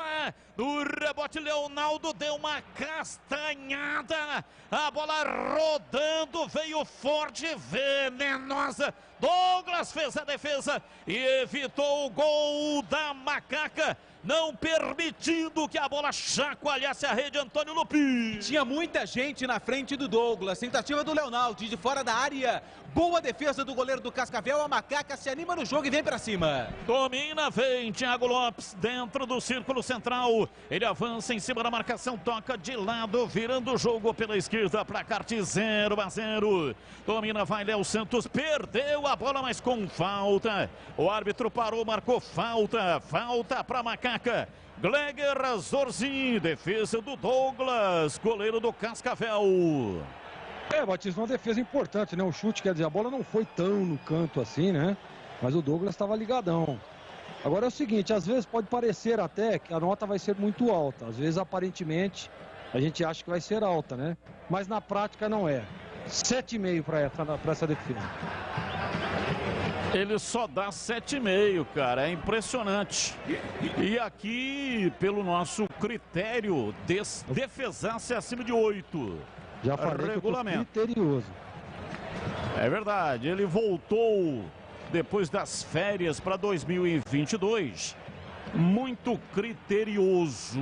No rebote, Leonaldo deu uma castanhada. A bola rodando, veio forte, venenosa. Douglas fez a defesa e evitou o gol da Macaca, não permitindo que a bola chacoalhasse a rede. Antônio Lupi. Tinha muita gente na frente do Douglas. Tentativa do Leonaldo de fora da área. Boa defesa do goleiro do Cascavel. A Macaca se anima no jogo e vem pra cima. Domina, vem Thiago Lopes dentro do círculo central. Ele avança em cima da marcação, toca de lado, virando o jogo pela esquerda. Placar de 0-0. Domina, vai Léo Santos, perdeu a bola, mas com falta. O árbitro parou, marcou falta. Falta para Macaca. Gleger Zorzin, defesa do Douglas, goleiro do Cascavel. Batista, uma defesa importante, né? O chute, quer dizer, a bola não foi tão no canto assim, né? Mas o Douglas estava ligadão. Agora é o seguinte, às vezes pode parecer até que a nota vai ser muito alta. Às vezes, aparentemente, a gente acha que vai ser alta, né? Mas na prática não é. 7,5 para essa defesa. Ele só dá 7,5, cara, é impressionante. E aqui, pelo nosso critério, defesasse acima de 8. Já falei regulamento. Que eu tô criterioso. É verdade, ele voltou depois das férias para 2022. Muito criterioso,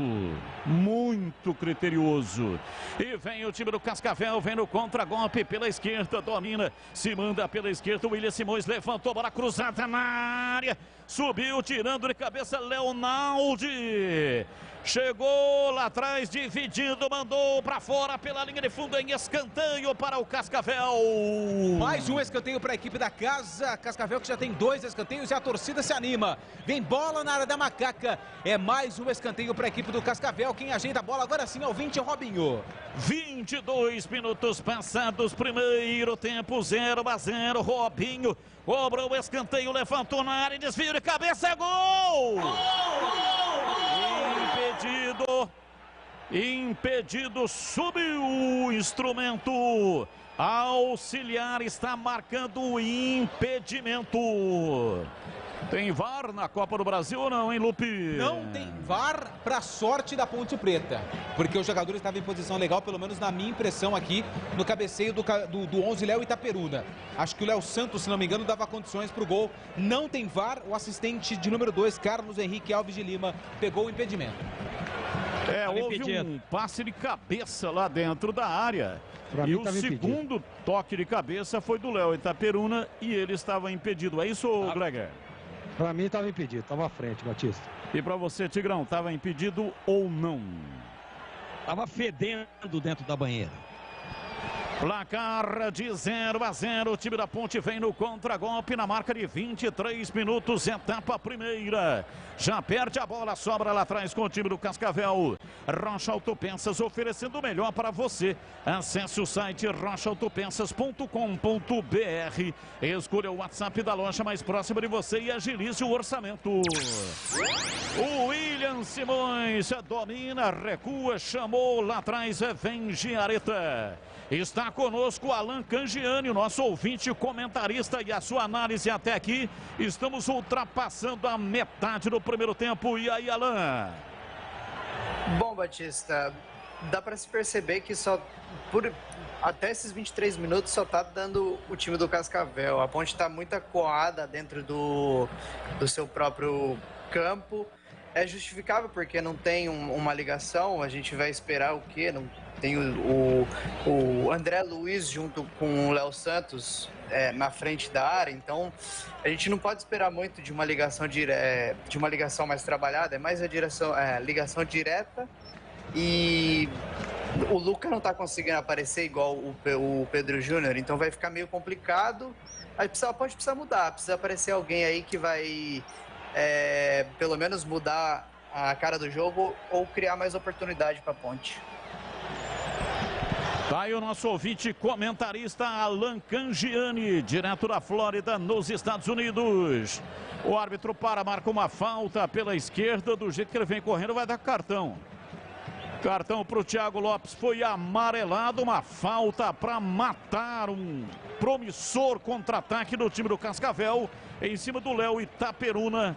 muito criterioso. E vem o time do Cascavel, vem no contra-golpe pela esquerda, domina, se manda pela esquerda, o William Simões levantou, bola cruzada na área, subiu, tirando de cabeça Leonaldi. Chegou lá atrás, dividindo, mandou para fora pela linha de fundo em escanteio para o Cascavel. Mais um escanteio para a equipe da casa. Cascavel que já tem 2 escanteios e a torcida se anima. Vem bola na área da Macaca. É mais um escanteio para a equipe do Cascavel. Quem ajeita a bola agora sim é o 20, Robinho. 22 minutos passados, primeiro tempo, 0-0. Robinho cobrou o escanteio, levantou na área, desvio de cabeça, gol! Impedido, subiu o instrumento. Auxiliar está marcando o impedimento. Tem VAR na Copa do Brasil ou não, hein, Lupe? Não tem VAR para sorte da Ponte Preta, porque o jogador estava em posição legal, pelo menos na minha impressão aqui, no cabeceio do 11 Léo Itaperuna. Acho que o Léo Santos, se não me engano, dava condições para o gol. Não tem VAR, o assistente de número 2, Carlos Henrique Alves de Lima, pegou o impedimento. Houve um passe de cabeça lá dentro da área. E o segundo toque de cabeça foi do Léo Itaperuna e ele estava impedido. É isso, Gleger? Para mim estava impedido, estava à frente, Batista. E para você, Tigrão, estava impedido ou não? Estava fedendo dentro da banheira. Placar de 0-0, o time da Ponte vem no contragolpe na marca de 23 minutos, etapa primeira. Já perde a bola, sobra lá atrás com o time do Cascavel. Rocha Autopeças oferecendo o melhor para você. Acesse o site rochaautopeças.com.br. Escolha o WhatsApp da loja mais próxima de você e agilize o orçamento. O William Simões domina, recua, chamou lá atrás, vem Giareta. Está conosco Alan Cangiani, o nosso ouvinte comentarista, e a sua análise até aqui. Estamos ultrapassando a metade do primeiro tempo. E aí, Alan? Bom, Batista, dá para se perceber que até esses 23 minutos só tá dando o time do Cascavel. A Ponte está muito acuada dentro do seu próprio campo. É justificável porque não tem uma ligação. A gente vai esperar o quê? Não tem o André Luiz junto com o Léo Santos na frente da área. Então a gente não pode esperar muito de uma ligação de uma ligação mais trabalhada. É mais ligação direta. E o Luca não está conseguindo aparecer igual o Pedro Júnior. Então vai ficar meio complicado. A Ponte precisa mudar. Precisa aparecer alguém aí que vai pelo menos mudar a cara do jogo ou criar mais oportunidade para a Ponte. Tá aí o nosso ouvinte comentarista Alan Cangiani, direto da Flórida, nos Estados Unidos. O árbitro marca uma falta pela esquerda, do jeito que ele vem correndo vai dar cartão. Cartão para o Thiago Lopes, foi amarelado, uma falta para matar um promissor contra-ataque do time do Cascavel, em cima do Léo Itaperuna.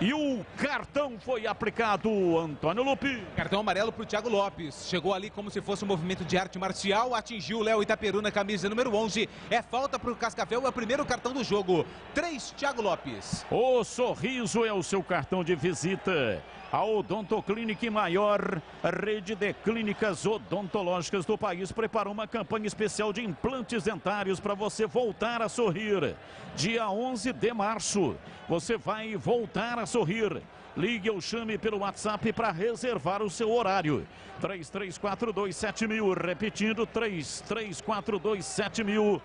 E o cartão foi aplicado, Antônio Lupe. Cartão amarelo para o Thiago Lopes. Chegou ali como se fosse um movimento de arte marcial. Atingiu o Léo Itaperuna, camisa número 11. É falta para o Cascavel, é o primeiro cartão do jogo. 3, Thiago Lopes. O sorriso é o seu cartão de visita. A Odontoclinic, maior rede de clínicas odontológicas do país, preparou uma campanha especial de implantes dentários para você voltar a sorrir. Dia 11 de março, você vai voltar a sorrir. Ligue ou chame pelo WhatsApp para reservar o seu horário. 33427000, repetindo, 33427000.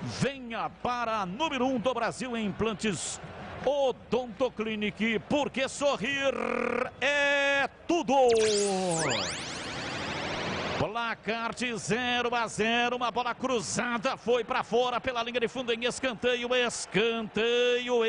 Venha para a número 1 do Brasil em implantes Odontoclinic, porque sorrir é tudo. Placar de 0-0, uma bola cruzada, foi para fora pela linha de fundo em escanteio, escanteio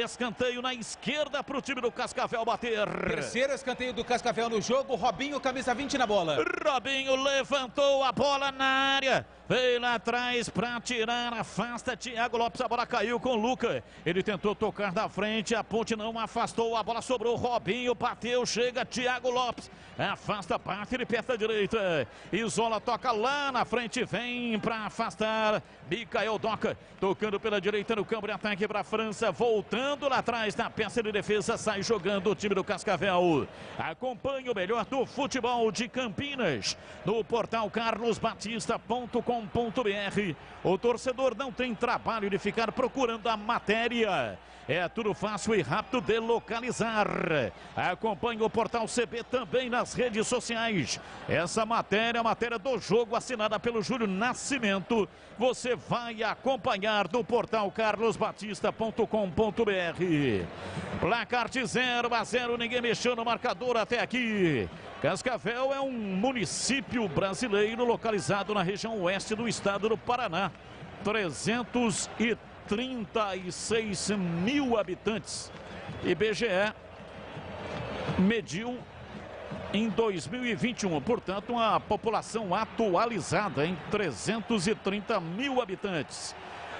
na esquerda para o time do Cascavel bater. Terceiro escanteio do Cascavel no jogo, Robinho, camisa 20 na bola. Robinho levantou a bola na área, veio lá atrás para tirar, afasta Thiago Lopes, a bola caiu com o Luca. Ele tentou tocar da frente, a Ponte não afastou, a bola sobrou, Robinho bateu, chega Thiago Lopes, afasta, parte de perto da direita, isola, toca lá na frente, vem para afastar, Micael Doca, tocando pela direita no campo de ataque para a França, voltando lá atrás na peça de defesa, sai jogando o time do Cascavel. Acompanhe o melhor do futebol de Campinas no portal carlosbatista.com.br. O torcedor não tem trabalho de ficar procurando a matéria. É tudo fácil e rápido de localizar. Acompanhe o Portal CB também nas redes sociais. Essa matéria é a matéria do jogo assinada pelo Júlio Nascimento. Você vai acompanhar do portal carlosbatista.com.br. Placar de 0-0, ninguém mexeu no marcador até aqui. Cascavel é um município brasileiro localizado na região oeste do estado do Paraná. 336 mil habitantes. IBGE mediu em 2021. Portanto, uma população atualizada em 330 mil habitantes.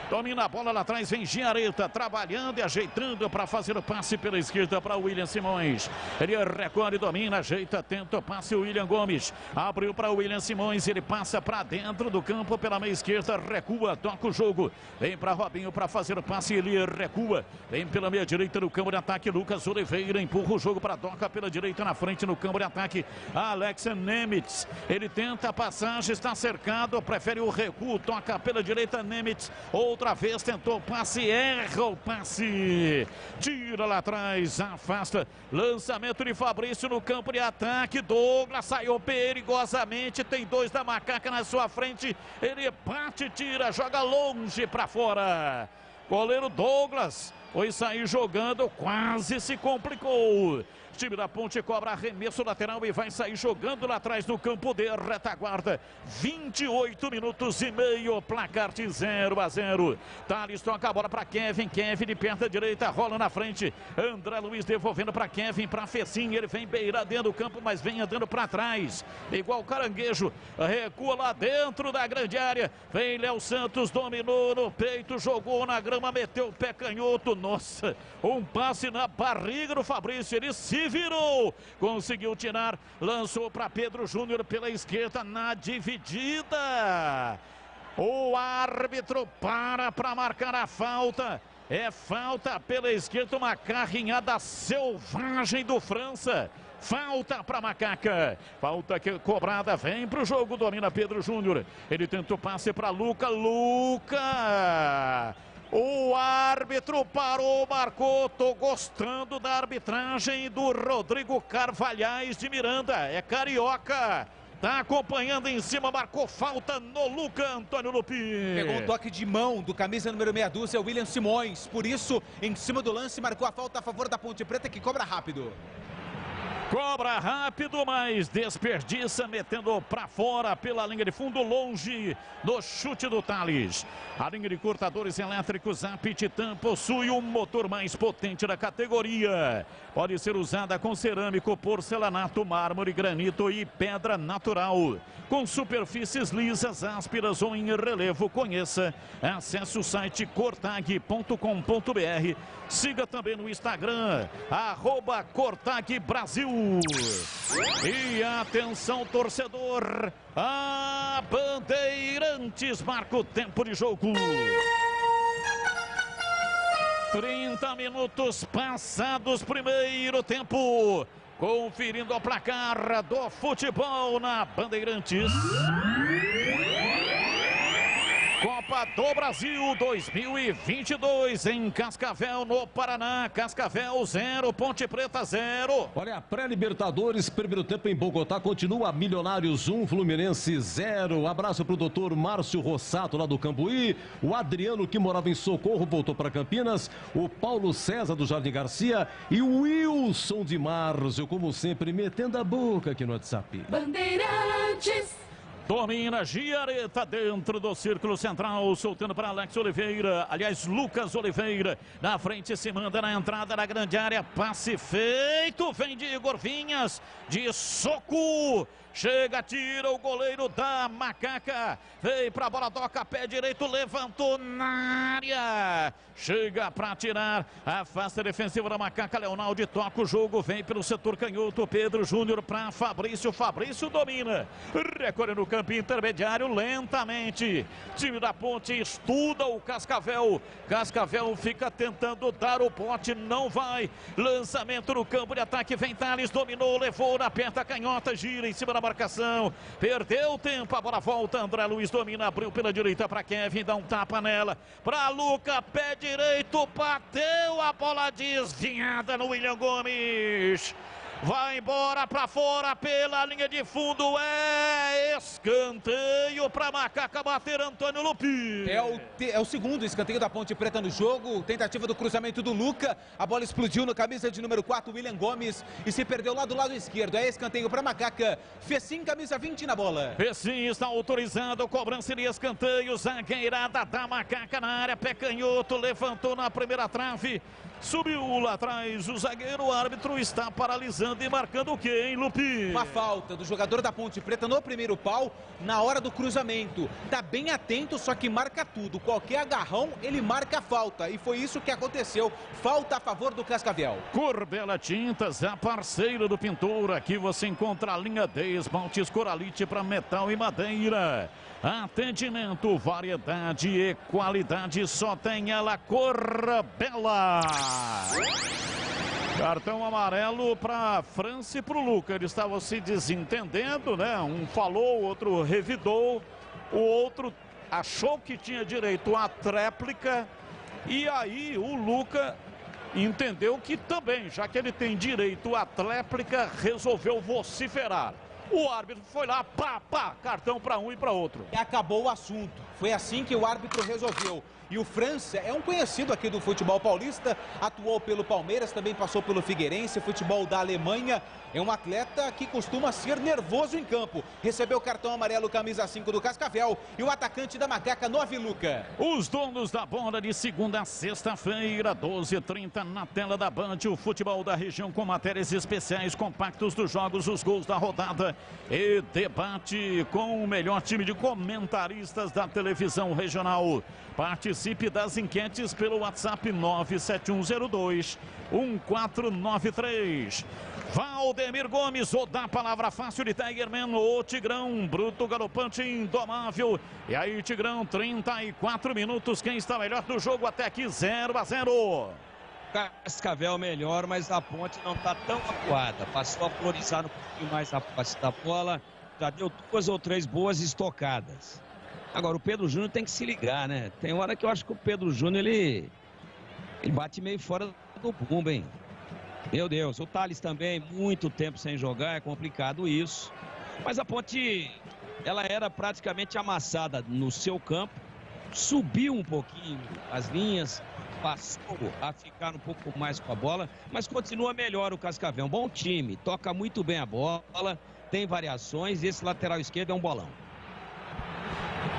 Domina a bola lá atrás, vem Giareta, trabalhando e ajeitando para fazer o passe pela esquerda para o William Simões. Ele recolhe, domina, ajeita, tenta o passe, o William Gomes. Abriu para o William Simões, ele passa para dentro do campo pela meia esquerda, recua, toca o jogo. Vem para Robinho para fazer o passe, ele recua. Vem pela meia direita no campo de ataque, Lucas Oliveira empurra o jogo para Doca pela direita na frente no campo de ataque. Alex Nemitz, ele tenta a passagem, está cercado, prefere o recuo, toca pela direita, Nemitz. Outra vez tentou o passe, erra o passe, tira lá atrás, afasta, lançamento de Fabrício no campo de ataque, Douglas saiu perigosamente, tem 2 da Macaca na sua frente, ele bate, tira, joga longe para fora, goleiro Douglas foi sair jogando, quase se complicou. Time da Ponte cobra arremesso lateral e vai sair jogando lá atrás no campo de retaguarda. 28 minutos e meio, placar de 0-0. Thales toca a bola para Kevin. Kevin de perna direita, rola na frente. André Luiz devolvendo para Kevin, para Fecinho. Ele vem beira dentro do campo, mas vem andando para trás. Igual caranguejo. Recua lá dentro da grande área. Vem Léo Santos, dominou no peito, jogou na grama, meteu o pé canhoto. Nossa, um passe na barriga do Fabrício. Ele se virou, conseguiu tirar, lançou para Pedro Júnior pela esquerda na dividida. O árbitro para marcar a falta. É falta pela esquerda, uma carrinhada selvagem do França. Falta para Macaca. Falta que cobrada, vem para o jogo, domina Pedro Júnior. Ele tenta o passe para Luca. O árbitro parou, marcou. Tô gostando da arbitragem do Rodrigo Carvalhais de Miranda. É carioca. Tá acompanhando em cima, marcou falta no Luca, Antônio Lupi. Pegou um toque de mão do camisa número meia dúzia, William Simões. Por isso, em cima do lance, marcou a falta a favor da Ponte Preta, que cobra rápido. Cobra rápido, mas desperdiça, metendo para fora pela linha de fundo, longe do chute do Thales. A linha de cortadores elétricos Aptitan possui o motor mais potente da categoria. Pode ser usada com cerâmico, porcelanato, mármore, granito e pedra natural. Com superfícies lisas, ásperas ou em relevo, conheça. Acesse o site cortag.com.br. Siga também no Instagram, @CortagBrasil. E atenção, torcedor, a Bandeirantes marca o tempo de jogo. 30 minutos passados, primeiro tempo. Conferindo o placar do futebol na Bandeirantes. Copa do Brasil 2022 em Cascavel, no Paraná. Cascavel 0, Ponte Preta 0. Olha, a pré-Libertadores, primeiro tempo em Bogotá, continua Milionários 1, Fluminense 0. Abraço pro doutor Márcio Rossato, lá do Cambuí. O Adriano, que morava em Socorro, voltou para Campinas. O Paulo César, do Jardim Garcia. E o Wilson de Márcio, como sempre, metendo a boca aqui no WhatsApp. Bandeirantes. Domina Giareta dentro do círculo central, soltando para Alex Oliveira, aliás, Lucas Oliveira, na frente se manda na entrada da grande área, passe feito, vem de Igor Vinhas, de soco, chega, tira o goleiro da Macaca, veio para a bola, toca, pé direito, levantou na área, chega para tirar, afasta a defensiva da Macaca, Leonaldo toca o jogo, vem pelo setor canhoto, Pedro Júnior para Fabrício, Fabrício domina, recolhe no campo intermediário lentamente, time da Ponte estuda o Cascavel, Cascavel fica tentando dar o bote, não vai, lançamento no campo de ataque, vem Thales, dominou, levou na perna canhota, gira em cima da marcação, perdeu tempo, a bola volta, André Luiz domina, abriu pela direita para Kevin, dá um tapa nela, para Luca, pé direito, bateu a bola desviada no William Gomes. Vai embora para fora pela linha de fundo, é Escanteio para Macaca bater Antônio Lupi. É o segundo escanteio da Ponte Preta no jogo. Tentativa do cruzamento do Luca. A bola explodiu no camisa de número 4, William Gomes, e se perdeu lá do lado esquerdo. É escanteio para Macaca. Fecim, camisa 20 na bola. Fecim está autorizado. Cobrança de escanteio. Zagueirada da Macaca na área. Pé canhoto. Levantou na primeira trave. Subiu lá atrás o zagueiro, o árbitro está paralisando e marcando o quê, hein, Lupi? Uma falta do jogador da Ponte Preta no primeiro pau, na hora do cruzamento. Tá bem atento, só que marca tudo. Qualquer agarrão, ele marca a falta. E foi isso que aconteceu. Falta a favor do Cascavel. Corbela Tintas, a parceira do pintor. Aqui você encontra a linha de esmaltes Coralite para metal e madeira. Atendimento, variedade e qualidade, só tem ela, Corbela. Cartão amarelo para França e para o Luca. Eles estavam se desentendendo, né? Um falou, o outro revidou, o outro achou que tinha direito à tréplica. E aí o Luca entendeu que também, já que ele tem direito à tréplica, resolveu vociferar. O árbitro foi lá, cartão para um e para outro. E acabou o assunto. Foi assim que o árbitro resolveu. E o França é um conhecido aqui do futebol paulista, atuou pelo Palmeiras, também passou pelo Figueirense, futebol da Alemanha. É um atleta que costuma ser nervoso em campo. Recebeu o cartão amarelo, camisa 5 do Cascavel, e o atacante da Macaca, Nove Luca. Os donos da bola de segunda a sexta-feira, 12h30 na tela da Band, o futebol da região com matérias especiais, compactos dos jogos, os gols da rodada e debate com o melhor time de comentaristas da televisão regional. Participe das enquetes pelo WhatsApp 97102-1493. Valdemir Gomes, ou da palavra fácil de Tigerman, o Tigrão, bruto, galopante, indomável. E aí, Tigrão, 34 minutos, quem está melhor do jogo até aqui, 0-0. Cascavel melhor, mas a Ponte não está tão acuada. Passou a florizar um pouquinho mais a posse da bola, já deu 2 ou 3 boas estocadas. Agora, o Pedro Júnior tem que se ligar, né? Tem hora que eu acho que o Pedro Júnior, ele bate meio fora do bumbo, hein? Meu Deus, o Thales também, muito tempo sem jogar, é complicado isso. Mas a Ponte, ela era praticamente amassada no seu campo, subiu um pouquinho as linhas, passou a ficar um pouco mais com a bola, mas continua melhor o Cascavel. Um bom time, toca muito bem a bola, tem variações, e esse lateral esquerdo é um bolão.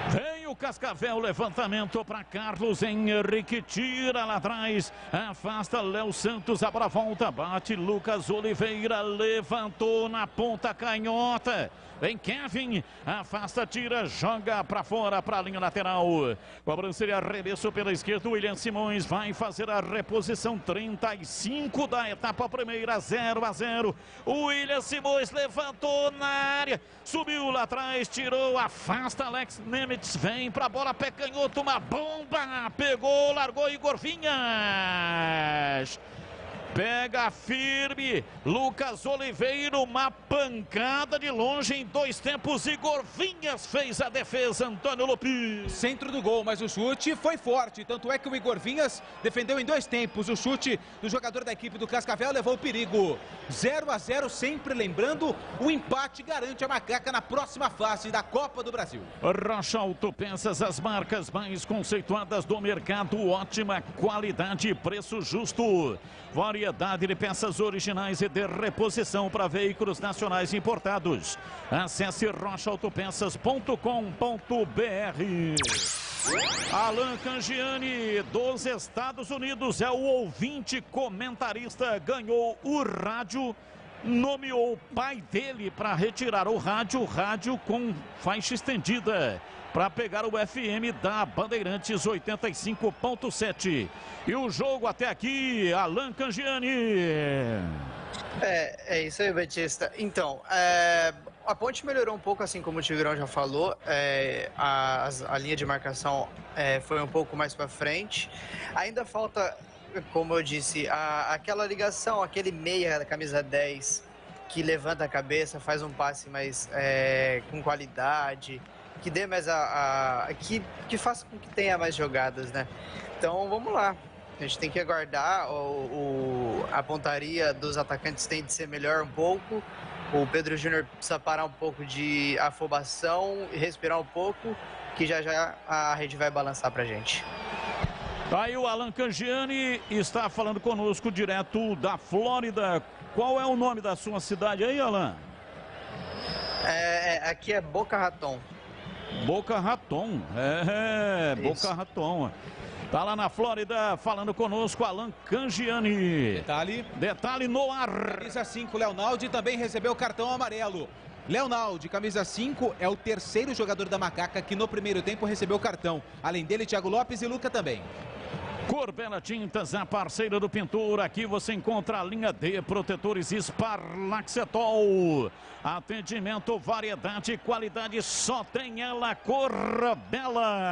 Vem o Cascavel, levantamento para Carlos Henrique, tira lá atrás, afasta Léo Santos, a bola volta, bate Lucas Oliveira, levantou na ponta canhota. Vem Kevin, afasta, tira, joga para fora, para a linha lateral. Cobrança de arremesso pela esquerda, William Simões vai fazer a reposição, 35 da etapa primeira, 0-0. O William Simões levantou na área, subiu lá atrás, tirou, afasta Alex Nemitz, vem para a bola, pé canhoto, uma bomba, pegou, largou Igor Vinhas. Pega firme, Lucas Oliveira, uma pancada de longe em 2 tempos. Igor Vinhas fez a defesa, Antônio Lupi. Centro do gol, mas o chute foi forte. Tanto é que o Igor Vinhas defendeu em 2 tempos. O chute do jogador da equipe do Cascavel levou o perigo. 0-0, sempre lembrando, o empate garante a Macaca na próxima fase da Copa do Brasil. Rocha Autopeças, as marcas mais conceituadas do mercado, ótima qualidade e preço justo. Variedade de peças originais e de reposição para veículos nacionais importados. Acesse rochaautopeças.com.br. Alan Cangiani, dos Estados Unidos, é o ouvinte comentarista, ganhou o rádio, nomeou o pai dele para retirar o rádio com faixa estendida, para pegar o FM da Bandeirantes 85.7. E o jogo até aqui, Alan Cangiani. É isso aí, Batista. Então, a Ponte melhorou um pouco, assim como o Tigrão já falou. A linha de marcação foi um pouco mais para frente. Ainda falta, como eu disse, aquela ligação, aquele meia da camisa 10 que levanta a cabeça, faz um passe mais com qualidade, que dê mais que faça com que tenha mais jogadas, né? Então vamos lá, a gente tem que aguardar. A pontaria dos atacantes tem de ser melhor um pouco, O Pedro Júnior precisa parar um pouco de afobação e respirar um pouco, que já já a rede vai balançar pra gente. Aí o Alan Cangiani está falando conosco direto da Flórida. Qual é o nome da sua cidade aí, Alan? Aqui é Boca Raton. Boca Raton, Boca Raton. Tá lá na Flórida falando conosco, Alan Cangiani. Detalhe no ar. Camisa 5, Leonaldi também recebeu cartão amarelo. Leonaldi, camisa 5, é o terceiro jogador da Macaca que no primeiro tempo recebeu cartão. Além dele, Thiago Lopes e Luca também. Corbela Tintas, a parceira do pintor. Aqui você encontra a linha D, protetores Sparlaxetol. Atendimento, variedade e qualidade, só tem ela, Corbela.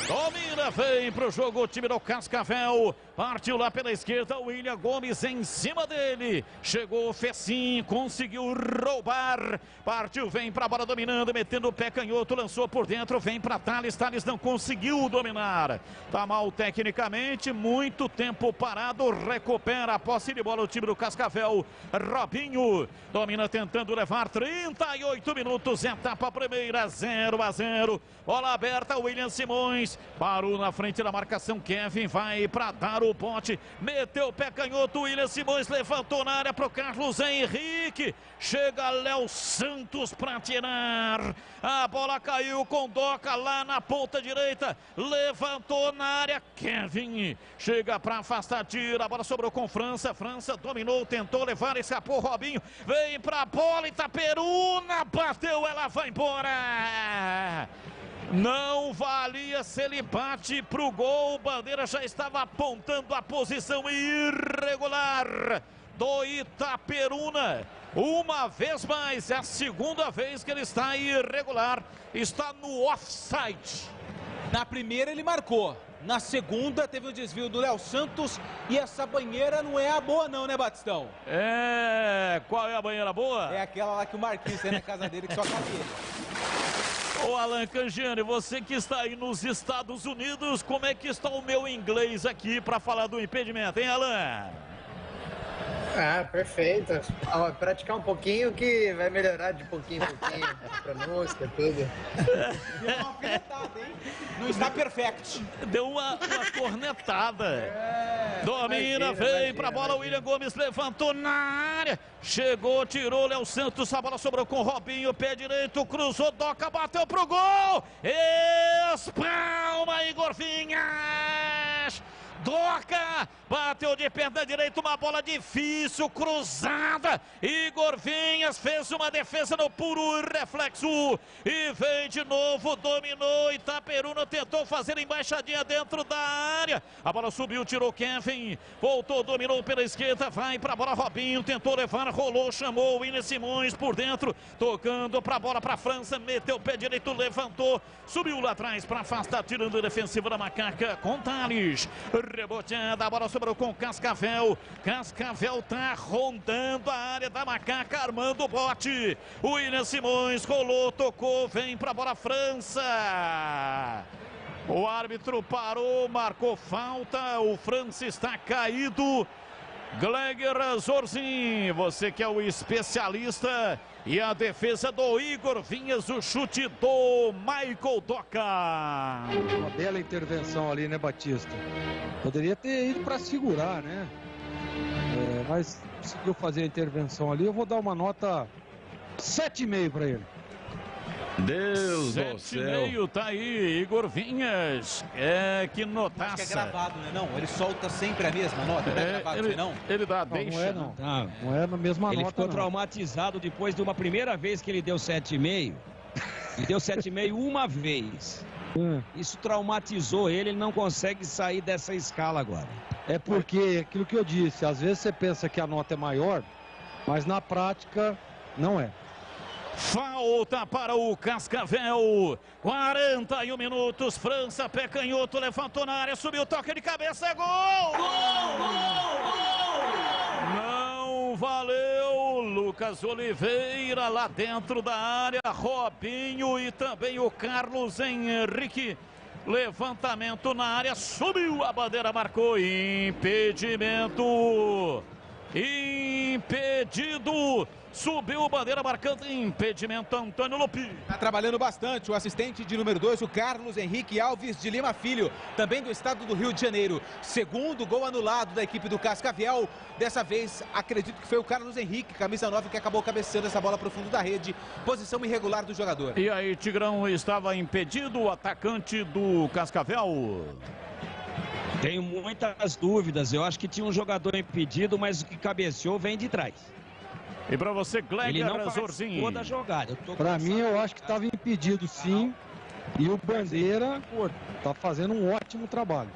Domina, vem pro jogo o time do Cascavel. Partiu lá pela esquerda, William Gomes em cima dele. Chegou o Fecim, conseguiu roubar. Partiu, vem pra bola dominando, metendo o pé canhoto, lançou por dentro, vem pra Thales. Thales não conseguiu dominar. Tá mal tecnicamente, muito tempo parado. Recupera a posse de bola o time do Cascavel. Robinho domina tentando levar 38 minutos. Etapa primeira, 0-0. Bola aberta, William Simões. Parou na frente da marcação, Kevin vai pra dar o bote. Meteu o pé canhoto, William Simões levantou na área pro Carlos Henrique. Chega Léo Santos pra tirar. A bola caiu com Doca lá na ponta direita. Levantou na área, Kevin. Chega pra afastar, tira. A bola sobrou com França. França dominou, tentou levar, escapou Robinho. Vem pra bola, Itaperuna. Bateu, ela vai embora. Não valia se ele bate pro gol. O Bandeira já estava apontando a posição irregular do Itaperuna. Uma vez mais, é a segunda vez que ele está irregular. Está no offside. Na primeira ele marcou. Na segunda teve o desvio do Léo Santos. E essa banheira não é a boa não, né, Batistão? Qual é a banheira boa? É aquela lá que o Marquinhos tem na casa dele, que só cabe ele. Ô Alan Cangiani, você que está aí nos Estados Unidos, como é que está o meu inglês aqui para falar do impedimento, hein, Alan? Perfeito. Praticar um pouquinho que vai melhorar de pouquinho em pouquinho. A pronúncia, tudo. Deu uma alfinetada, hein? Não está perfect. Deu uma cornetada. Domina, vem pra bola, William Gomes levantou na área. Chegou, tirou Léo Santos, a bola sobrou com Robinho, pé direito, cruzou, Doca, bateu pro gol. Espalma, Igor Vinhas. Doca, bateu de perna direita, uma bola difícil, cruzada. Igor Vinhas fez uma defesa no puro reflexo. E vem de novo, dominou. Itaperuna tentou fazer embaixadinha dentro da área. A bola subiu, tirou Kevin. Voltou, dominou pela esquerda, vai pra bola Robinho. Tentou levar, rolou, chamou o William Simões por dentro. Tocando pra bola pra França, meteu o pé direito, levantou. Subiu lá atrás pra afastar, tirando a defensiva da Macaca com Thales. Reboteada, a bola sobrou com Cascavel. Cascavel tá rondando a área da Macaca, armando o bote. O William Simões rolou, tocou, vem pra bola França. O árbitro parou, marcou falta. O França está caído. Gleger Zorzin, você que é o especialista. E a defesa do Igor Vinhas, o chute do Michael Doca. Uma bela intervenção ali, né, Batista? Poderia ter ido para segurar, né? Mas conseguiu fazer a intervenção ali. Eu vou dar uma nota 7,5 para ele. Deus do céu. 7,5, tá aí, Igor Vinhas. Que notaça. Acho que é gravado, né? Não, ele solta sempre a mesma nota. Não é gravado, ele, não? Ele dá, não, deixa. não é, não. Não é na mesma Ele nota, ficou não. traumatizado depois de uma primeira vez que ele deu 7,5. Ele deu 7,5 uma vez. Isso traumatizou ele não consegue sair dessa escala agora. É porque, aquilo que eu disse, às vezes você pensa que a nota é maior, mas na prática não é. Falta para o Cascavel. 41 minutos. França, pé canhoto, levantou na área, subiu, toque de cabeça, é gol! Gol! Não valeu. Lucas Oliveira lá dentro da área. Robinho e também o Carlos Henrique. Levantamento na área, subiu a bandeira, marcou impedimento. Impedido. Subiu o bandeira marcando impedimento Antônio Lupi. Está trabalhando bastante o assistente de número 2, o Carlos Henrique Alves de Lima Filho, também do estado do Rio de Janeiro. Segundo gol anulado da equipe do Cascavel. Dessa vez, acredito que foi o Carlos Henrique, camisa 9, que acabou cabeceando essa bola para o fundo da rede. Posição irregular do jogador. E aí, Tigrão, estava impedido o atacante do Cascavel? Tenho muitas dúvidas. Eu acho que tinha um jogador impedido, mas o que cabeceou vem de trás. E para você, Gleger Rezorzinho? Da jogada. Para mim, eu acho que estava impedido, sim. E o Bandeira está fazendo um ótimo trabalho.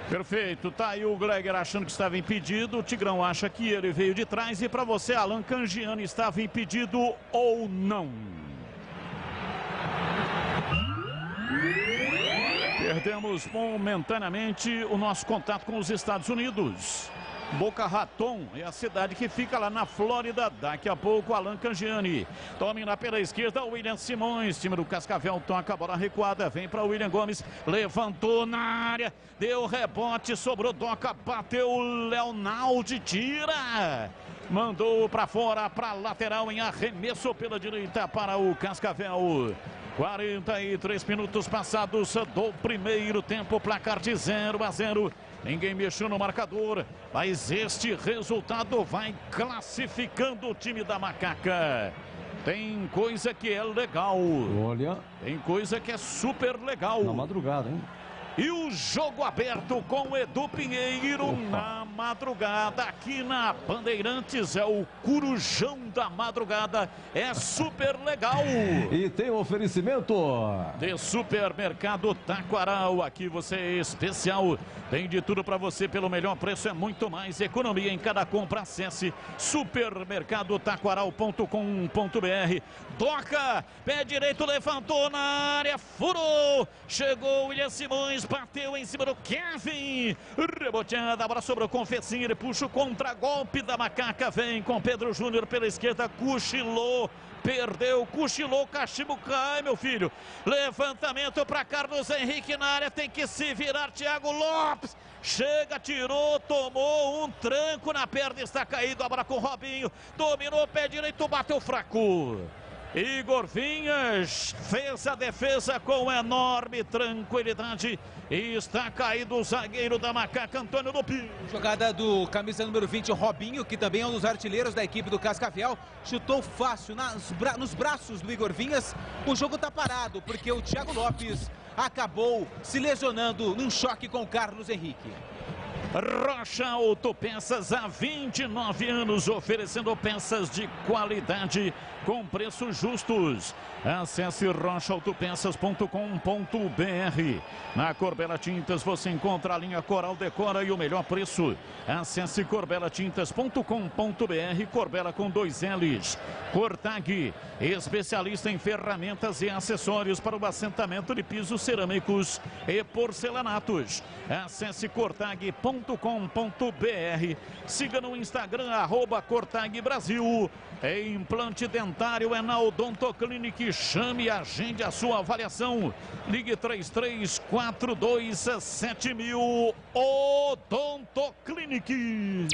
Perfeito. Tá aí o Gleger achando que estava impedido. O Tigrão acha que ele veio de trás. E para você, Alan Cangiani, estava impedido ou não? Perdemos momentaneamente o nosso contato com os Estados Unidos. Boca Raton é a cidade que fica lá na Flórida. Daqui a pouco, Alan Cangiani. Domina pela esquerda, William Simões. Time do Cascavel toca a bola recuada. Vem para William Gomes. Levantou na área. Deu rebote, sobrou Doca. Bateu Leonaldi. Tira. Mandou para fora, para lateral em arremesso pela direita para o Cascavel. 43 minutos passados do primeiro tempo. Placar de 0-0. Ninguém mexeu no marcador, mas este resultado vai classificando o time da Macaca. Tem coisa que é legal. Olha. Tem coisa que é super legal. Na madrugada, hein? E o jogo aberto com Edu Pinheiro na madrugada. Aqui na Bandeirantes é o Corujão da madrugada. É super legal. E tem um oferecimento de Supermercado Taquaral. Aqui você é especial. Tem de tudo para você pelo melhor preço. É muito mais economia em cada compra. Acesse supermercadotaquaral.com.br. Doca, pé direito, levantou na área, furou. Chegou William Simões. Bateu em cima do Kevin. Reboteada, a bola sobrou com o Fecinho. Ele puxa o contragolpe da Macaca. Vem com Pedro Júnior pela esquerda. Cochilou. Perdeu, cochilou, cachimbo cai, meu filho. Levantamento para Carlos Henrique na área. Tem que se virar, Thiago Lopes. Chega, tirou, tomou um tranco na perna. Está caído, a bola com o Robinho. Dominou, pé direito, bateu fraco. Igor Vinhas fez a defesa com enorme tranquilidade e está caído o zagueiro da Macaca, Antônio Lupi. Jogada do camisa número 20, Robinho, que também é um dos artilheiros da equipe do Cascavel. Chutou fácil nos braços do Igor Vinhas. O jogo está parado porque o Thiago Lopes acabou se lesionando num choque com o Carlos Henrique. Rocha Autopeças, há 29 anos, oferecendo peças de qualidade com preços justos. Acesse rochaautopeças.com.br. Na Corbela Tintas você encontra a linha Coral Decora e o melhor preço. Acesse corbelatintas.com.br. Corbela com 2 L's. Cortag, especialista em ferramentas e acessórios para o assentamento de pisos cerâmicos e porcelanatos. Acesse cortag.com.br. Siga no Instagram, @Cortag Brasil. Implante dentário é na Odontoclinic. Chame e agende a sua avaliação. Ligue 33427000. Odontoclinic.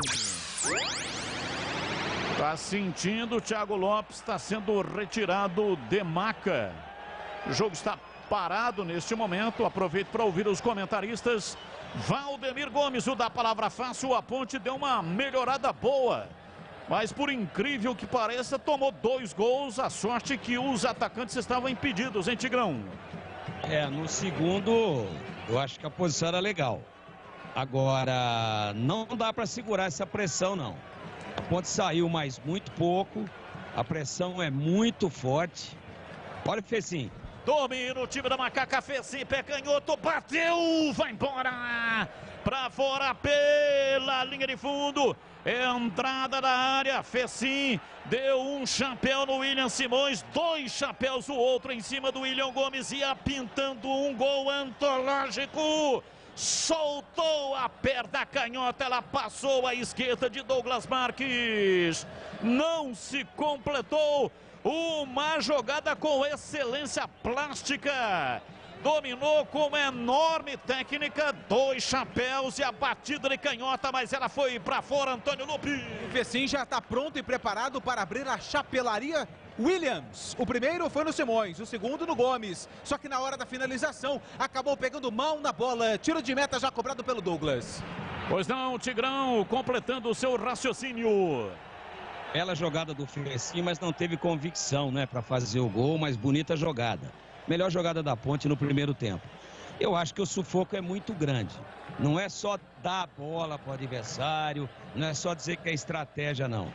Tá sentindo, o Thiago Lopes está sendo retirado de maca. O jogo está parado neste momento. Aproveito para ouvir os comentaristas. Valdemir Gomes, o da palavra fácil. A Ponte deu uma melhorada boa, mas por incrível que pareça, tomou 2 gols. A sorte que os atacantes estavam impedidos, hein, Tigrão? No segundo, eu acho que a posição era legal. Agora, não dá para segurar essa pressão, não. A Ponte saiu, mas muito pouco. A pressão é muito forte. Olha o Fecinho. Domina o time da Macaca, Fecinho, pé canhoto, bateu, vai embora, pra fora pela linha de fundo, entrada da área, Fecinho deu um chapéu no William Simões, 2 chapéus, o outro em cima do William Gomes, ia pintando um gol antológico. Soltou a perna canhota, ela passou à esquerda de Douglas Marques, não se completou. Uma jogada com excelência plástica dominou com uma enorme técnica, 2 chapéus e a batida de canhota, mas ela foi para fora, Antônio Lupe. O Vecim já está pronto e preparado para abrir a chapelaria Williams. O primeiro foi no Simões, o segundo no Gomes. Só que na hora da finalização, acabou pegando mal na bola. Tiro de meta já cobrado pelo Douglas. Pois não, Tigrão, completando o seu raciocínio. Bela jogada do Vecim, mas não teve convicção, né, para fazer o gol, mas bonita jogada. Melhor jogada da Ponte no primeiro tempo. Eu acho que o sufoco é muito grande. Não é só dar a bola para o adversário, não é só dizer que é estratégia, não.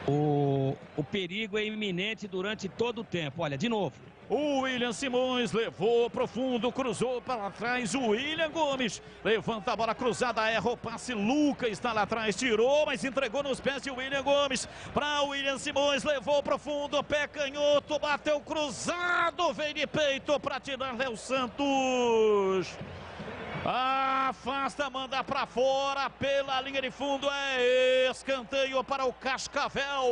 O perigo é iminente durante todo o tempo. Olha, de novo. O William Simões levou profundo, cruzou para trás. O William Gomes levanta a bola cruzada, erra o passe. Lucas está lá atrás, tirou, mas entregou nos pés de William Gomes. Para o William Simões, levou profundo, pé canhoto, bateu cruzado, veio de peito para tirar Léo Santos. Afasta, manda para fora, pela linha de fundo, é escanteio para o Cascavel.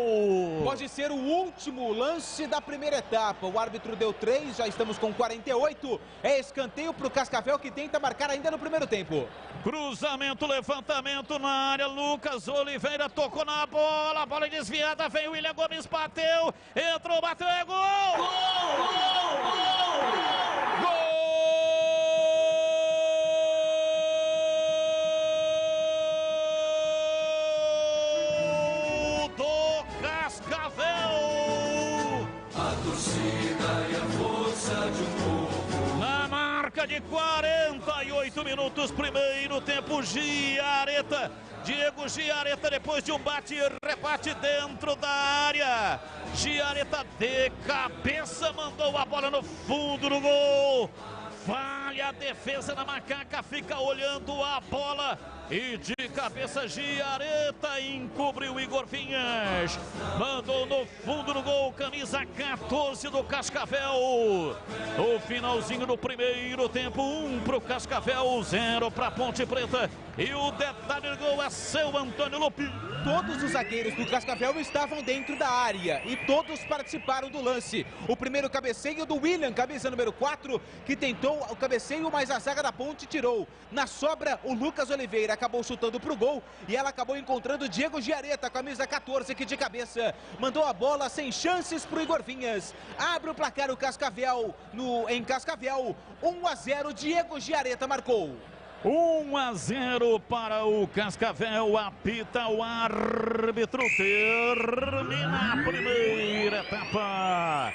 Pode ser o último lance da primeira etapa. O árbitro deu 3, já estamos com 48. É escanteio para o Cascavel, que tenta marcar ainda no primeiro tempo. Cruzamento, levantamento na área, Lucas Oliveira tocou na bola, a bola desviada, vem o William Gomes, bateu, entrou, bateu, é gol! Gol! Gol! Gol! Gol! De 48 minutos, primeiro tempo, Giareta, Diego Giareta, depois de um bate e rebate dentro da área, Giareta de cabeça, mandou a bola no fundo do gol, falha a defesa na Macaca, fica olhando a bola e de cabeça Giareta encobriu Igor Vinhas, mandou no fundo do gol, camisa 14 do Cascavel. No finalzinho do primeiro tempo, 1 para o Cascavel, 0 para a Ponte Preta. E o detalhe do gol é seu, Antônio Lupe. Todos os zagueiros do Cascavel estavam dentro da área e todos participaram do lance. O primeiro cabeceio do William, camisa número 4, que tentou o cabeceio, mas a zaga da Ponte tirou. Na sobra, o Lucas Oliveira acabou chutando para o gol e ela acabou encontrando Diego Giareta, camisa 14, que de cabeça mandou a bola sem chances para o Igor Vinhas. Abre o placar o Cascavel em Cascavel, 1-0, Diego Giareta marcou. 1-0 para o Cascavel, apita o árbitro, termina a primeira etapa.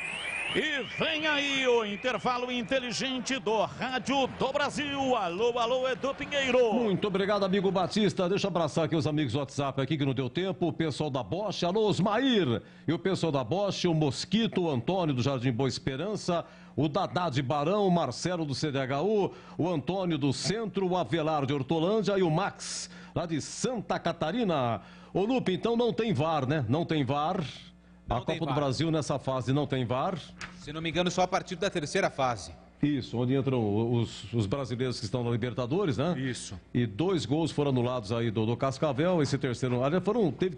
E vem aí o intervalo inteligente do Rádio do Brasil. Alô, alô, Edu Pinheiro. Muito obrigado, amigo Batista. Deixa eu abraçar aqui os amigos do WhatsApp aqui que não deu tempo. O pessoal da Bosch, alô, Osmair. E o pessoal da Bosch, o Mosquito, o Antônio do Jardim Boa Esperança, o Dadá de Barão, o Marcelo do CDHU, o Antônio do Centro, o Avelar de Hortolândia e o Max, lá de Santa Catarina. Ô, Lupe, então não tem VAR, né? Não tem VAR. A Copa do Brasil nessa fase não tem VAR. Se não me engano, só a partir da terceira fase. Isso, onde entram os brasileiros que estão na Libertadores, né? Isso. E 2 gols foram anulados aí do Cascavel, esse terceiro.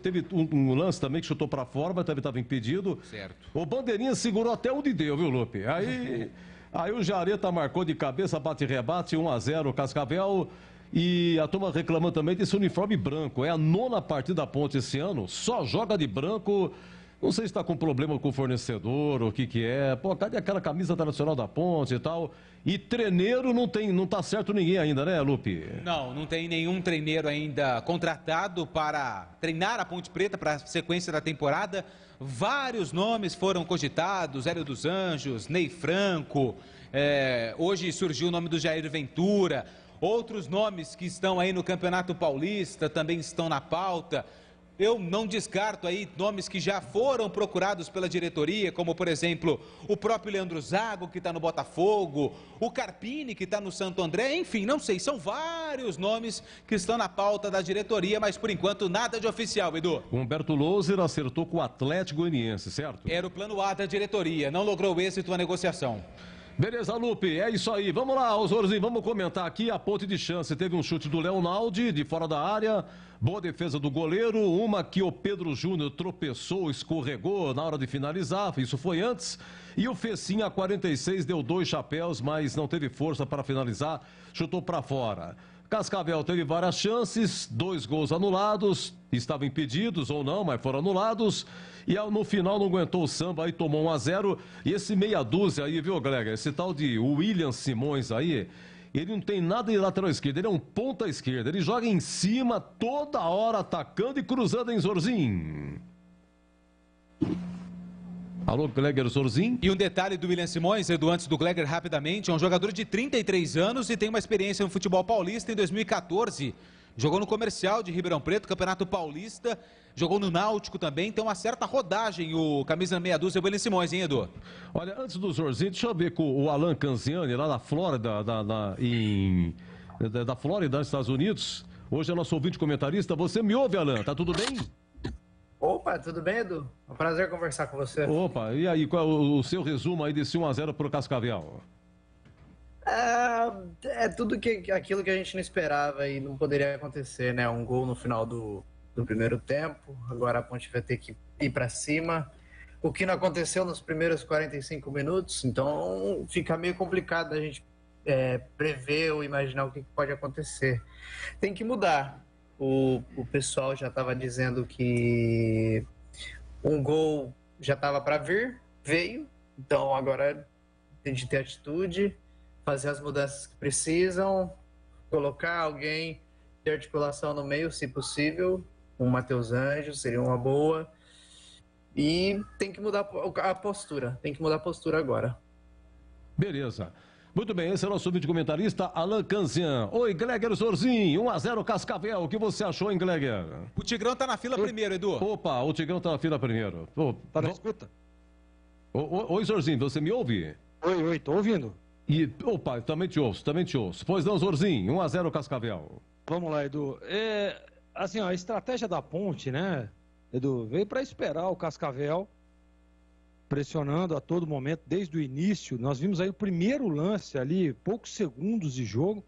Teve um lance também que chutou para fora, mas também estava impedido. Certo. O Bandeirinha segurou até onde deu, viu, Lupe? Aí o Giareta marcou de cabeça, bate-rebate, 1-0 o Cascavel. E a turma reclamando também desse uniforme branco. É a 9ª partida da Ponte esse ano, só joga de branco. Não sei se está com problema com o fornecedor, o que é. Pô, cadê aquela camisa tradicional da Ponte e tal? E treineiro não tá certo ninguém ainda, né, Lupe? Não tem nenhum treineiro ainda contratado para treinar a Ponte Preta para a sequência da temporada. Vários nomes foram cogitados, Hélio dos Anjos, Ney Franco, hoje surgiu o nome do Jair Ventura. Outros nomes que estão aí no Campeonato Paulista também estão na pauta. Eu não descarto aí nomes que já foram procurados pela diretoria, como, por exemplo, o próprio Leandro Zago, que está no Botafogo, o Carpini, que está no Santo André, enfim, não sei, são vários nomes que estão na pauta da diretoria, mas por enquanto nada de oficial, Edu. Humberto Louser acertou com o Atlético Goianiense, certo? Era o plano A da diretoria, não logrou êxito a negociação. Beleza, Lupe, é isso aí. Vamos lá, Osório, vamos comentar aqui a ponte de chance. Teve um chute do Leonaldi de fora da área, boa defesa do goleiro, uma que o Pedro Júnior tropeçou, escorregou na hora de finalizar, isso foi antes. E o Fecinha, a 46, deu 2 chapéus, mas não teve força para finalizar, chutou para fora. Cascavel teve várias chances, 2 gols anulados, estavam impedidos ou não, mas foram anulados. E no final não aguentou o samba, aí tomou 1-0. E esse meia dúzia aí, viu, Greg? Esse tal de William Simões aí, ele não tem nada de lateral esquerdo, ele é um ponta esquerda. Ele joga em cima toda hora, atacando e cruzando em Zorzinho. Alô, Gleger Zorzinho. E um detalhe do William Simões, Edu, antes do Gleger, rapidamente, é um jogador de 33 anos e tem uma experiência no futebol paulista. Em 2014, jogou no Comercial de Ribeirão Preto, Campeonato Paulista, jogou no Náutico também, tem uma certa rodagem o camisa meia dúzia, o William Simões, hein, Edu? Olha, antes do Zorzinho, deixa eu ver com o Alan Canziani, lá na Flórida, da Flórida, nos Estados Unidos. Hoje é nosso ouvinte comentarista. Você me ouve, Alan? Tá tudo bem? Opa, tudo bem, Edu? É um prazer conversar com você. Opa, e aí, qual é o seu resumo aí desse 1-0 pro Cascavel? É tudo aquilo que a gente não esperava e não poderia acontecer, né? Um gol no final do primeiro tempo, agora a Ponte vai ter que ir para cima, o que não aconteceu nos primeiros 45 minutos, então fica meio complicado a gente prever ou imaginar o que pode acontecer. Tem que mudar. O pessoal já estava dizendo que um gol já estava para vir, veio, então agora tem de ter atitude, fazer as mudanças que precisam, colocar alguém de articulação no meio, se possível, o Matheus Anjos seria uma boa, e tem que mudar a postura, agora. Beleza. Muito bem, esse é o nosso vídeo comentarista, Alan Canzian. Oi, Gleger Zorzinho, 1-0 Cascavel. O que você achou, hein, Gleger? O Tigrão tá na fila primeiro, Edu. Opa, o Tigrão tá na fila primeiro. Tá na escuta? Oi, Zorzinho, você me ouve? Oi, tô ouvindo. Opa, também te ouço. Pois não, Zorzinho, 1-0 Cascavel. Vamos lá, Edu. Assim, ó, a estratégia da Ponte, né, Edu, veio para esperar o Cascavel pressionando a todo momento, desde o início. Nós vimos aí o primeiro lance ali, poucos segundos de jogo.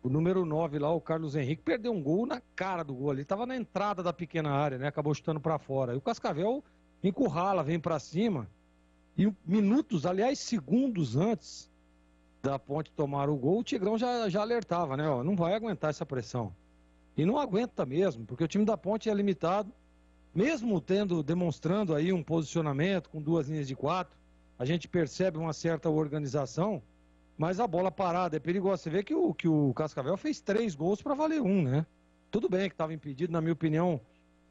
O número 9 lá, o Carlos Henrique, perdeu um gol na cara do gol ali. Estava na entrada da pequena área, né? Acabou chutando para fora. E o Cascavel encurrala, vem para cima. E minutos, aliás, segundos antes da Ponte tomar o gol, o Tigrão já alertava, né? Ó, não vai aguentar essa pressão. E não aguenta mesmo, porque o time da Ponte é limitado. Mesmo demonstrando aí um posicionamento com 2 linhas de 4, a gente percebe uma certa organização, mas a bola parada é perigosa. Você vê que o Cascavel fez 3 gols para valer 1, né? Tudo bem que estava impedido, na minha opinião,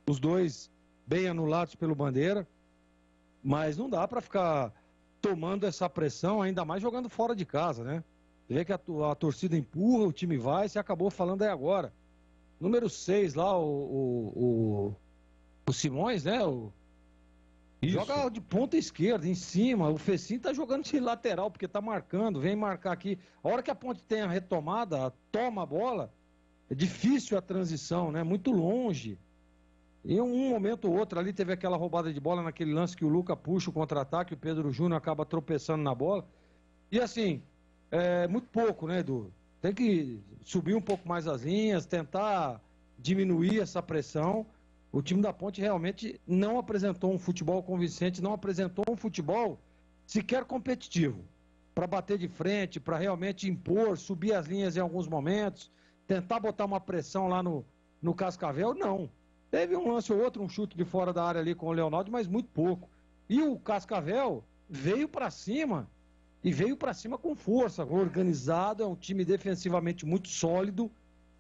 os 2 bem anulados pelo Bandeira, mas não dá para ficar tomando essa pressão, ainda mais jogando fora de casa, né? Você vê que a torcida empurra, o time vai, você acabou falando aí agora. Número 6 lá, o Simões, né? Joga de ponta esquerda, em cima. O Fecinho tá jogando de lateral, porque tá marcando, vem marcar aqui. A hora que a Ponte tem a retomada, toma a bola, é difícil a transição, né? Muito longe. Em um momento ou outro ali teve aquela roubada de bola naquele lance que o Luca puxa o contra-ataque, o Pedro Júnior acaba tropeçando na bola. E assim, muito pouco, né, Edu? Tem que subir um pouco mais as linhas, tentar diminuir essa pressão. O time da Ponte realmente não apresentou um futebol convincente, não apresentou um futebol sequer competitivo, para bater de frente, para realmente impor, subir as linhas em alguns momentos, tentar botar uma pressão lá no Cascavel, não. Teve um lance ou outro, um chute de fora da área ali com o Leonardo, mas muito pouco. E o Cascavel veio para cima, e veio para cima com força, organizado, é um time defensivamente muito sólido,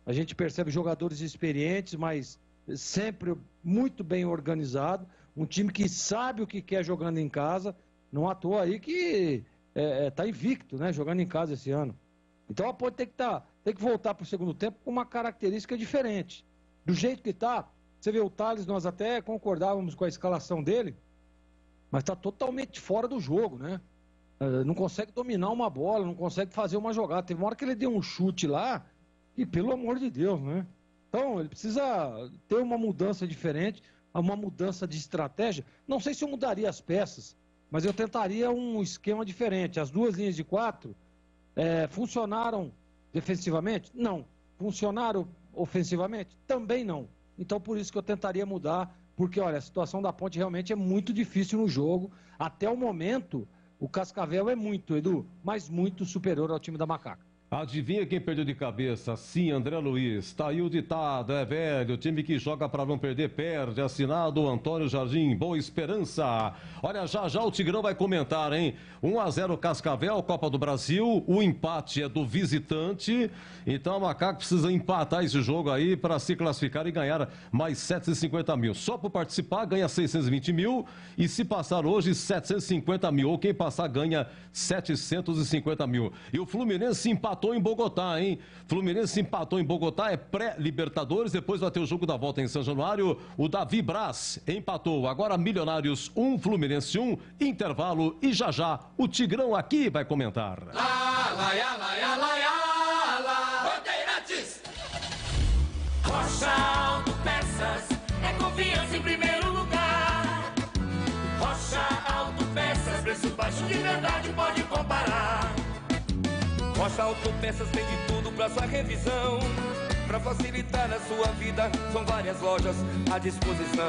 a gente percebe jogadores experientes, mas sempre muito bem organizado, um time que sabe o que quer jogando em casa, não à toa aí que tá invicto, né, jogando em casa esse ano. Então a Ponte tem que voltar para o segundo tempo com uma característica diferente. Do jeito que tá, você vê o Thales, nós até concordávamos com a escalação dele, mas está totalmente fora do jogo, né? Não consegue dominar uma bola, não consegue fazer uma jogada. Teve uma hora que ele deu um chute lá, e pelo amor de Deus, né? Então, ele precisa ter uma mudança diferente, uma mudança de estratégia. Não sei se eu mudaria as peças, mas eu tentaria um esquema diferente. As duas linhas de 4 funcionaram defensivamente? Não. Funcionaram ofensivamente? Também não. Então, por isso que eu tentaria mudar, porque, olha, a situação da Ponte realmente é muito difícil no jogo. Até o momento, o Cascavel é muito, Edu, mas muito superior ao time da Macaca. Adivinha quem perdeu de cabeça? Sim, André Luiz. Tá aí o ditado, é velho. O time que joga pra não perder, perde. Assinado Antônio Jardim, Boa Esperança. Olha, já o Tigrão vai comentar, hein? 1-0 Cascavel, Copa do Brasil. O empate é do visitante. Então, o Macaco precisa empatar esse jogo aí para se classificar e ganhar mais 750 mil. Só por participar, ganha 620 mil. E se passar hoje, 750 mil. Ou quem passar, ganha 750 mil. E o Fluminense empatou em Bogotá, hein? Fluminense empatou em Bogotá, é pré-Libertadores, depois vai ter o jogo da volta em São Januário. O Davi Braz empatou. Agora Milionários 1, Fluminense 1, intervalo e já o Tigrão aqui vai comentar. Bandeirantes. Rocha Autopeças é confiança em primeiro lugar. Rocha Autopeças, preço baixo de verdade, pode comparar. Rocha Autopeças tem de tudo pra sua revisão. Pra facilitar a sua vida, são várias lojas à disposição.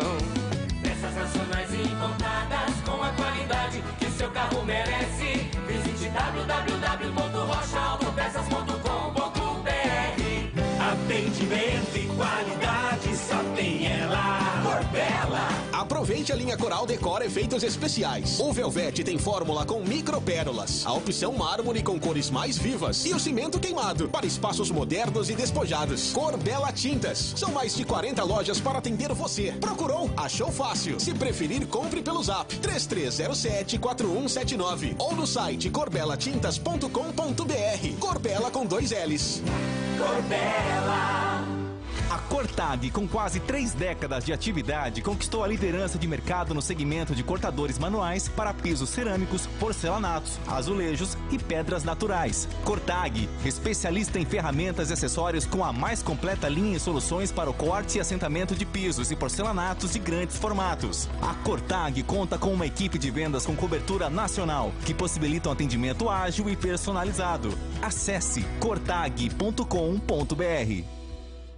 Peças nacionais e importadas com a qualidade que o seu carro merece. Visite www.rochaautopesas.com.br. Atendimento e qualidade só tem ela. Corbella. Aproveite a linha Coral Decor Efeitos Especiais. O Velvete tem fórmula com micropérolas, a opção mármore com cores mais vivas e o cimento queimado para espaços modernos e despojados. Corbella Tintas. São mais de 40 lojas para atender você. Procurou? Achou fácil. Se preferir, compre pelo Zap 3307-4179 ou no site corbelatintas.com.br. Corbella com 2 L's. Corbella. A Cortag, com quase 3 décadas de atividade, conquistou a liderança de mercado no segmento de cortadores manuais para pisos cerâmicos, porcelanatos, azulejos e pedras naturais. Cortag, especialista em ferramentas e acessórios com a mais completa linha e soluções para o corte e assentamento de pisos e porcelanatos de grandes formatos. A Cortag conta com uma equipe de vendas com cobertura nacional, que possibilita um atendimento ágil e personalizado. Acesse cortag.com.br.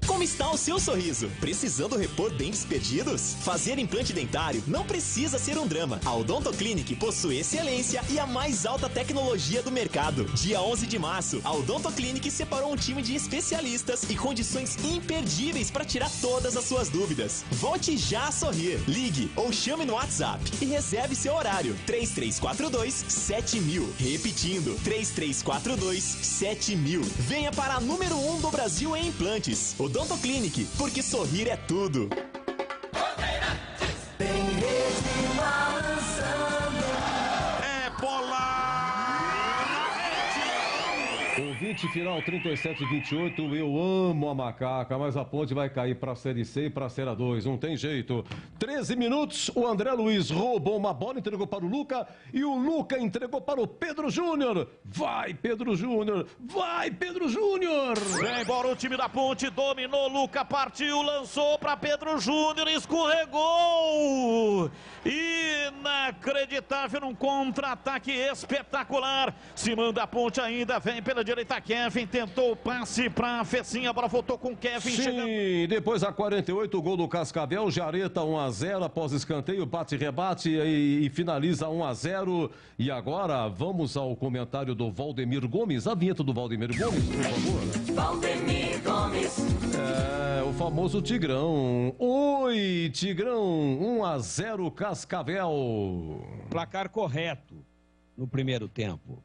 Como está o seu sorriso? Precisando repor dentes perdidos? Fazer implante dentário não precisa ser um drama. A Odonto Clinic possui excelência e a mais alta tecnologia do mercado. Dia 11 de março, a Odonto Clinic separou um time de especialistas e condições imperdíveis para tirar todas as suas dúvidas. Volte já a sorrir. Ligue ou chame no WhatsApp e reserve seu horário. 3342-7000. Repetindo, 3342-7000. Venha para a número 1 do Brasil em implantes. Odonto Clinic, porque sorrir é tudo. É bola! Ouvinte final 37-28, eu amo a Macaca, mas a Ponte vai cair para a Série C e para a Série 2, não tem jeito. 13 minutos, o André Luiz roubou uma bola, entregou para o Luca e o Luca entregou para o Pedro Júnior. Vai, Pedro Júnior! Vai, Pedro Júnior! Vem embora o time da Ponte, dominou, Luca partiu, lançou para Pedro Júnior, escorregou! Inacreditável, num contra-ataque espetacular. Se manda a Ponte ainda, vem pela direita, Kevin tentou o passe para a Fecinha, a bola voltou com Kevin. Sim, chegando. Depois a 48, o gol do Cascavel, Jareta 1-0, após escanteio, bate-rebate e finaliza 1-0. E agora vamos ao comentário do Valdemir Gomes, a vinheta do Valdemir Gomes, por favor. Valdemir Gomes. É, o famoso Tigrão. Oi, Tigrão, 1-0 Cascavel. Placar correto no primeiro tempo.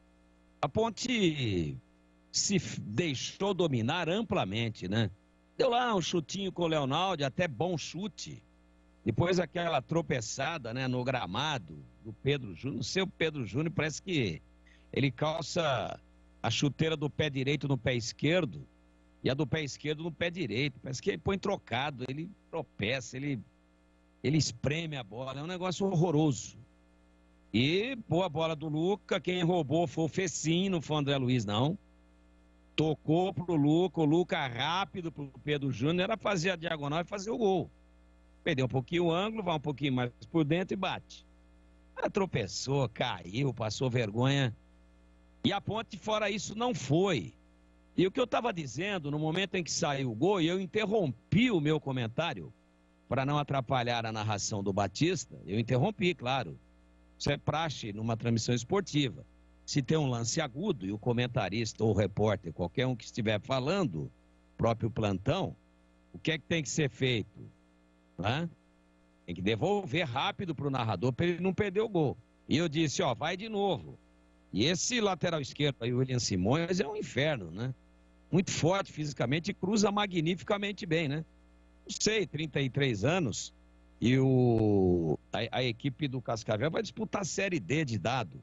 A Ponte se deixou dominar amplamente, né? Deu lá um chutinho com o Leonaldo, até bom chute. Depois aquela tropeçada, né, no gramado do Pedro Júnior. O seu Pedro Júnior parece que ele calça a chuteira do pé direito no pé esquerdo e a do pé esquerdo no pé direito. Parece que ele põe trocado, ele tropeça, ele espreme a bola. É um negócio horroroso. E boa bola do Luca, quem roubou foi o Fecim, não foi o André Luiz, não. Tocou pro Luca, o Luca rápido pro Pedro Júnior, era fazer a diagonal e fazer o gol. Perdeu um pouquinho o ângulo, vai um pouquinho mais por dentro e bate. Tropeçou, caiu, passou vergonha. E a Ponte, fora isso, não foi. E o que eu estava dizendo, no momento em que saiu o gol, e eu interrompi o meu comentário, para não atrapalhar a narração do Batista, eu interrompi, claro. Isso é praxe numa transmissão esportiva. Se tem um lance agudo e o comentarista ou o repórter, qualquer um que estiver falando, próprio plantão, o que é que tem que ser feito? Né? Tem que devolver rápido para o narrador para ele não perder o gol. E eu disse, ó, vai de novo. E esse lateral esquerdo aí, o William Simões, é um inferno, né? Muito forte fisicamente e cruza magnificamente bem, né? Não sei, 33 anos e a equipe do Cascavel vai disputar a Série D de dado.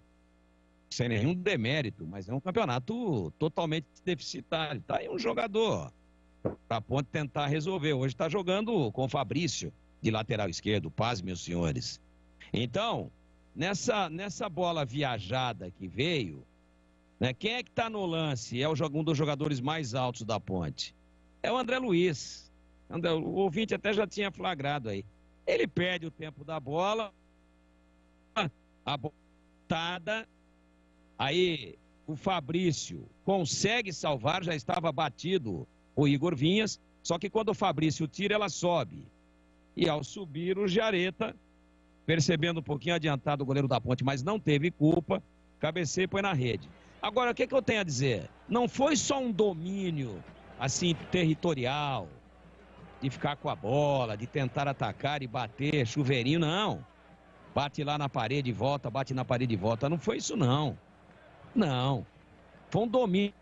Sem nenhum demérito, mas é um campeonato totalmente deficitário. Tá aí um jogador para a Ponte tentar resolver. Hoje está jogando com o Fabrício, de lateral esquerdo, paz, meus senhores. Então, nessa bola viajada que veio, né, quem é que está no lance? É um dos jogadores mais altos da Ponte. É o André Luiz. O ouvinte até já tinha flagrado aí. Ele perde o tempo da bola, a botada, aí o Fabrício consegue salvar, já estava batido o Igor Vinhas, só que quando o Fabrício tira, ela sobe. E ao subir, o Giareta, percebendo um pouquinho adiantado o goleiro da Ponte, mas não teve culpa, cabeceia e põe na rede. Agora, o que eu tenho a dizer? Não foi só um domínio, assim, territorial, de ficar com a bola, de tentar atacar e bater, chuveirinho, não. Bate lá na parede e volta, bate na parede e volta. Não foi isso, não. Não. Foi um domínio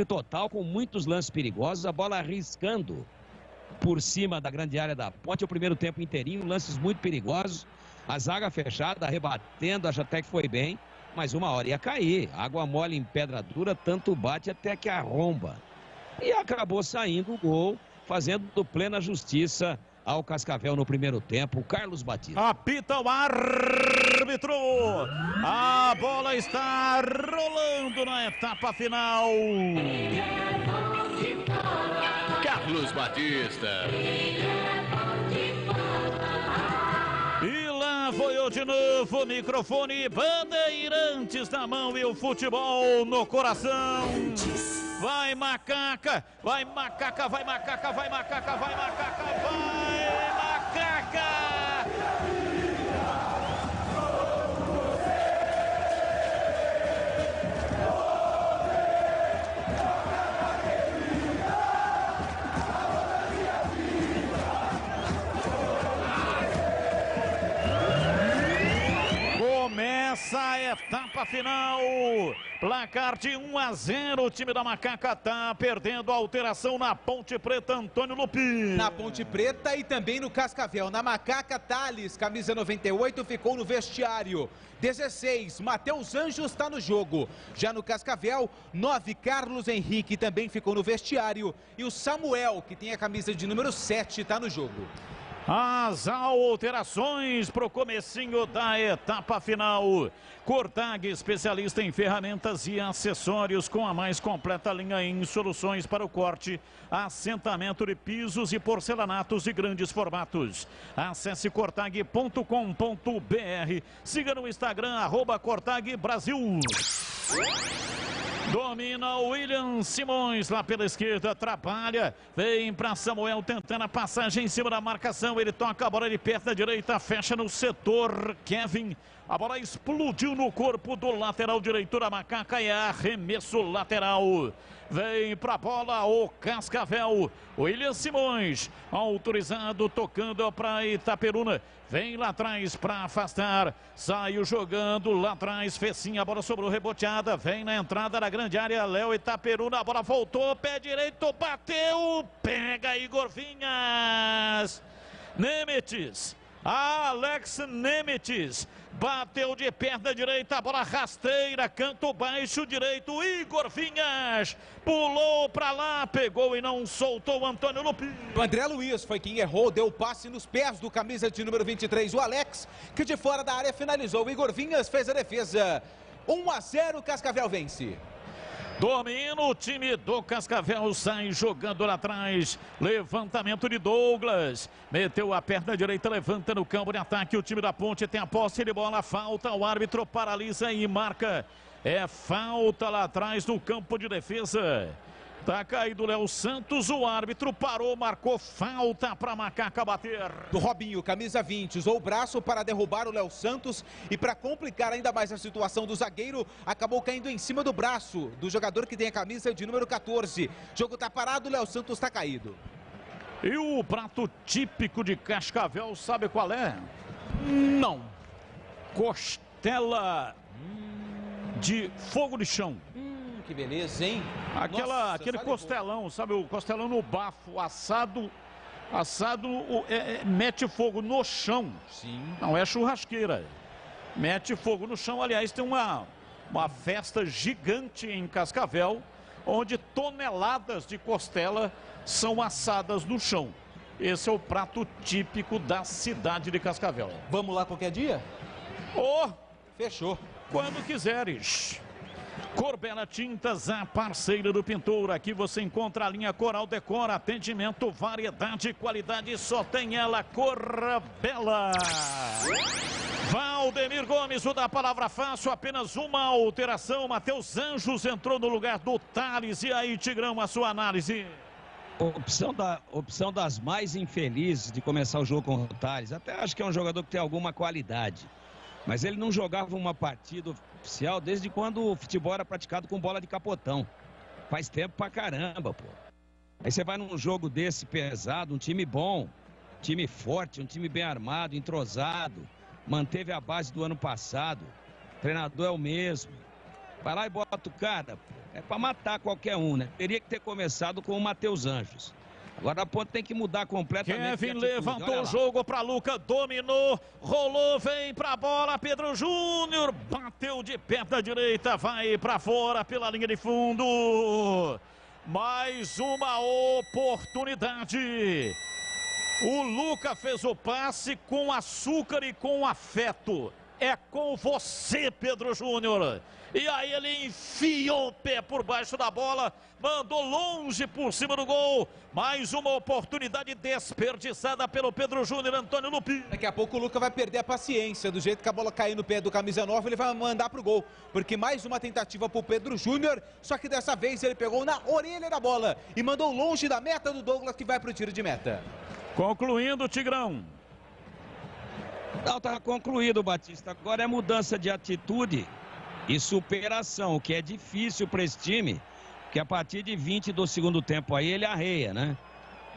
total, com muitos lances perigosos, a bola arriscando por cima da grande área da Ponte, o primeiro tempo inteirinho, lances muito perigosos, a zaga fechada, rebatendo, acho até que foi bem, mas uma hora ia cair. Água mole em pedra dura, tanto bate até que arromba. E acabou saindo o gol, fazendo plena justiça ao Cascavel no primeiro tempo, o Carlos Batista. Apita o árbitro. A bola está rolando na etapa final. Carlos Batista. E lá foi eu de novo, microfone Bandeirantes na mão e o futebol no coração. Vai macaca, vai macaca, vai macaca, vai macaca, vai macaca, vai macaca! Começa a etapa final. Placar de 1-0, o time da Macaca tá perdendo a alteração na Ponte Preta, Antônio Lupi. Na Ponte Preta e também no Cascavel. Na Macaca, Thales, camisa 98, ficou no vestiário. 16, Matheus Anjos está no jogo. Já no Cascavel, 9, Carlos Henrique também ficou no vestiário. E o Samuel, que tem a camisa de número 7, está no jogo. As alterações para o comecinho da etapa final. Cortag, especialista em ferramentas e acessórios com a mais completa linha em soluções para o corte, assentamento de pisos e porcelanatos de grandes formatos. Acesse cortag.com.br. Siga no Instagram, @CortagBrasil. Domina o William Simões lá pela esquerda, trabalha, vem para Samuel tentando a passagem em cima da marcação, ele toca a bola de perna direita, fecha no setor, Kevin, a bola explodiu no corpo do lateral direito da Macaca e é arremesso lateral. Vem pra bola o Cascavel, William Simões, autorizado, tocando para Itaperuna. Vem lá atrás para afastar, saiu jogando lá atrás, Fecinha, a bola sobrou reboteada, vem na entrada da grande área, Léo Itaperuna, a bola voltou, pé direito, bateu, pega Igor Vinhas, Nemetis, Alex Nemetis, bateu de perna direita, a bola rasteira, canto baixo direito, Igor Vinhas, pulou pra lá, pegou e não soltou o Antônio Lupi. O André Luiz foi quem errou, deu passe nos pés do camisa de número 23, o Alex, que de fora da área finalizou, o Igor Vinhas fez a defesa. 1-0, Cascavel vence. Domina o time do Cascavel, sai jogando lá atrás. Levantamento de Douglas. Meteu a perna direita, levanta no campo de ataque. O time da Ponte tem a posse de bola. Falta, o árbitro paralisa e marca. É falta lá atrás no campo de defesa. Tá caído o Léo Santos, o árbitro parou, marcou falta para Macaca bater. Do Robinho, camisa 20, usou o braço para derrubar o Léo Santos e para complicar ainda mais a situação do zagueiro, acabou caindo em cima do braço do jogador que tem a camisa de número 14. O jogo tá parado, o Léo Santos tá caído. E o prato típico de Cascavel, sabe qual é? Não. Costela de fogo de chão. Que beleza, hein? Aquele costelão, sabe? O costelão no bafo, assado, mete fogo no chão. Sim. Não é churrasqueira. Mete fogo no chão. Aliás, tem uma festa gigante em Cascavel, onde toneladas de costela são assadas no chão. Esse é o prato típico da cidade de Cascavel. Vamos lá qualquer dia? Fechou. Quando quiseres. Corbela Tintas, a parceira do pintor. Aqui você encontra a linha Coral Decor, atendimento, variedade e qualidade, só tem ela, Corbela. Valdemir Gomes, o da palavra fácil, apenas uma alteração. Matheus Anjos entrou no lugar do Thales. E aí, Tigrão, a sua análise? Opção das mais infelizes de começar o jogo com o Thales. Até acho que é um jogador que tem alguma qualidade. Mas ele não jogava uma partida oficial desde quando o futebol era praticado com bola de capotão. Faz tempo pra caramba, pô. Aí você vai num jogo desse pesado, um time bom, um time forte, um time bem armado, entrosado. Manteve a base do ano passado. O treinador é o mesmo. Vai lá e bota o cara, pô. É pra matar qualquer um, né? Teria que ter começado com o Matheus Anjos. Agora a Ponte tem que mudar completamente. Kevin levantou o jogo para Luca, dominou, rolou, vem para a bola, Pedro Júnior bateu de perna direita, vai para fora pela linha de fundo. Mais uma oportunidade. O Luca fez o passe com açúcar e com afeto. É com você, Pedro Júnior. E aí ele enfiou o pé por baixo da bola, mandou longe por cima do gol. Mais uma oportunidade desperdiçada pelo Pedro Júnior, Antônio Lupi. Daqui a pouco o Luca vai perder a paciência. Do jeito que a bola cair no pé do camisa 9, ele vai mandar pro gol. Porque mais uma tentativa pro Pedro Júnior, só que dessa vez ele pegou na orelha da bola e mandou longe da meta do Douglas, que vai pro tiro de meta. Concluindo, Tigrão. Não, tá concluído, Batista. Agora é mudança de atitude e superação, o que é difícil para esse time, porque a partir de 20 do segundo tempo aí ele arreia, né?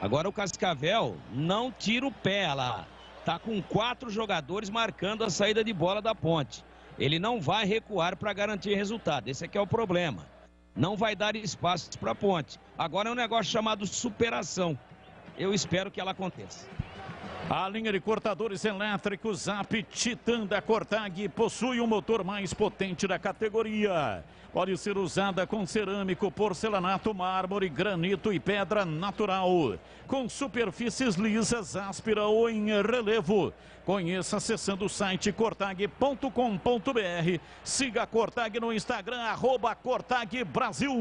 Agora o Cascavel não tira o pé lá. Tá com 4 jogadores marcando a saída de bola da Ponte. Ele não vai recuar para garantir resultado. Esse aqui é o problema. Não vai dar espaço para a Ponte. Agora é um negócio chamado superação. Eu espero que ela aconteça. A linha de cortadores elétricos Zap Titan da Cortag possui o motor mais potente da categoria. Pode ser usada com cerâmico, porcelanato, mármore, granito e pedra natural. Com superfícies lisas, áspera ou em relevo. Conheça acessando o site cortag.com.br. Siga a Cortag no Instagram, @CortagBrasil.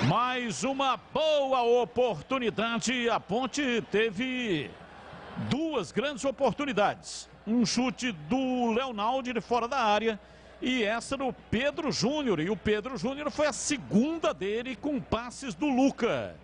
Mais uma boa oportunidade. A Ponte teve 2 grandes oportunidades. Um chute do Leonaldi de fora da área e essa do Pedro Júnior. E o Pedro Júnior foi a segunda dele com passes do Luca.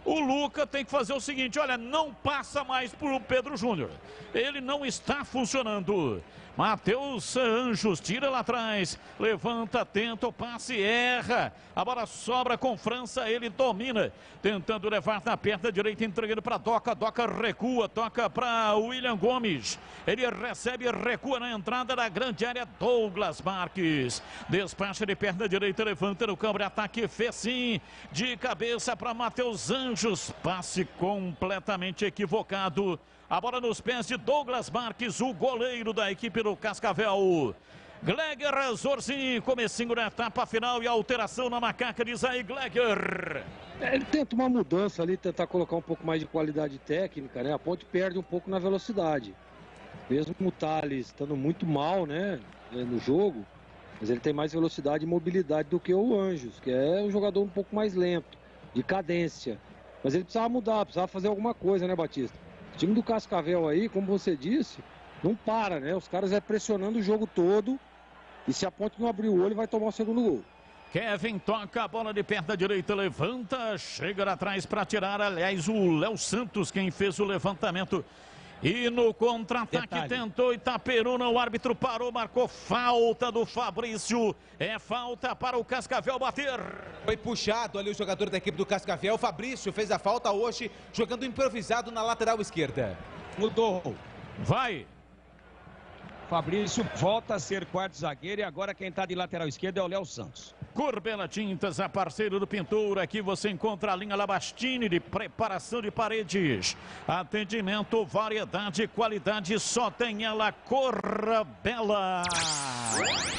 O Luca tem que fazer o seguinte, olha, não passa mais pro Pedro Júnior. Ele não está funcionando. Matheus Anjos tira lá atrás, levanta, tenta o passe, erra. A bola sobra com França, ele domina, tentando levar na perna direita, entregando para Doca. Doca recua, toca para William Gomes. Ele recebe, recua na entrada da grande área, Douglas Marques. Despacha de perna direita, levanta no campo de ataque, fez sim, de cabeça para Matheus Anjos. Passe completamente equivocado. A bola nos pés de Douglas Marques, o goleiro da equipe do Cascavel. Gleger Zorzi, comecinho da etapa final e alteração na macaca, diz aí Gleger. Ele tenta uma mudança ali, tentar colocar um pouco mais de qualidade técnica, né? A Ponte perde um pouco na velocidade. Mesmo o Thales estando muito mal, né, no jogo, Mas ele tem mais velocidade e mobilidade do que o Anjos, que é um jogador um pouco mais lento, de cadência. Mas ele precisava mudar, precisava fazer alguma coisa, né, Batista? O time do Cascavel aí, como você disse, não para, né? Os caras pressionando o jogo todo. E se a Ponte não abrir o olho, vai tomar o segundo gol. Kevin toca a bola de perna direita, levanta, chega atrás para tirar. Aliás, o Léo Santos quem fez o levantamento. E no contra-ataque tentou Itaperuna, o árbitro parou, marcou falta do Fabrício. É falta para o Cascavel bater. Foi puxado ali o jogador da equipe do Cascavel. O Fabrício fez a falta hoje, jogando improvisado na lateral esquerda. Mudou. Vai. Fabrício volta a ser quarto zagueiro e agora quem está de lateral esquerdo é o Léo Santos. Corbela Tintas, a parceiro do pintor. Aqui você encontra a linha Labastini de preparação de paredes. Atendimento, variedade e qualidade, só tem ela, Corbela.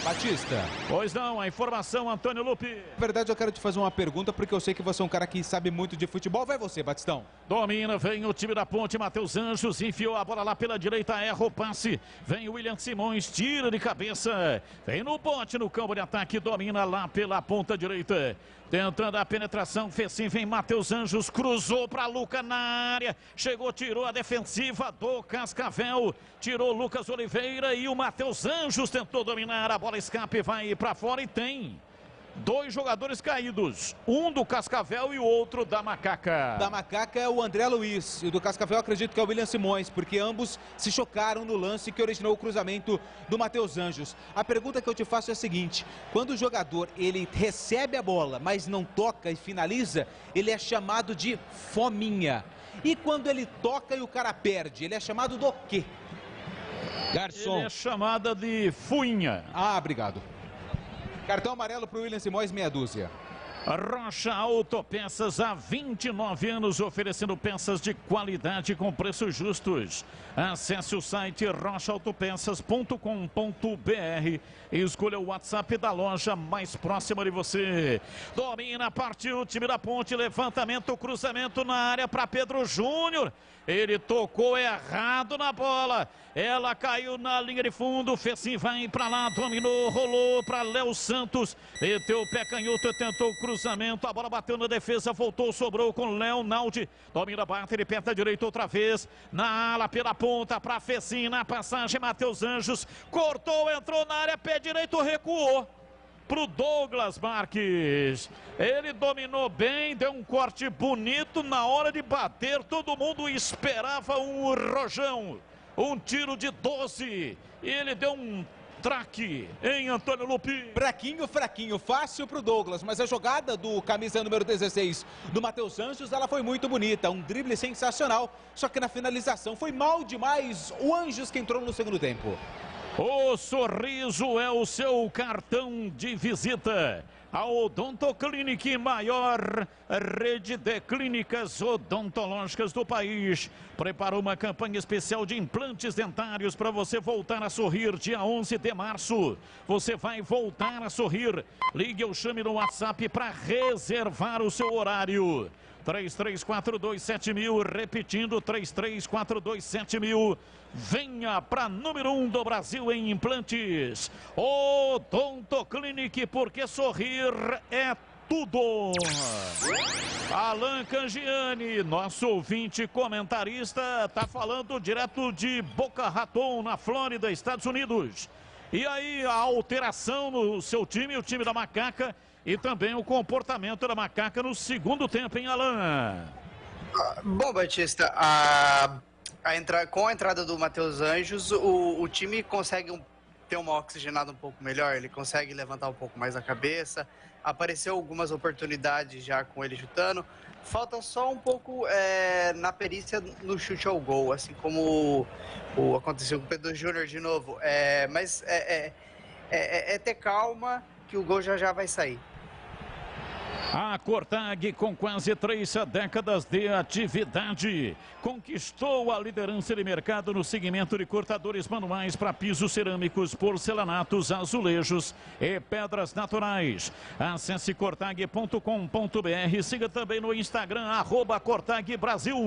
Batista. Pois não, a informação, Antônio Lupe. Na verdade, eu quero te fazer uma pergunta, porque eu sei que você é um cara que sabe muito de futebol. Vai você, Batistão. Domina, vem o time da Ponte, Matheus Anjos, enfiou a bola lá pela direita, erra o passe. Vem o William Simões, tira de cabeça. Vem no bote, no campo de ataque, domina lá pela ponta direita. Tentando a penetração, fez sim, vem Matheus Anjos, cruzou para Luca na área. Chegou, tirou a defensiva do Cascavel. Tirou Lucas Oliveira e o Matheus Anjos tentou dominar. A bola escape, vai para fora e tem dois jogadores caídos. Um do Cascavel e o outro da Macaca. Da Macaca é o André Luiz. E do Cascavel acredito que é o William Simões, porque ambos se chocaram no lance que originou o cruzamento do Matheus Anjos. A pergunta que eu te faço é a seguinte: quando o jogador ele recebe a bola, mas não toca e finaliza, ele é chamado de fominha. E quando ele toca e o cara perde, ele é chamado do quê? Garçom. Ele é chamada de fuinha. Ah, obrigado. Cartão amarelo para o William Simões, meia dúzia. Rocha Autopeças, há 29 anos oferecendo peças de qualidade com preços justos. Acesse o site rochaautopeças.com.br e escolha o WhatsApp da loja mais próxima de você. Domina, partiu o time da Ponte, levantamento, cruzamento na área para Pedro Júnior. Ele tocou errado na bola. Ela caiu na linha de fundo. Fez sim, vai para lá, dominou, rolou para Léo Santos. Meteu o pé canhoto, tentou o cruzamento. A bola bateu na defesa, voltou, sobrou com Léo Naldi. Domina, bate, ele perna direita outra vez. Na ala, pela ponta, para Fecim, na passagem, Matheus Anjos. Cortou, entrou na área, pé direito, recuou pro Douglas Marques. Ele dominou bem, deu um corte bonito na hora de bater. Todo mundo esperava um rojão, um tiro de 12. E ele deu um traque em Antônio Lupi. Fraquinho, fácil pro Douglas, mas a jogada do camisa número 16 do Matheus Anjos, ela foi muito bonita, um drible sensacional, só que na finalização foi mal demais o Anjos que entrou no segundo tempo. O sorriso é o seu cartão de visita. A Odontoclinic, maior rede de clínicas odontológicas do país, preparou uma campanha especial de implantes dentários para você voltar a sorrir dia 11 de março. Você vai voltar a sorrir. Ligue ou chame no WhatsApp para reservar o seu horário. 33427000, repetindo 33427000. Venha para número 1 do Brasil em implantes. Odontoclinic, porque sorrir é tudo. Alan Cangiani, nosso ouvinte comentarista, está falando direto de Boca Raton, na Flórida, Estados Unidos. E aí, a alteração no seu time, o time da Macaca, e também o comportamento da Macaca no segundo tempo, hein, Alan? Bom, Batista, com a entrada do Matheus Anjos, o time consegue ter uma oxigenada um pouco melhor, ele consegue levantar um pouco mais a cabeça. Apareceu algumas oportunidades já com ele chutando. Falta só um pouco na perícia no chute ao gol, assim como aconteceu com o Pedro Júnior de novo. Mas ter calma que o gol já vai sair. A Cortag, com quase 3 décadas de atividade, conquistou a liderança de mercado no segmento de cortadores manuais para pisos cerâmicos, porcelanatos, azulejos e pedras naturais. Acesse cortag.com.br, siga também no Instagram, @CortagBrasil.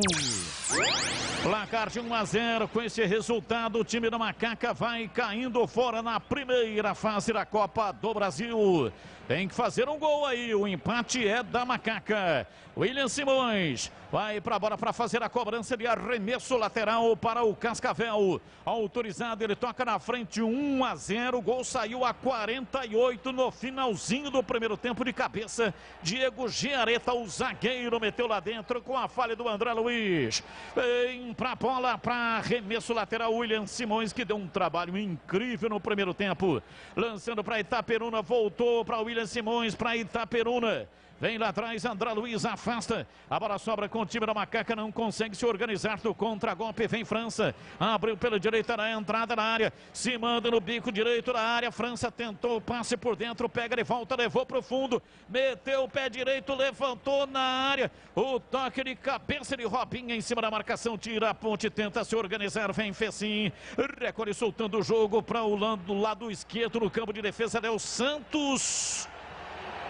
Placar de 1-0, com esse resultado, o time da Macaca vai caindo fora na primeira fase da Copa do Brasil. Tem que fazer um gol aí, o empate é da Macaca. William Simões vai para a bola para fazer a cobrança de arremesso lateral para o Cascavel. Autorizado, ele toca na frente, 1-0. O gol saiu a 48 no finalzinho do primeiro tempo de cabeça. Diego Giareta, o zagueiro, meteu lá dentro com a falha do André Luiz. Vem para a bola para arremesso lateral, William Simões, que deu um trabalho incrível no primeiro tempo. Lançando para Itaperuna, voltou para William Simões, para Itaperuna. Vem lá atrás, André Luiz afasta. A bola sobra com o time da Macaca, não consegue se organizar do contra-golpe. Vem França, abriu pela direita na entrada da área. Se manda no bico direito da área. França tentou o passe por dentro, pega de volta, levou para o fundo. Meteu o pé direito, levantou na área. O toque de cabeça de Robinho em cima da marcação. Tira a ponte, tenta se organizar. Vem Fecim, recolhe soltando o jogo para o lado esquerdo no campo de defesa. Léo Santos.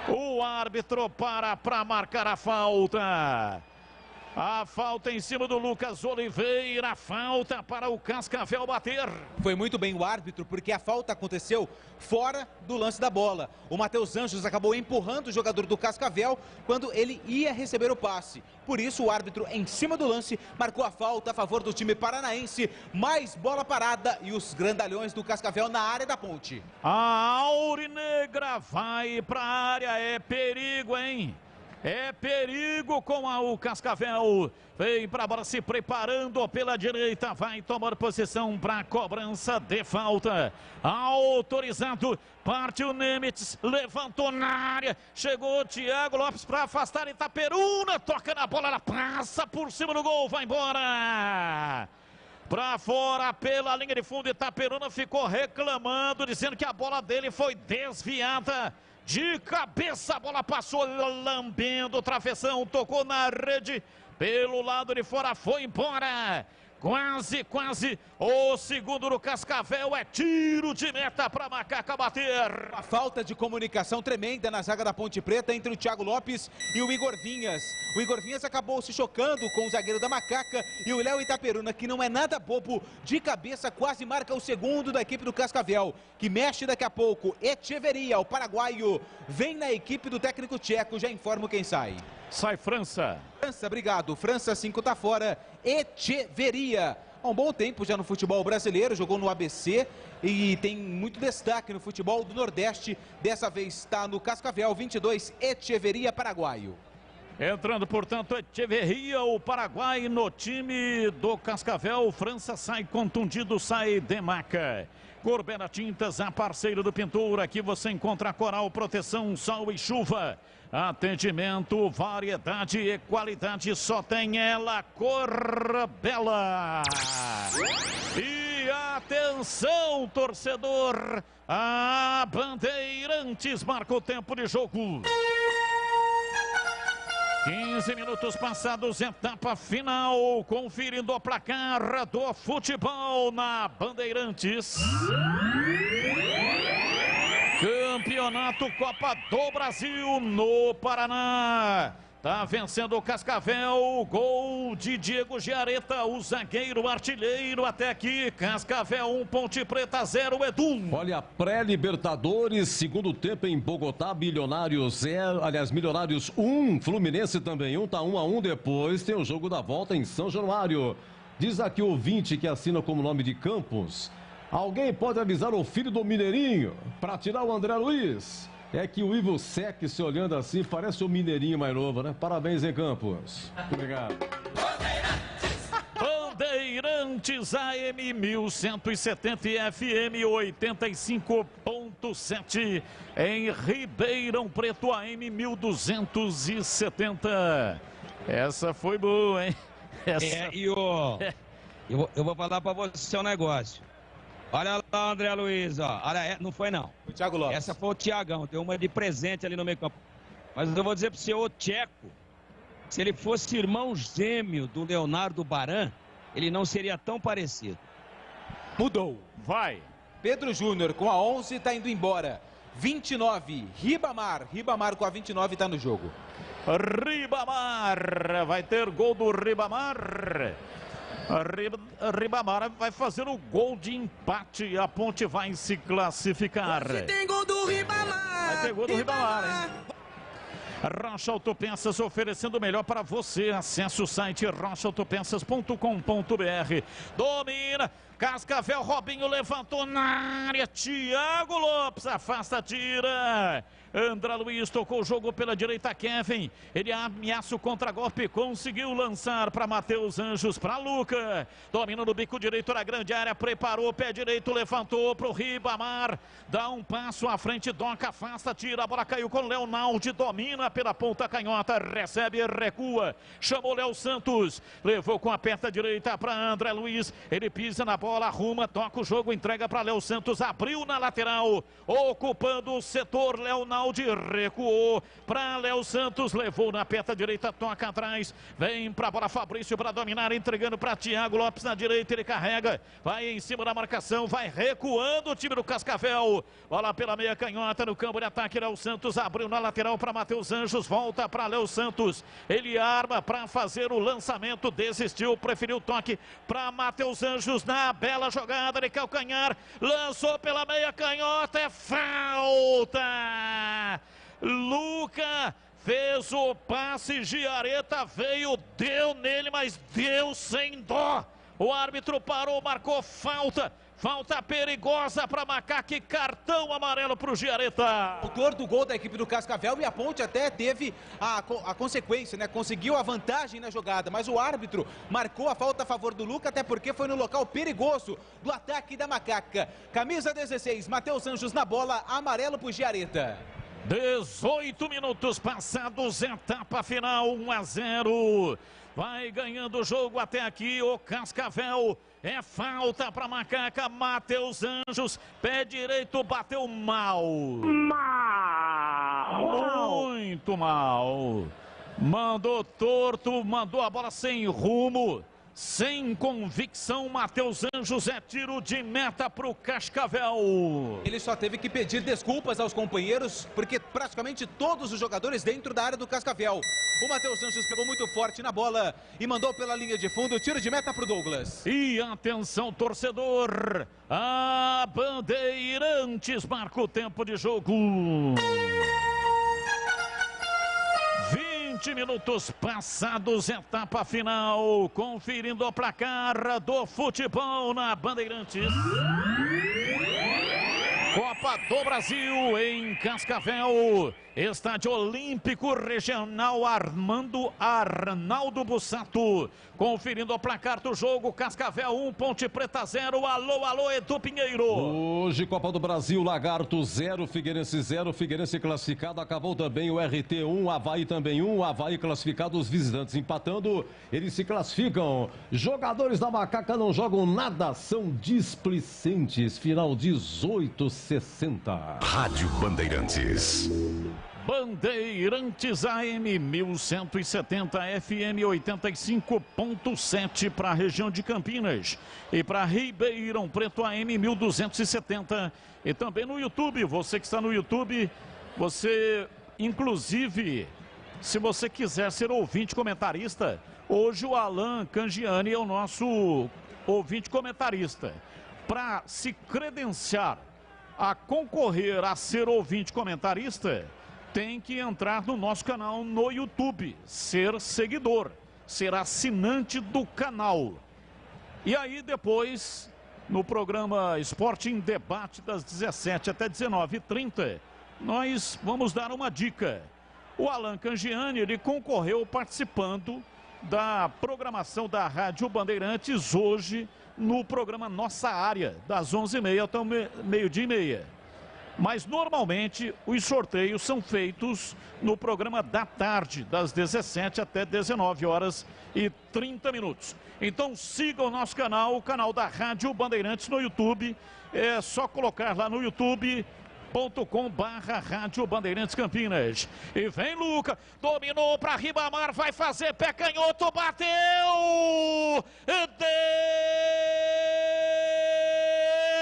O árbitro para marcar a falta. A falta em cima do Lucas Oliveira, falta para o Cascavel bater. Foi muito bem o árbitro, porque a falta aconteceu fora do lance da bola. O Matheus Anjos acabou empurrando o jogador do Cascavel quando ele ia receber o passe. Por isso o árbitro, em cima do lance, marcou a falta a favor do time paranaense. Mais bola parada e os grandalhões do Cascavel na área da ponte. A Aurinegra vai para a área, é perigo, hein? É perigo com o Cascavel. Vem para a bola se preparando pela direita. Vai tomar posição para a cobrança de falta. Autorizado. Parte o Nemitz. Levantou na área. Chegou o Thiago Lopes para afastar Itaperuna. Toca na bola. Ela passa por cima do gol. Vai embora. Para fora pela linha de fundo. Itaperuna ficou reclamando, dizendo que a bola dele foi desviada. De cabeça, a bola passou lambendo o travessão, tocou na rede, pelo lado de fora, foi embora. Quase, o segundo do Cascavel, é tiro de meta para Macaca bater. A falta de comunicação tremenda na zaga da Ponte Preta entre o Thiago Lopes e o Igor Vinhas. O Igor Vinhas acabou se chocando com o zagueiro da Macaca e o Léo Itaperuna, que não é nada bobo, de cabeça quase marca o segundo da equipe do Cascavel, que mexe daqui a pouco. Echeverria, o paraguaio, vem na equipe do técnico tcheco, já informo quem sai. Sai França. França, obrigado. França 5 tá fora. Echeverria. Há um bom tempo já no futebol brasileiro, jogou no ABC e tem muito destaque no futebol do Nordeste. Dessa vez está no Cascavel, 22, Echeverria, paraguaio. Entrando, portanto, Echeverria, o Paraguai, no time do Cascavel. França sai contundido, sai Demaca. Corbera Tintas, a parceira do pintor. Aqui você encontra coral, proteção, sol e chuva. Atendimento, variedade e qualidade, só tem ela, Corbela. E atenção, torcedor, a Bandeirantes marca o tempo de jogo. 15 minutos passados, etapa final, conferindo o placar do futebol na Bandeirantes. Campeonato Copa do Brasil no Paraná. Tá vencendo o Cascavel, gol de Diego Giareta, o zagueiro artilheiro até aqui. Cascavel 1, Ponte Preta 0, Edu. Olha, pré-Libertadores, segundo tempo em Bogotá, Milionários 0, aliás, Milionários 1, Fluminense também 1, tá 1-1, depois tem o jogo da volta em São Januário. Diz aqui o ouvinte que assina como nome de Campos. Alguém pode avisar o filho do Mineirinho para tirar o André Luiz? É que o Ivo Sec, se olhando assim, parece o Mineirinho mais novo, né? Parabéns, hein, Campos? Muito obrigado. Bandeirantes AM 1170 e FM 85.7 em Ribeirão Preto, AM 1270. Essa foi boa, hein? Eu vou falar para você um negócio. Olha lá, André Luiz, ó. Olha, não foi não. O Thiago Lopes. Essa foi o Thiagão, deu uma de presente ali no meio campo. Mas eu vou dizer para você, o Tcheco, se ele fosse irmão gêmeo do Leonardo Baran, ele não seria tão parecido. Mudou. Vai. Pedro Júnior com a 11 está indo embora. 29, Ribamar. Ribamar com a 29 está no jogo. Ribamar, vai ter gol do Ribamar. Ribamar vai fazer o gol de empate. A Ponte vai se classificar. Hoje tem gol do Ribamar. Vai ter gol do Ribamar, hein? Rocha Autopeças oferecendo o melhor para você. Acesse o site rochaautopeças.com.br. Domina. Cascavel, Robinho levantou na área. Thiago Lopes afasta, tira. André Luiz tocou o jogo pela direita, Kevin. Ele ameaça o contragolpe, conseguiu lançar para Matheus Anjos, para Luca. Domina no bico direito na grande área, preparou, pé direito, levantou para o Ribamar. Dá um passo à frente, Doca, afasta, tira. A bola caiu com o Leonaldi, domina pela ponta canhota, recebe e recua. Chamou Léo Santos, levou com a perna direita para André Luiz. Ele pisa na bola, arruma, toca o jogo, entrega para Léo Santos, abriu na lateral, ocupando o setor. Leonaldi recuou para Léo Santos, levou na perna direita, toca atrás, vem para a bola Fabrício para dominar, entregando para Thiago Lopes na direita, ele carrega, vai em cima da marcação, vai recuando o time do Cascavel. Bola pela meia canhota no campo de ataque. Léo Santos abriu na lateral para Matheus Anjos, volta para Léo Santos, ele arma para fazer o lançamento, desistiu, preferiu o toque para Matheus Anjos na bela jogada de calcanhar, lançou pela meia canhota, é falta. Luca fez o passe, Giareta veio, deu nele, mas deu sem dó. O árbitro parou, marcou falta. Falta perigosa para Macaque, cartão amarelo para o Giareta. Autor do gol da equipe do Cascavel, e a Ponte até teve a consequência, né? Conseguiu a vantagem na jogada, mas o árbitro marcou a falta a favor do Luca, até porque foi no local perigoso do ataque da Macaca. Camisa 16, Matheus Anjos na bola, amarelo para o Giareta. 18 minutos passados, etapa final, 1-0. Vai ganhando o jogo até aqui o Cascavel. É falta para Macaca, Matheus Anjos, pé direito, bateu mal. Muito mal. Mandou torto, mandou a bola sem rumo, sem convicção. Matheus Anjos, é tiro de meta para o Cascavel. Ele só teve que pedir desculpas aos companheiros, porque praticamente todos os jogadores dentro da área do Cascavel. O Matheus Anjos pegou muito forte na bola e mandou pela linha de fundo, tiro de meta para o Douglas. E atenção, torcedor, a Bandeirantes marca o tempo de jogo. 20 minutos passados, etapa final, conferindo o placar do futebol na Bandeirantes. Copa do Brasil em Cascavel, Estádio Olímpico Regional Arnaldo Bussato. Conferindo o placar do jogo, Cascavel 1, Ponte Preta 0. Alô, alô, Edu Pinheiro. Hoje, Copa do Brasil, Lagarto 0, Figueirense 0. Figueirense classificado, acabou também o RT 1, Avaí também 1. Avaí classificado, os visitantes empatando, eles se classificam. Jogadores da Macaca não jogam nada, são displicentes. Final 18:60. Rádio Bandeirantes. Bandeirantes AM 1170 FM 85.7 para a região de Campinas e para Ribeirão Preto AM 1270 e também no YouTube. Você que está no YouTube, você inclusive, se você quiser ser ouvinte comentarista, hoje o Alan Cangiani é o nosso ouvinte comentarista. Para se credenciar a concorrer a ser ouvinte comentarista, tem que entrar no nosso canal no YouTube, ser seguidor, ser assinante do canal. E aí depois, no programa Esporte em Debate das 17 até 19h30, nós vamos dar uma dica. O Alan Cangiani, ele concorreu participando da programação da Rádio Bandeirantes hoje no programa Nossa Área, das 11h30 até o meio-dia e meia. Mas normalmente os sorteios são feitos no programa da tarde, das 17 até 19h30. Então siga o nosso canal, o canal da Rádio Bandeirantes no YouTube. É só colocar lá no YouTube Rádio Bandeirantes Campinas. E vem Luca, dominou para Ribamar, vai fazer pé canhoto, bateu!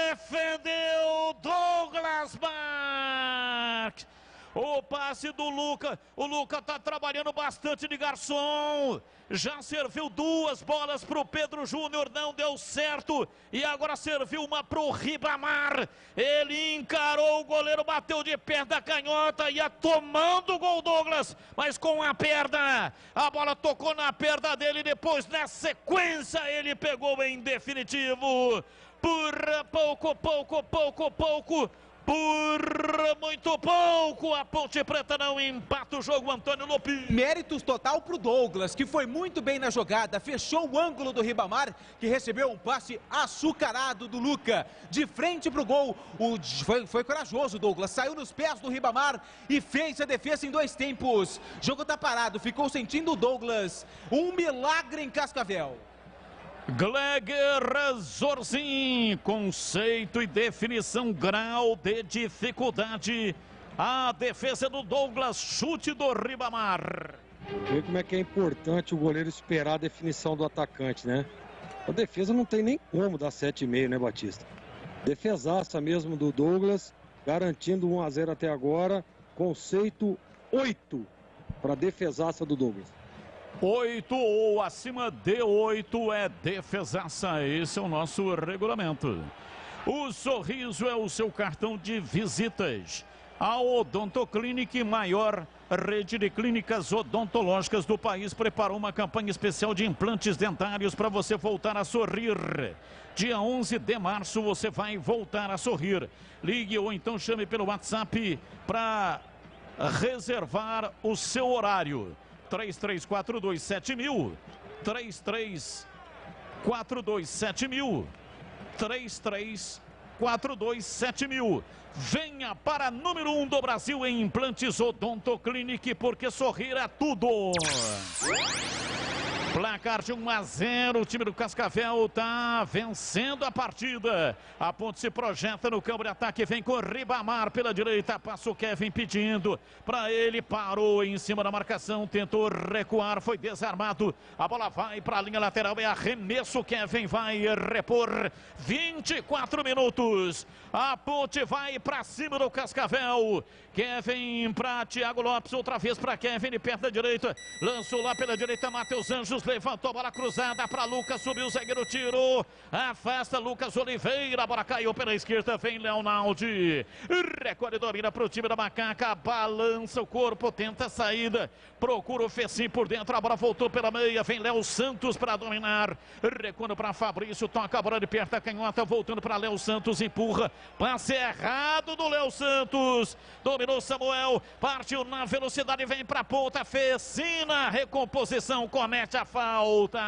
Defendeu Douglas Marques. O passe do Luca, o Luca tá trabalhando bastante de garçom, já serviu 2 bolas pro Pedro Júnior, não deu certo, e agora serviu uma pro Ribamar, ele encarou o goleiro, bateu de perna canhota, ia tomando o gol Douglas, mas com a perna, a bola tocou na perna dele, depois na sequência ele pegou em definitivo, por pouco, por muito pouco, a Ponte Preta não empata o jogo, Antônio Lopes. Méritos total pro Douglas, que foi muito bem na jogada, fechou o ângulo do Ribamar, que recebeu um passe açucarado do Luca, de frente pro gol. Foi corajoso o Douglas, saiu nos pés do Ribamar e fez a defesa em 2 tempos. O jogo tá parado, ficou sentindo o Douglas, um milagre em Cascavel. Gleger Zorzin, conceito e definição, grau de dificuldade. A defesa do Douglas, chute do Ribamar. Vê como é que é importante o goleiro esperar a definição do atacante, né? A defesa não tem nem como dar 7,5, né, Batista? Defesaça mesmo do Douglas, garantindo 1-0 até agora. Conceito 8 para defesaça do Douglas. 8 ou acima de 8 é defesaça, esse é o nosso regulamento. O Sorriso é o seu cartão de visitas. A Odontoclinic, maior rede de clínicas odontológicas do país, preparou uma campanha especial de implantes dentários para você voltar a sorrir. Dia 11 de março você vai voltar a sorrir. Ligue ou então chame pelo WhatsApp para reservar o seu horário. 33427000, 33427000, 33427000. Venha para número 1 do Brasil em implantes Odontoclinic, porque sorrir é tudo. Placar de 1-0, o time do Cascavel está vencendo a partida. A Ponte se projeta no campo de ataque, vem com Ribamar pela direita, passa o Kevin pedindo para ele, parou em cima da marcação, tentou recuar, foi desarmado. A bola vai para a linha lateral, é arremesso, Kevin vai repor. 24 minutos, a Ponte vai para cima do Cascavel. Kevin para Thiago Lopes, outra vez para Kevin de perto da direita, lançou lá pela direita, Matheus Anjos levantou a bola cruzada para Lucas, subiu o zagueiro, tirou, afasta Lucas Oliveira, a bola caiu pela esquerda, vem Leonaldi, recolhe, domina para o time da Macaca, balança o corpo, tenta a saída, procura o Fecim por dentro, a bola voltou pela meia, vem Léo Santos para dominar, recuando para Fabrício, toca a bola de perto da canhota, voltando para Léo Santos, empurra, passe errado do Léo Santos, dominou Samuel, partiu na velocidade, vem para a ponta, Fecina, recomposição, comete a falta.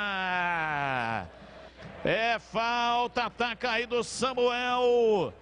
É falta, tá caído Samuel.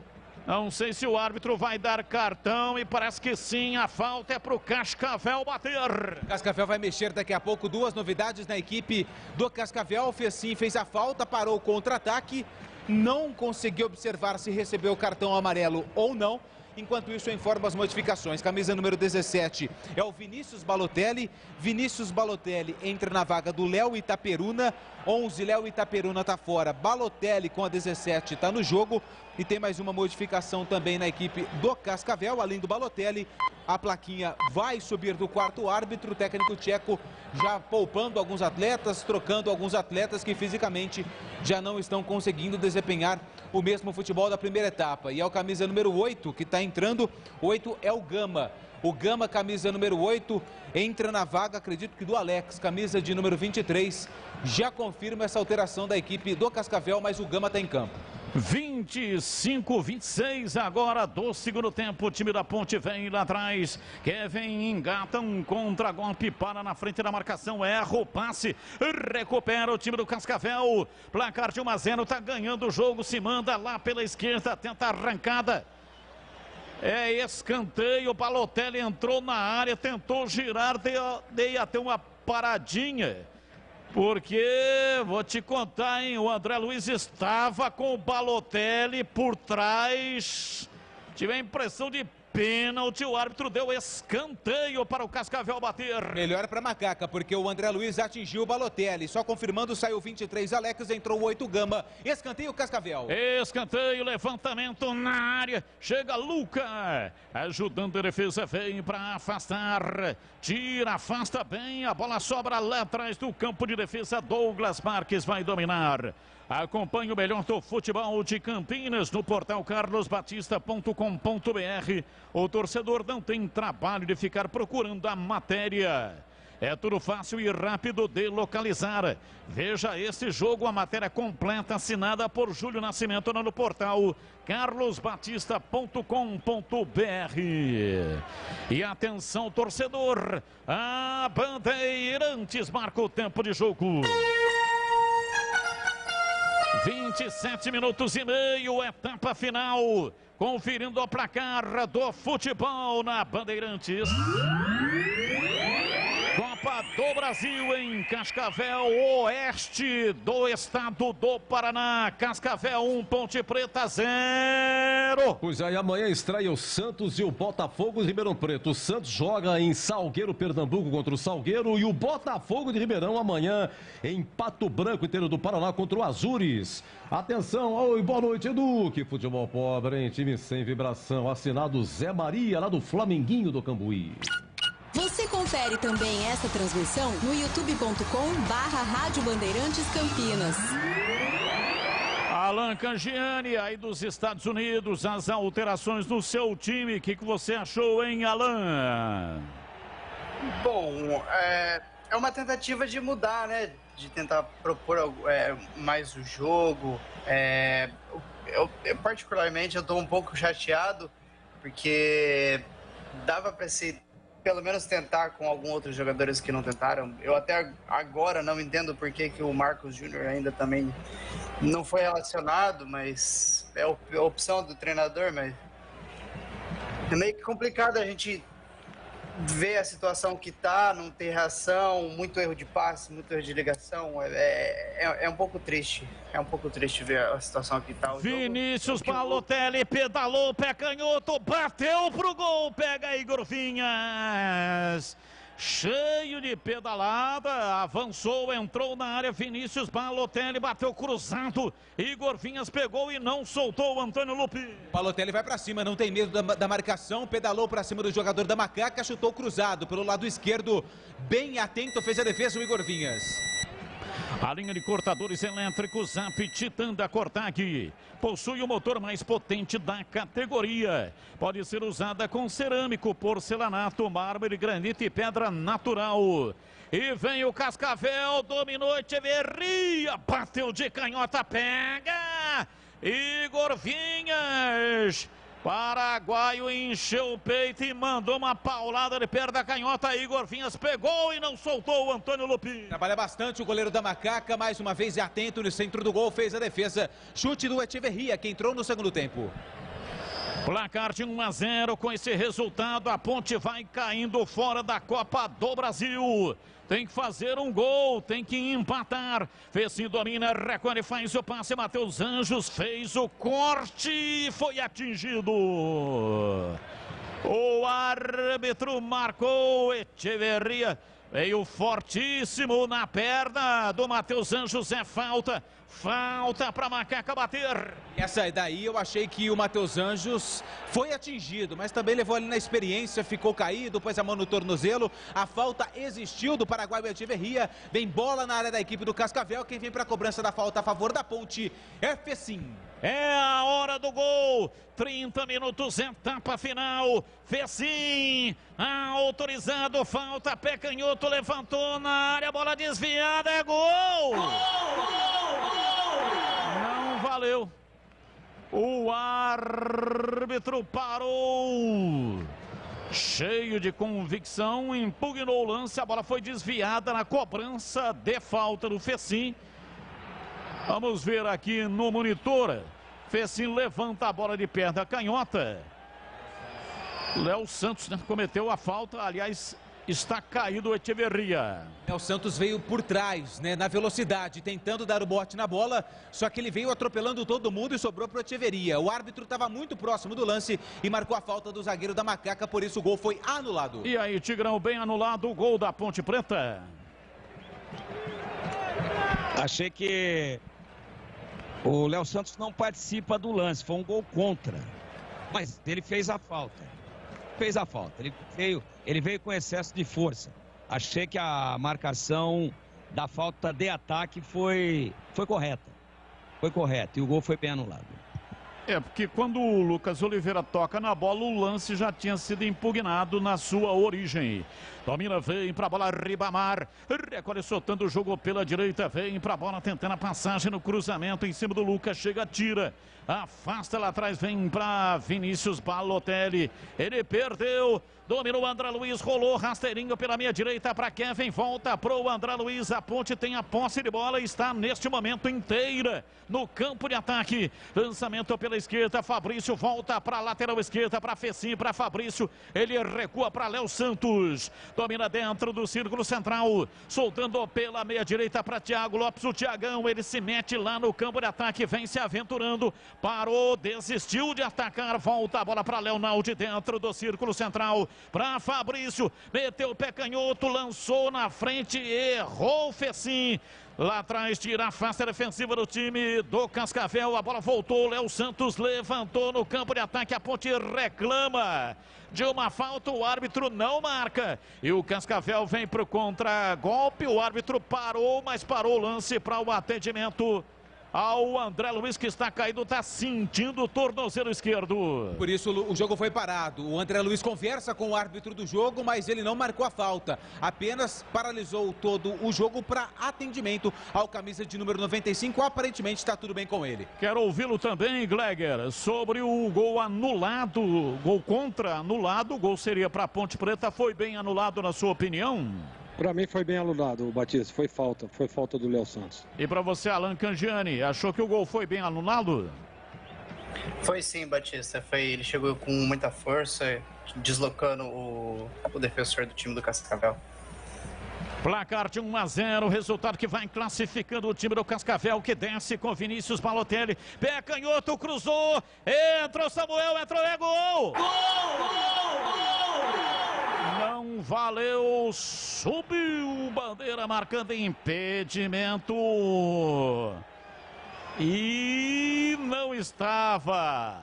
Não sei se o árbitro vai dar cartão e parece que sim, a falta é para o Cascavel bater. Cascavel vai mexer daqui a pouco, 2 novidades na equipe do Cascavel. O Fecim fez a falta, parou o contra-ataque, não conseguiu observar se recebeu o cartão amarelo ou não. Enquanto isso, eu informo as modificações. Camisa número 17 é o Vinícius Balotelli. Vinícius Balotelli entra na vaga do Léo Itaperuna. 11, Léo Itaperuna está fora. Balotelli com a 17 está no jogo. E tem mais uma modificação também na equipe do Cascavel. Além do Balotelli, a plaquinha vai subir do quarto árbitro. O técnico tcheco já poupando alguns atletas, trocando alguns atletas que fisicamente já não estão conseguindo desempenhar o mesmo futebol da primeira etapa. E é o camisa número 8 que está entrando. 8 é o Gama. O Gama, camisa número 8, entra na vaga, acredito que do Alex, camisa de número 23. Já confirma essa alteração da equipe do Cascavel, mas o Gama está em campo. 25-26 agora do segundo tempo, o time da Ponte vem lá atrás, Kevin engata um contra-golpe, para na frente da marcação, erra o passe, recupera o time do Cascavel, placar de 1-0, tá ganhando o jogo, se manda lá pela esquerda, tenta a arrancada, é escanteio, Balotelli entrou na área, tentou girar, deu até uma paradinha. Porque, vou te contar, hein, o André Luiz estava com o Balotelli por trás Tive a impressão de pênalti, o árbitro deu escanteio para o Cascavel bater. Melhor para Macaca, porque o André Luiz atingiu o Balotelli. Só confirmando, saiu 23 Alex, entrou 8 Gama. Escanteio Cascavel. Escanteio, levantamento na área. Chega Luca, ajudando a defesa, vem para afastar. Tira, afasta bem, a bola sobra lá atrás do campo de defesa. Douglas Marques vai dominar. Acompanhe o melhor do futebol de Campinas no portal carlosbatista.com.br. O torcedor não tem trabalho de ficar procurando a matéria. É tudo fácil e rápido de localizar. Veja esse jogo, a matéria completa assinada por Júlio Nascimento no portal carlosbatista.com.br. E atenção, torcedor, a Bandeirantes marca o tempo de jogo. 27 minutos e meio, etapa final. Conferindo o placar do futebol na Bandeirantes. Copa do Brasil em Cascavel, oeste do estado do Paraná. Cascavel 1, Ponte Preta 0. Pois aí, amanhã estreia o Santos e o Botafogo de Ribeirão Preto. O Santos joga em Salgueiro, Pernambuco contra o Salgueiro. E o Botafogo de Ribeirão amanhã em Pato Branco, interior do Paraná, contra o Azures. Atenção, oi, boa noite, Edu. Que futebol pobre, hein? Time sem vibração. Assinado Zé Maria, lá do Flamenguinho do Cambuí. Você confere também essa transmissão no youtube.com/Rádio Bandeirantes Campinas. Alan Cangiani, aí dos Estados Unidos, as alterações no seu time. O que você achou, hein, Alan? Bom, é uma tentativa de mudar, né? De tentar propor mais o jogo. Eu particularmente, eu tô um pouco chateado, porque dava para se pelo menos tentar com alguns outros jogadores que não tentaram. Eu até agora não entendo por que o Marcos Júnior ainda também não foi relacionado, mas é a opção do treinador, mas é meio que complicado a gente ver a situação que tá, não ter reação, muito erro de passe, muito erro de ligação. É um pouco triste. É um pouco triste ver a situação que tá. Vinícius Balotelli pedalou, pé canhoto, bateu pro gol, pega Igor Vinhas. Cheio de pedalada, avançou, entrou na área, Vinícius Balotelli bateu cruzado, Igor Vinhas pegou e não soltou o Antônio Lupi. Balotelli vai pra cima, não tem medo da marcação, pedalou pra cima do jogador da Macaca, chutou cruzado pelo lado esquerdo, bem atento, fez a defesa o Igor Vinhas. A linha de cortadores elétricos Zap Titan da Cortag possui o motor mais potente da categoria. Pode ser usada com cerâmico, porcelanato, mármore, granito e pedra natural. E vem o Cascavel, dominou Echeverria, bateu de canhota, pega Igor Vinhas. Paraguaio encheu o peito e mandou uma paulada de perna canhota. Igor Vinhas pegou e não soltou o Antônio Lupi. Trabalha bastante o goleiro da Macaca, mais uma vez é atento no centro do gol, fez a defesa. Chute do Echeverria, que entrou no segundo tempo. Placar de 1-0, com esse resultado a Ponte vai caindo fora da Copa do Brasil. Tem que fazer um gol, tem que empatar. Fecinho domina, recolhe, faz o passe. Matheus Anjos fez o corte e foi atingido. O árbitro marcou. Echeverria veio fortíssimo na perna do Matheus Anjos. É falta. Falta para Macaca bater. Essa daí eu achei que o Matheus Anjos foi atingido, mas também levou ali na experiência, ficou caído, pôs a mão no tornozelo. A falta existiu do Paraguai Echeverria. Vem bola na área da equipe do Cascavel. Quem vem para a cobrança da falta a favor da Ponte é Fecim. É a hora do gol. 30 minutos, etapa final. Fecim, autorizado, falta, pé canhoto, levantou na área, bola desviada, é gol! Não valeu. O árbitro parou. Cheio de convicção, impugnou o lance, a bola foi desviada na cobrança de falta do Fecim. Vamos ver aqui no monitor. Fecim levanta a bola de perna canhota. Léo Santos, né, cometeu a falta. Aliás, está caído o Echeverria. O Santos veio por trás, né, na velocidade, tentando dar o bote na bola, só que ele veio atropelando todo mundo e sobrou para o Echeverria. O árbitro estava muito próximo do lance e marcou a falta do zagueiro da Macaca, por isso o gol foi anulado. E aí, Tigrão, bem anulado o gol da Ponte Preta. Achei que o Léo Santos não participa do lance, foi um gol contra. Mas ele fez a falta. Ele veio com excesso de força. Achei que a marcação da falta de ataque foi correta. Foi correta e o gol foi bem anulado. Porque quando o Lucas Oliveira toca na bola, o lance já tinha sido impugnado na sua origem. Domina, vem pra bola, Ribamar. Recolhe soltando o jogo pela direita. Vem pra bola, tentando a passagem no cruzamento em cima do Lucas. Chega, tira. Afasta lá atrás, vem pra Vinícius Balotelli. Ele perdeu. Dominou o André Luiz, rolou rasteirinho pela meia direita para Kevin, volta pro André Luiz, a Ponte tem a posse de bola, está neste momento inteira no campo de ataque. Lançamento pela esquerda, Fabrício volta para a lateral esquerda, para Fecim, para Fabrício, ele recua para Léo Santos, domina dentro do círculo central, soltando pela meia direita para Thiago Lopes, o Thiagão, ele se mete lá no campo de ataque, vem se aventurando, parou, desistiu de atacar, volta a bola para Leonaldo dentro do círculo central, para Fabrício, meteu o pé canhoto, lançou na frente, errou o Fecim. Lá atrás tira a face defensiva do time do Cascavel, a bola voltou, Léo Santos levantou no campo de ataque, a Ponte reclama de uma falta, o árbitro não marca. E o Cascavel vem para o contragolpe, o árbitro parou, mas parou o lance para o atendimento ao André Luiz, que está caído, está sentindo o tornozelo esquerdo. Por isso o jogo foi parado. O André Luiz conversa com o árbitro do jogo, mas ele não marcou a falta. Apenas paralisou todo o jogo para atendimento ao camisa de número 95. Aparentemente está tudo bem com ele. Quero ouvi-lo também, Gleger, sobre o gol anulado, gol contra anulado. O gol seria para a Ponte Preta. Foi bem anulado na sua opinião? Para mim foi bem anulado, Batista. Foi falta do Léo Santos. E para você, Alan Cangiani, achou que o gol foi bem anulado? Foi sim, Batista. Ele chegou com muita força, deslocando o defensor do time do Cascavel. Placar de 1-0, resultado que vai classificando o time do Cascavel, que desce com Vinícius Balotelli. Pé canhoto, cruzou, entra o Samuel, entrou, é gol! Gol! Não valeu, subiu, bandeira marcando impedimento. E não estava.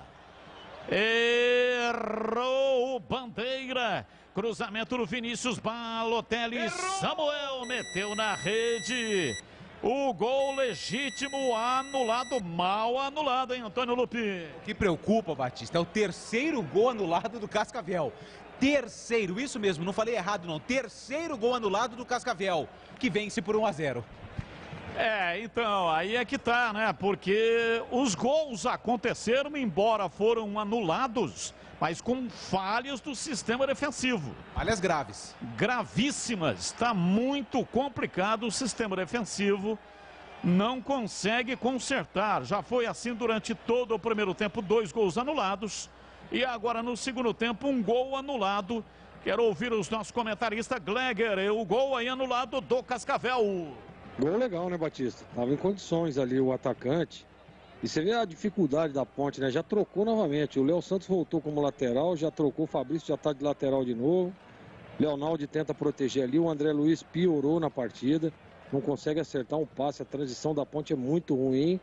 Errou, bandeira. Cruzamento do Vinícius Balotelli. Errou! Samuel meteu na rede. O gol legítimo anulado, mal anulado, hein, Antônio Lupi? O que preocupa, Batista, é o terceiro gol anulado do Cascavel. Terceiro, isso mesmo, não falei errado não. Terceiro gol anulado do Cascavel, que vence por 1-0. Então, aí é que tá, né? Porque os gols aconteceram, embora foram anulados, mas com falhas do sistema defensivo. Falhas graves. Gravíssimas. Está muito complicado o sistema defensivo. Não consegue consertar. Já foi assim durante todo o primeiro tempo, 2 gols anulados. E agora no segundo tempo, um gol anulado. Quero ouvir os nossos comentaristas. Gleger, o gol aí anulado do Cascavel. Gol legal, né, Batista? Tava em condições ali o atacante. E você vê a dificuldade da Ponte, né? Já trocou novamente. O Léo Santos voltou como lateral, já trocou. O Fabrício já tá de lateral de novo. Leonaldo tenta proteger ali. O André Luiz piorou na partida. Não consegue acertar um passe. A transição da Ponte é muito ruim.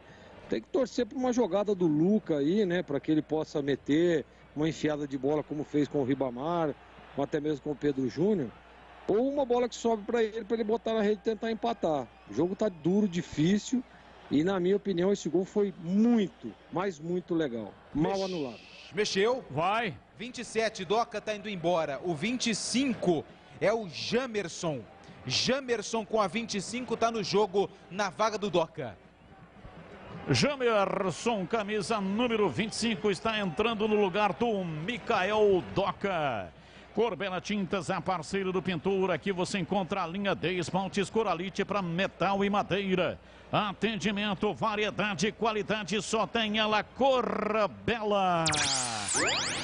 Tem que torcer para uma jogada do Luca aí, né? Para que ele possa meter uma enfiada de bola como fez com o Ribamar, ou até mesmo com o Pedro Júnior. Ou uma bola que sobe para ele botar na rede e tentar empatar. O jogo tá duro, difícil. E na minha opinião esse gol foi muito, mas muito legal. Mal anulado. Mexeu. Vai. 27, Doca tá indo embora. O 25 é o Jamerson. Jamerson com a 25 tá no jogo na vaga do Doca. Jamerson, camisa número 25, está entrando no lugar do Mikael Doca. Corbela Tintas, a parceira do pintor. Aqui você encontra a linha de esmaltes Coralite para metal e madeira. Atendimento, variedade e qualidade, só tem ela, Corbela.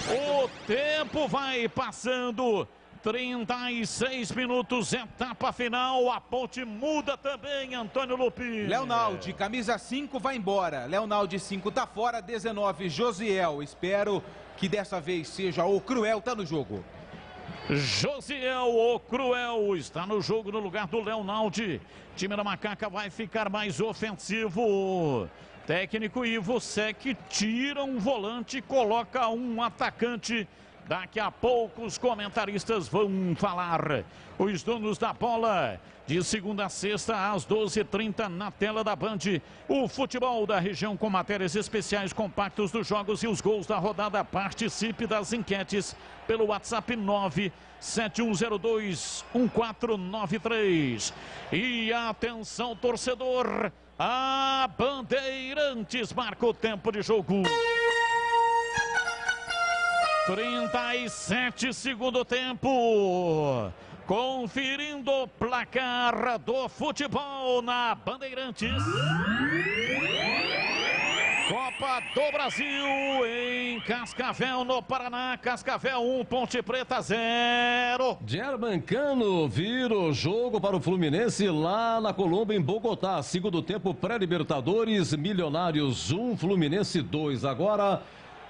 O tempo vai passando. 36 minutos, etapa final. A Ponte muda também, Antônio Lupin. Leonaldi, camisa 5 vai embora. Leonaldi 5 tá fora, 19 Josiel. Espero que dessa vez seja o Cruel, tá no jogo. Josiel, o Cruel, está no jogo no lugar do Leonaldi. Time da Macaca vai ficar mais ofensivo. Técnico Ivo Sec tira um volante e coloca um atacante. Daqui a pouco os comentaristas vão falar. Os donos da bola, de segunda a sexta às 12h30 na tela da Band. O futebol da região com matérias especiais, compactos dos jogos e os gols da rodada. Participe das enquetes pelo WhatsApp 971021493. E atenção, torcedor, a Bandeirantes marca o tempo de jogo. 37 segundo tempo. Conferindo o placar do futebol na Bandeirantes. Copa do Brasil em Cascavel, no Paraná. Cascavel 1, Ponte Preta 0. Germancano vira o jogo para o Fluminense lá na Colômbia, em Bogotá. Segundo tempo, pré-Libertadores, Milionários 1, Fluminense 2. Agora...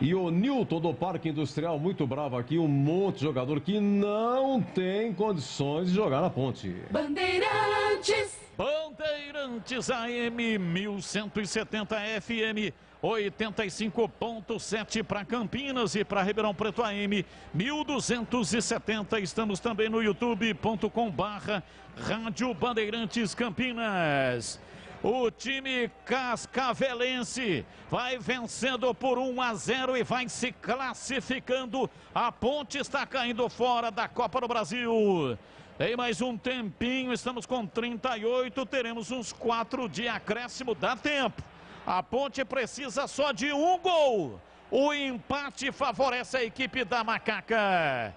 E o Newton do Parque Industrial, muito bravo aqui, um monte de jogador que não tem condições de jogar na Ponte. Bandeirantes. Bandeirantes AM 1170 FM 85.7 para Campinas e para Ribeirão Preto AM 1270. Estamos também no youtube.com/Rádio Bandeirantes Campinas. O time cascavelense vai vencendo por 1-0 e vai se classificando. A Ponte está caindo fora da Copa do Brasil. Tem mais um tempinho, estamos com 38, teremos uns 4 de acréscimo, dá tempo. A Ponte precisa só de um gol. O empate favorece a equipe da Macaca.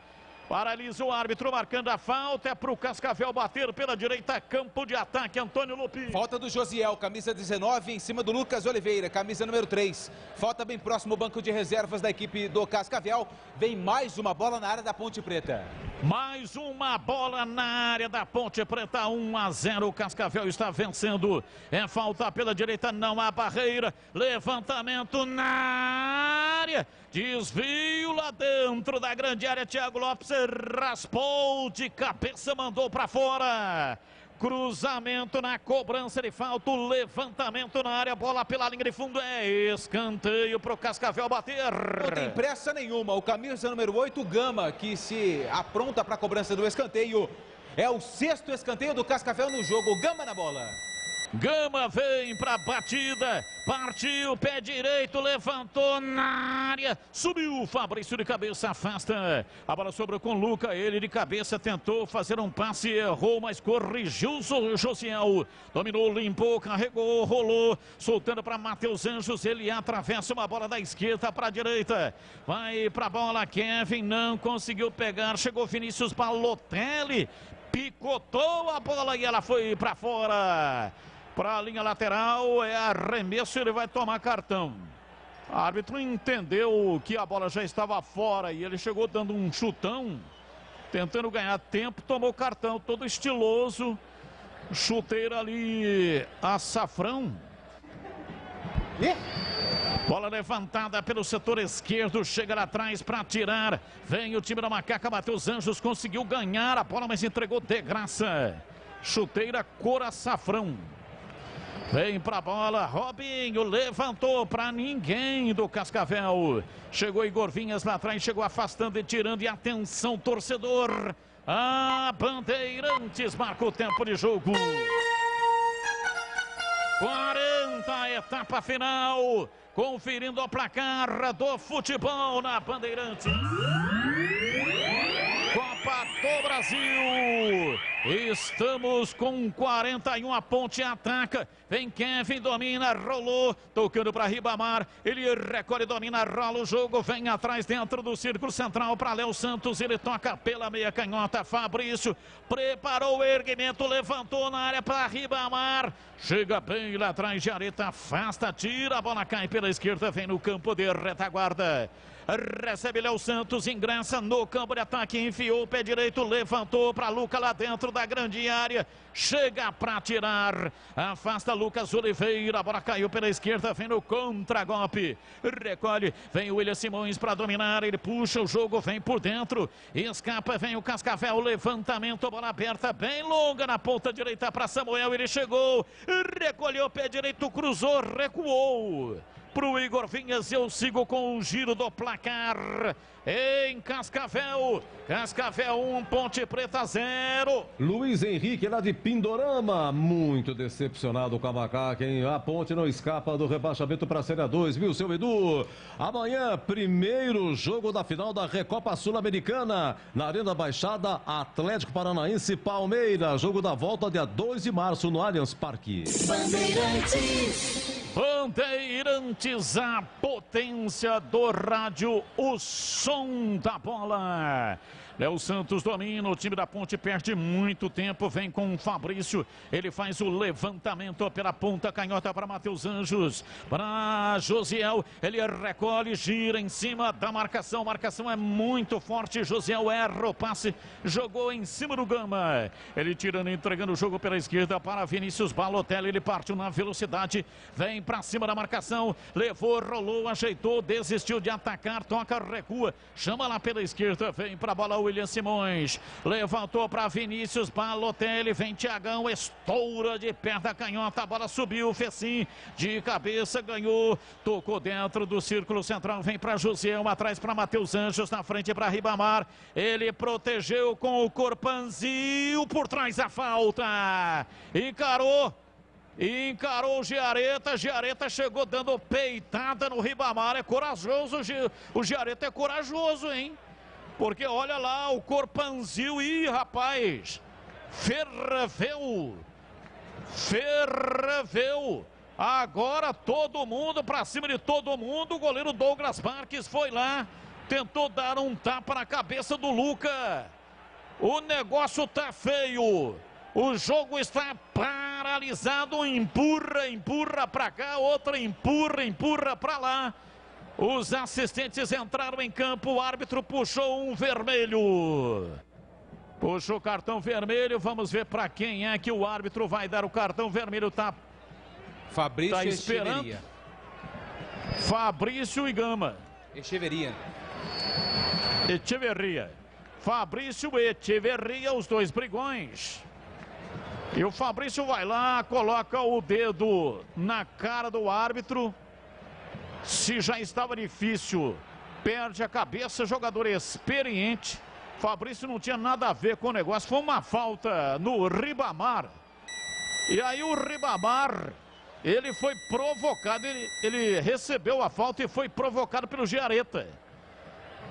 Paralisa o árbitro, marcando a falta. É para o Cascavel bater pela direita, campo de ataque, Antônio Lupin. Falta do Josiel, camisa 19, em cima do Lucas Oliveira, camisa número 3. Falta bem próximo o banco de reservas da equipe do Cascavel. Vem mais uma bola na área da Ponte Preta. Mais uma bola na área da Ponte Preta, 1-0. O Cascavel está vencendo. É falta pela direita, não há barreira. Levantamento na área. Desvio lá dentro da grande área. Thiago Lopes raspou de cabeça, mandou para fora. Cruzamento na cobrança de falta, levantamento na área, bola pela linha de fundo, é escanteio para o Cascavel bater. Não tem pressa nenhuma, o camisa número 8, Gama, que se apronta para a cobrança do escanteio. É o 6º escanteio do Cascavel no jogo, Gama na bola. Gama vem para a batida, partiu, pé direito, levantou na área, subiu, Fabrício de cabeça, afasta, a bola sobrou com Luca, ele de cabeça tentou fazer um passe, errou, mas corrigiu o Josiel, dominou, limpou, carregou, rolou, soltando para Matheus Anjos, ele atravessa uma bola da esquerda para a direita, vai para a bola, Kevin não conseguiu pegar, chegou Vinícius Balotelli, picotou a bola e ela foi para fora. Para a linha lateral, é arremesso, ele vai tomar cartão. O árbitro entendeu que a bola já estava fora e ele chegou dando um chutão, tentando ganhar tempo, tomou cartão, todo estiloso. Chuteira ali, açafrão. Bola levantada pelo setor esquerdo, chega lá atrás para tirar. Vem o time da Macaca, Matheus Anjos conseguiu ganhar a bola, mas entregou de graça. Chuteira cor açafrão. Vem pra bola, Robinho levantou pra ninguém do Cascavel. Chegou Igor Vinhas lá atrás, chegou afastando e tirando. E atenção, torcedor. A Bandeirantes marca o tempo de jogo. 40, etapa final. Conferindo o placar do futebol na Bandeirantes. Copa do Brasil. Estamos com 41, a Ponte ataca. Vem Kevin, domina, rolou, tocando para Ribamar. Ele recolhe, domina, rola o jogo. Vem atrás dentro do círculo central para Léo Santos. Ele toca pela meia canhota. Fabrício preparou o erguimento, levantou na área para Ribamar. Chega bem lá atrás de Areta, afasta, tira, a bola cai pela esquerda. Vem no campo de retaguarda. Recebe Léo Santos, ingressa no campo de ataque, enfiou o pé direito. direito, levantou para Luca lá dentro da grande área. Chega para tirar. Afasta Lucas Oliveira. A bola caiu pela esquerda. Vem no contra-golpe. Recolhe. Vem o William Simões para dominar. Ele puxa o jogo. Vem por dentro. Escapa. Vem o Cascavel. Levantamento. Bola aberta. Bem longa na ponta direita para Samuel. Ele chegou. Recolheu o pé direito. Cruzou. Recuou. Pro Igor Vinhas, eu sigo com o giro do placar em Cascavel. Cascavel 1, Ponte Preta 0. Luiz Henrique lá de Pindorama, muito decepcionado com a macaca, hein? A Ponte não escapa do rebaixamento para a Série 2, viu, seu Edu? Amanhã, primeiro jogo da final da Recopa Sul-Americana. Na Arena Baixada, Atlético Paranaense Palmeiras. Jogo da volta dia 2 de março no Allianz Parque. Bandeirantes, a potência do rádio, o som da bola. Léo Santos domina, o time da Ponte perde muito tempo, vem com o Fabrício, ele faz o levantamento pela ponta canhota para Matheus Anjos, para Josiel, ele recolhe, gira em cima da marcação é muito forte, Josiel erra o passe, jogou em cima do Gama, ele tirando, entregando o jogo pela esquerda para Vinícius Balotelli, ele partiu na velocidade, vem para cima da marcação, levou, rolou, ajeitou, desistiu de atacar, toca, recua, chama lá pela esquerda, vem para a bola William Simões, levantou para Vinícius Balotelli, vem Thiagão, estoura de perna canhota, a bola subiu, fez sim, de cabeça, ganhou, tocou dentro do círculo central, vem para Josiel, atrás para Matheus Anjos, na frente para Ribamar, ele protegeu com o Corpanzil, por trás a falta, encarou o Giareta chegou dando peitada no Ribamar, é corajoso, o Giareta é corajoso, hein? Porque olha lá o Corpanzil, ih rapaz, ferveu, agora todo mundo, pra cima de todo mundo, o goleiro Douglas Marques foi lá, tentou dar um tapa na cabeça do Luca, o negócio tá feio, o jogo está paralisado, empurra pra cá, outra empurra pra lá. Os assistentes entraram em campo, o árbitro puxou um vermelho. Puxou o cartão vermelho, vamos ver para quem é que o árbitro vai dar o cartão vermelho. Fabrício tá esperando. Echeverria. Fabrício e Gama. Echeverria. Fabrício e Echeverria, os dois brigões. E o Fabrício vai lá, coloca o dedo na cara do árbitro. Se já estava difícil, perde a cabeça, jogador experiente. Fabrício não tinha nada a ver com o negócio, foi uma falta no Ribamar. E aí o Ribamar, ele foi provocado, ele recebeu a falta e foi provocado pelo Giareta.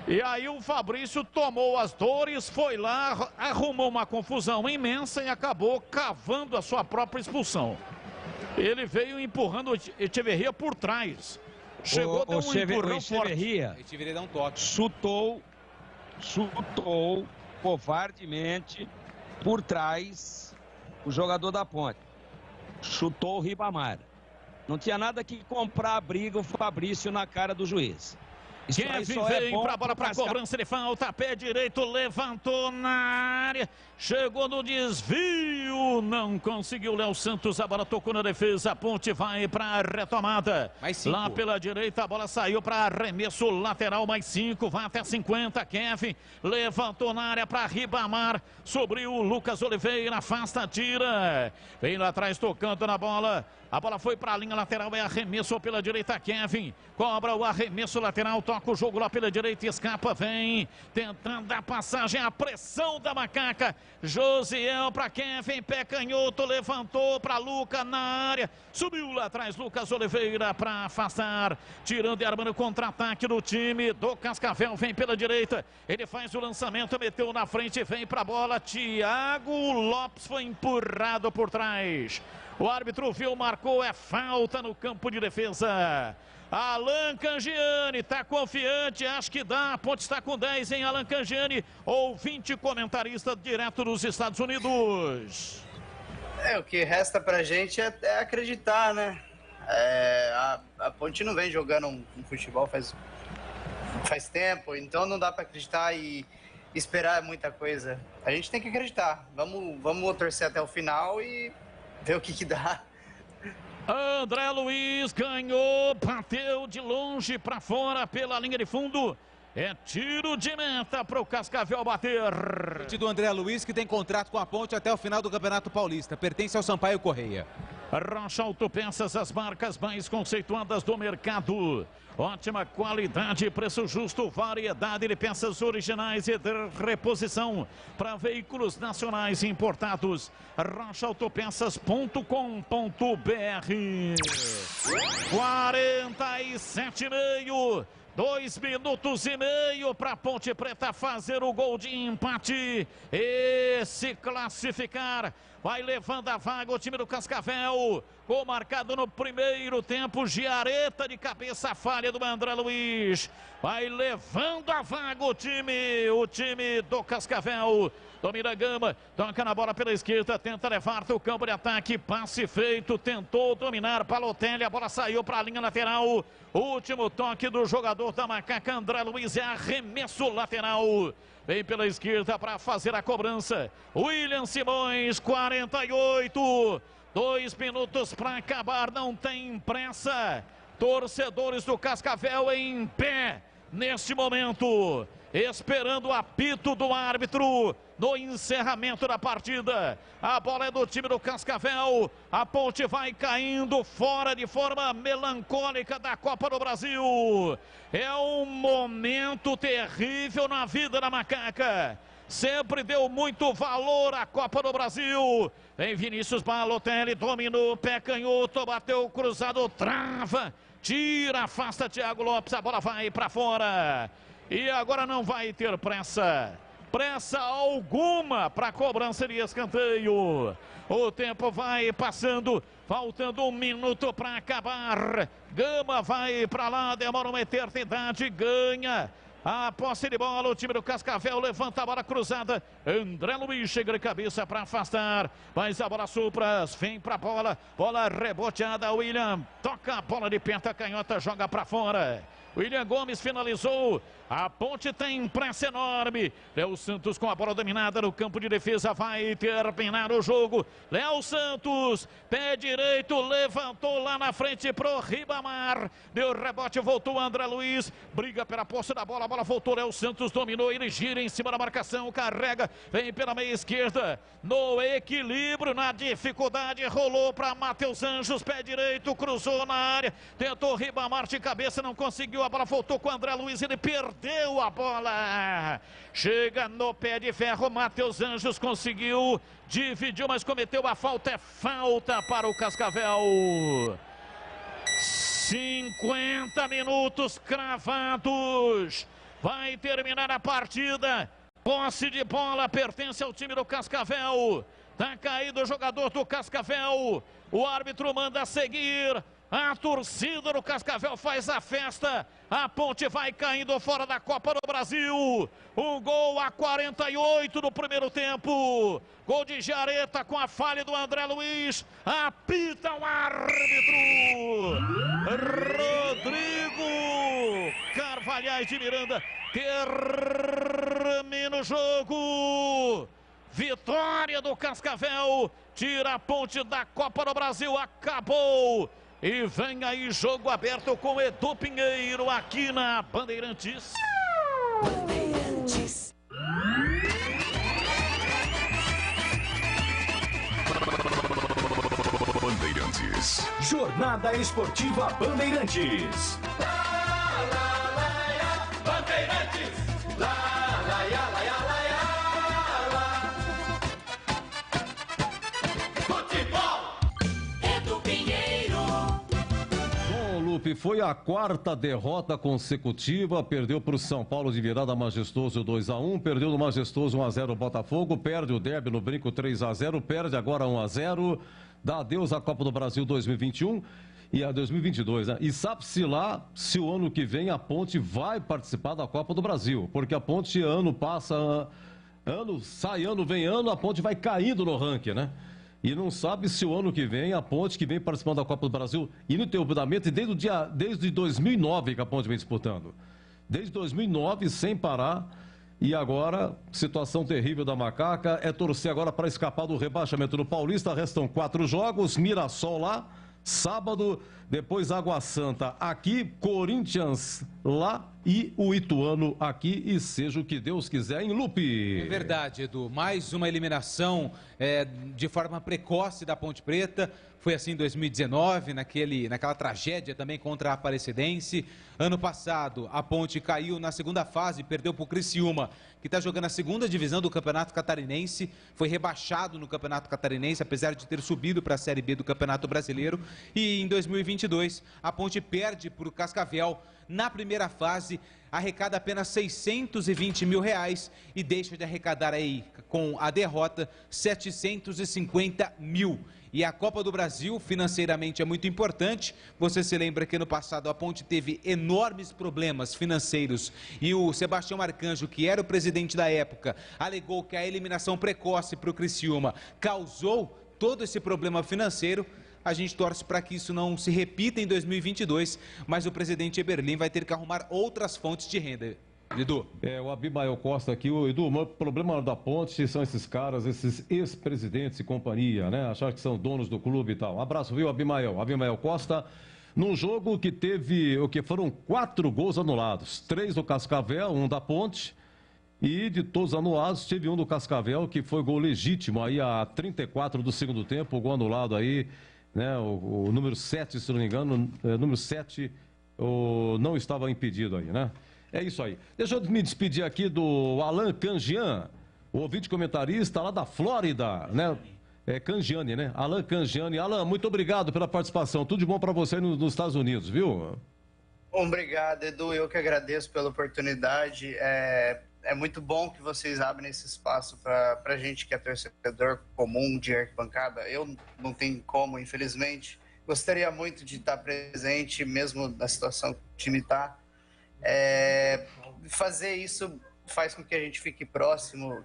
E aí o Fabrício tomou as dores, foi lá, arrumou uma confusão imensa e acabou cavando a sua própria expulsão. Ele veio empurrando o Echeverria por trás. Chegou, deu um empurrão forte. Echeverria dá um toque. Chutou covardemente por trás o jogador da Ponte. Chutou o Ribamar. Não tinha nada que comprar a briga o Fabrício na cara do juiz. Kevin vem para a bola para cobrança de falta, pé direito, levantou na área, chegou no desvio, não conseguiu. Léo Santos, a bola tocou na defesa, a Ponte vai para a retomada. Lá pela direita, a bola saiu para arremesso lateral, mais 5, vai até 50. Kevin levantou na área para Ribamar, sobre o Lucas Oliveira, afasta, tira, vem lá atrás tocando na bola. A bola foi para a linha lateral, é arremesso pela direita, Kevin cobra o arremesso lateral, toca o jogo lá pela direita, escapa, vem tentando a passagem, a pressão da macaca, Josiel para Kevin, pé canhoto, levantou para Luca na área, subiu lá atrás, Lucas Oliveira para afastar, tirando e armando contra-ataque do time do Cascavel, vem pela direita, ele faz o lançamento, meteu na frente, vem para a bola, Thiago Lopes foi empurrado por trás. O árbitro viu, marcou, é falta no campo de defesa. Alan Cangiani está confiante, acho que dá. A Ponte está com 10 em Alan Cangiani, ouvinte comentarista direto dos Estados Unidos. O que resta pra gente é acreditar, né? A Ponte não vem jogando um futebol faz tempo, então não dá pra acreditar e esperar muita coisa. A gente tem que acreditar. Vamos torcer até o final e ver o que dá. André Luiz ganhou, bateu de longe para fora pela linha de fundo. É tiro de meta para o Cascavel bater. Do André Luiz, que tem contrato com a Ponte até o final do Campeonato Paulista. Pertence ao Sampaio Correia. Rocha Autopeças, as marcas mais conceituadas do mercado. Ótima qualidade, preço justo, variedade de peças originais e de reposição para veículos nacionais importados. rochaautopeças.com.br. 47,5. 2 minutos e meio para a Ponte Preta fazer o gol de empate e se classificar. Vai levando a vaga o time do Cascavel. Gol marcado no primeiro tempo. Giareta de cabeça, falha do André Luiz. Vai levando a vaga o time do Cascavel. Domina a Gama, toca na bola pela esquerda, tenta levar o campo de ataque, passe feito, tentou dominar Balotelli, a bola saiu para a linha lateral. Último toque do jogador da Macaca, André Luiz, é arremesso lateral. Vem pela esquerda para fazer a cobrança. William Simões, 48. 2 minutos para acabar, não tem pressa. Torcedores do Cascavel em pé neste momento, esperando o apito do árbitro no encerramento da partida. A bola é do time do Cascavel. A Ponte vai caindo fora de forma melancólica da Copa do Brasil. É um momento terrível na vida da Macaca. Sempre deu muito valor à Copa do Brasil. Vem Vinícius Balotelli, dominou, pé canhoto, bateu cruzado, trava, tira, afasta Thiago Lopes, a bola vai para fora. E agora não vai ter pressa alguma para a cobrança de escanteio. O tempo vai passando, faltando 1 minuto para acabar. Gama vai para lá, demora uma eternidade, ganha a posse de bola, o time do Cascavel levanta a bola cruzada. André Luiz chega de cabeça para afastar, mas a bola supras, vem para a bola reboteada. William toca a bola de penta canhota, joga para fora. William Gomes finalizou. A Ponte tem pressa enorme. Léo Santos com a bola dominada no campo de defesa. Vai terminar o jogo. Léo Santos, pé direito, levantou lá na frente pro Ribamar. Deu rebote, voltou André Luiz. Briga pela posse da bola. A bola voltou. Léo Santos dominou. Ele gira em cima da marcação. Carrega. Vem pela meia esquerda. No equilíbrio, na dificuldade. Rolou para Matheus Anjos. Pé direito, cruzou na área. Tentou Ribamar de cabeça. Não conseguiu. A bola voltou com o André Luiz. Ele perdeu a bola. Chega no pé de ferro. Matheus Anjos conseguiu. Dividiu, mas cometeu a falta. É falta para o Cascavel. 50 minutos cravados. Vai terminar a partida. Posse de bola pertence ao time do Cascavel. Tá caído o jogador do Cascavel. O árbitro manda seguir. A torcida do Cascavel faz a festa. A Ponte vai caindo fora da Copa do Brasil. Um gol a 48 do primeiro tempo. Gol de Giareta com a falha do André Luiz. Apita o árbitro. Rodrigo Carvalhais de Miranda. Termina o jogo. Vitória do Cascavel. Tira a Ponte da Copa do Brasil. Acabou. E vem aí jogo aberto com Edu Pinheiro aqui na Bandeirantes. Bandeirantes. Bandeirantes. Jornada Esportiva Bandeirantes. Bandeirantes. Foi a 4ª derrota consecutiva, perdeu para o São Paulo de virada Majestoso 2-1, perdeu no Majestoso 1-0 o Botafogo, perde o derby no Brinco 3-0, perde agora 1-0, dá adeus à Copa do Brasil 2021 e a 2022, né? E sabe-se lá se o ano que vem a Ponte vai participar da Copa do Brasil, porque a Ponte ano passa, ano sai, ano vem ano, a Ponte vai caindo no ranking, né? E não sabe se o ano que vem, a Ponte que vem participando da Copa do Brasil ininterruptamente, desde 2009 que a Ponte vem disputando. Desde 2009, sem parar. E agora, situação terrível da Macaca, é torcer agora para escapar do rebaixamento do Paulista. Restam 4 jogos, Mirassol lá, sábado, depois Água Santa aqui, Corinthians lá e o Ituano aqui, e seja o que Deus quiser em Lupe. É verdade, Edu. Mais uma eliminação de forma precoce da Ponte Preta. Foi assim em 2019, naquela tragédia também contra a Aparecidense. Ano passado, a Ponte caiu na segunda fase, perdeu para o Criciúma, que está jogando a segunda divisão do Campeonato Catarinense. Foi rebaixado no Campeonato Catarinense, apesar de ter subido para a Série B do Campeonato Brasileiro. E em 2022, a Ponte perde para o Cascavel na primeira fase, arrecada apenas R$620 mil e deixa de arrecadar aí, com a derrota, R$750 mil. E a Copa do Brasil, financeiramente, é muito importante. Você se lembra que no passado a Ponte teve enormes problemas financeiros e o Sebastião Arcanjo, que era o presidente da época, alegou que a eliminação precoce para o Criciúma causou todo esse problema financeiro. A gente torce para que isso não se repita em 2022, mas o presidente Eberlin vai ter que arrumar outras fontes de renda. Edu. O Abimael Costa aqui, o Edu, o problema da Ponte são esses caras, esses ex-presidentes e companhia, né? Achar que são donos do clube e tal. Um abraço, viu, Abimael? Abimael Costa, num jogo que teve, foram 4 gols anulados. 3 do Cascavel, 1 da Ponte. E de todos anulados, teve um do Cascavel, que foi gol legítimo aí a 34 do segundo tempo, o gol anulado aí, né? O número 7, se não me engano, número 7 não estava impedido aí, né? É isso aí. Deixa eu me despedir aqui do Alan Canjian, o ouvinte comentarista lá da Flórida, né? Canjiani, né? Alan Canjiani. Alan, muito obrigado pela participação. Tudo de bom para você nos Estados Unidos, viu? Obrigado, Edu. Eu que agradeço pela oportunidade. É muito bom que vocês abrem esse espaço para a gente que é torcedor comum de arquibancada. Eu não tenho como, infelizmente. Gostaria muito de estar presente, mesmo na situação que o time está. Fazer isso faz com que a gente fique próximo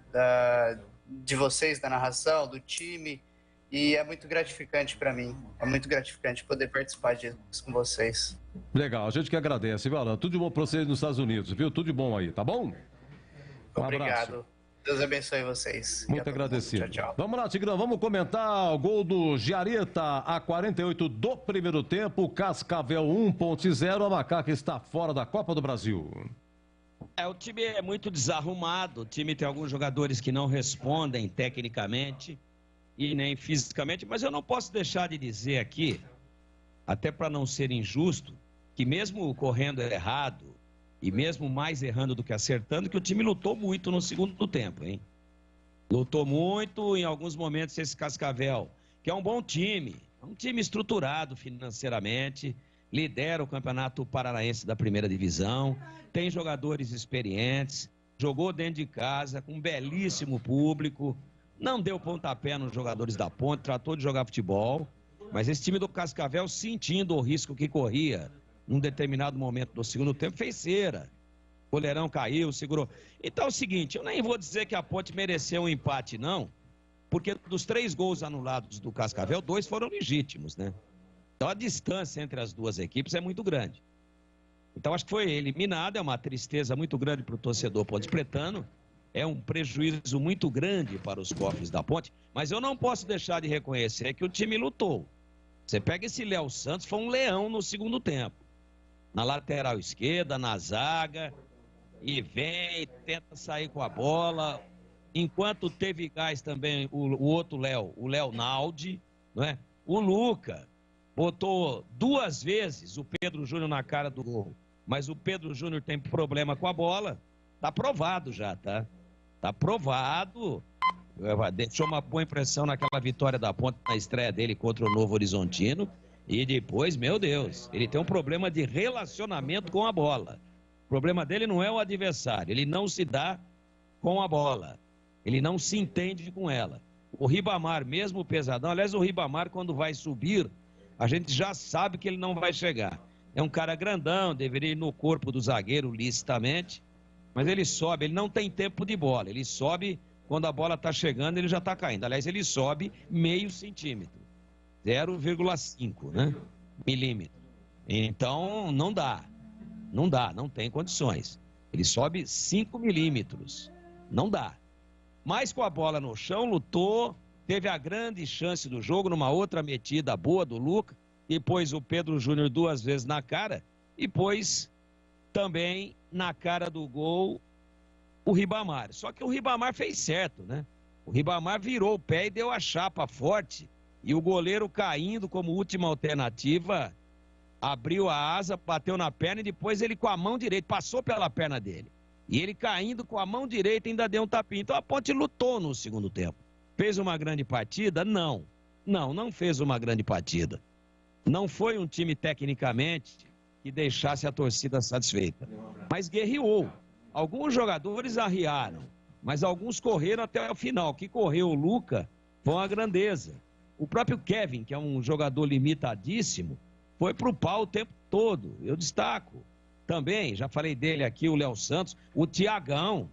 de vocês, da narração, do time, e é muito gratificante para mim. É muito gratificante poder participar disso com vocês. Legal, a gente que agradece, viu, Alan? Tudo de bom para vocês nos Estados Unidos, viu? Tudo de bom aí, tá bom? Obrigado. Abraço. Deus abençoe vocês. Muito agradecido. Tchau, tchau. Vamos lá, Tigrão, vamos comentar o gol do Giareta a 48 do primeiro tempo, Cascavel 1.0, a Macaca está fora da Copa do Brasil. O time é muito desarrumado, o time tem alguns jogadores que não respondem tecnicamente e nem fisicamente, mas eu não posso deixar de dizer aqui, até para não ser injusto, que mesmo correndo errado, e mesmo mais errando do que acertando, que o time lutou muito no segundo tempo, hein? Lutou muito, em alguns momentos, esse Cascavel, que é um bom time, é um time estruturado financeiramente, lidera o Campeonato Paranaense da primeira divisão, tem jogadores experientes, jogou dentro de casa, com um belíssimo público, não deu pontapé nos jogadores da Ponte, tratou de jogar futebol, mas esse time do Cascavel, sentindo o risco que corria, num determinado momento do segundo tempo, fez cera. O goleirão caiu, segurou. Então é o seguinte, eu nem vou dizer que a Ponte mereceu um empate, não, porque dos 3 gols anulados do Cascavel, 2 foram legítimos, né? Então a distância entre as duas equipes é muito grande. Então acho que foi eliminado, é uma tristeza muito grande para o torcedor ponte-pretano, é um prejuízo muito grande para os cofres da Ponte, mas eu não posso deixar de reconhecer que o time lutou. Você pega esse Léo Santos, foi um leão no segundo tempo. Na lateral esquerda, na zaga, e vem, tenta sair com a bola. Enquanto teve gás também o outro Léo, o Léo Naldi, não é? O Luca botou 2 vezes o Pedro Júnior na cara do gol, mas o Pedro Júnior tem problema com a bola, tá provado já, tá? Tá provado. Deixou uma boa impressão naquela vitória da Ponte na estreia dele contra o Novo Horizontino. E depois, meu Deus, ele tem um problema de relacionamento com a bola. O problema dele não é o adversário, ele não se dá com a bola. Ele não se entende com ela. O Ribamar, mesmo pesadão, aliás, o Ribamar, quando vai subir, a gente já sabe que ele não vai chegar. É um cara grandão, deveria ir no corpo do zagueiro licitamente, mas ele sobe, ele não tem tempo de bola. Ele sobe, quando a bola está chegando, ele já está caindo. Aliás, ele sobe meio centímetro. 0,5, né? Milímetro. Então, não dá, não tem condições. Ele sobe 5 milímetros. Não dá. Mas com a bola no chão, lutou, teve a grande chance do jogo numa outra metida boa do Luca, e pôs o Pedro Júnior 2 vezes na cara, e pôs também na cara do gol o Ribamar. Só que o Ribamar fez certo, né? O Ribamar virou o pé e deu a chapa forte, e o goleiro caindo como última alternativa, abriu a asa, bateu na perna e depois ele com a mão direita, passou pela perna dele. E ele caindo com a mão direita ainda deu um tapinha. Então a Ponte lutou no segundo tempo. Fez uma grande partida? Não. Não fez uma grande partida. Não foi um time tecnicamente que deixasse a torcida satisfeita. Mas guerreou. Alguns jogadores arriaram, mas alguns correram até o final. O que correu o Luca foi uma grandeza. O próprio Kevin, que é um jogador limitadíssimo, foi pro pau o tempo todo. Eu destaco. Também, já falei dele aqui, o Léo Santos, o Thiagão,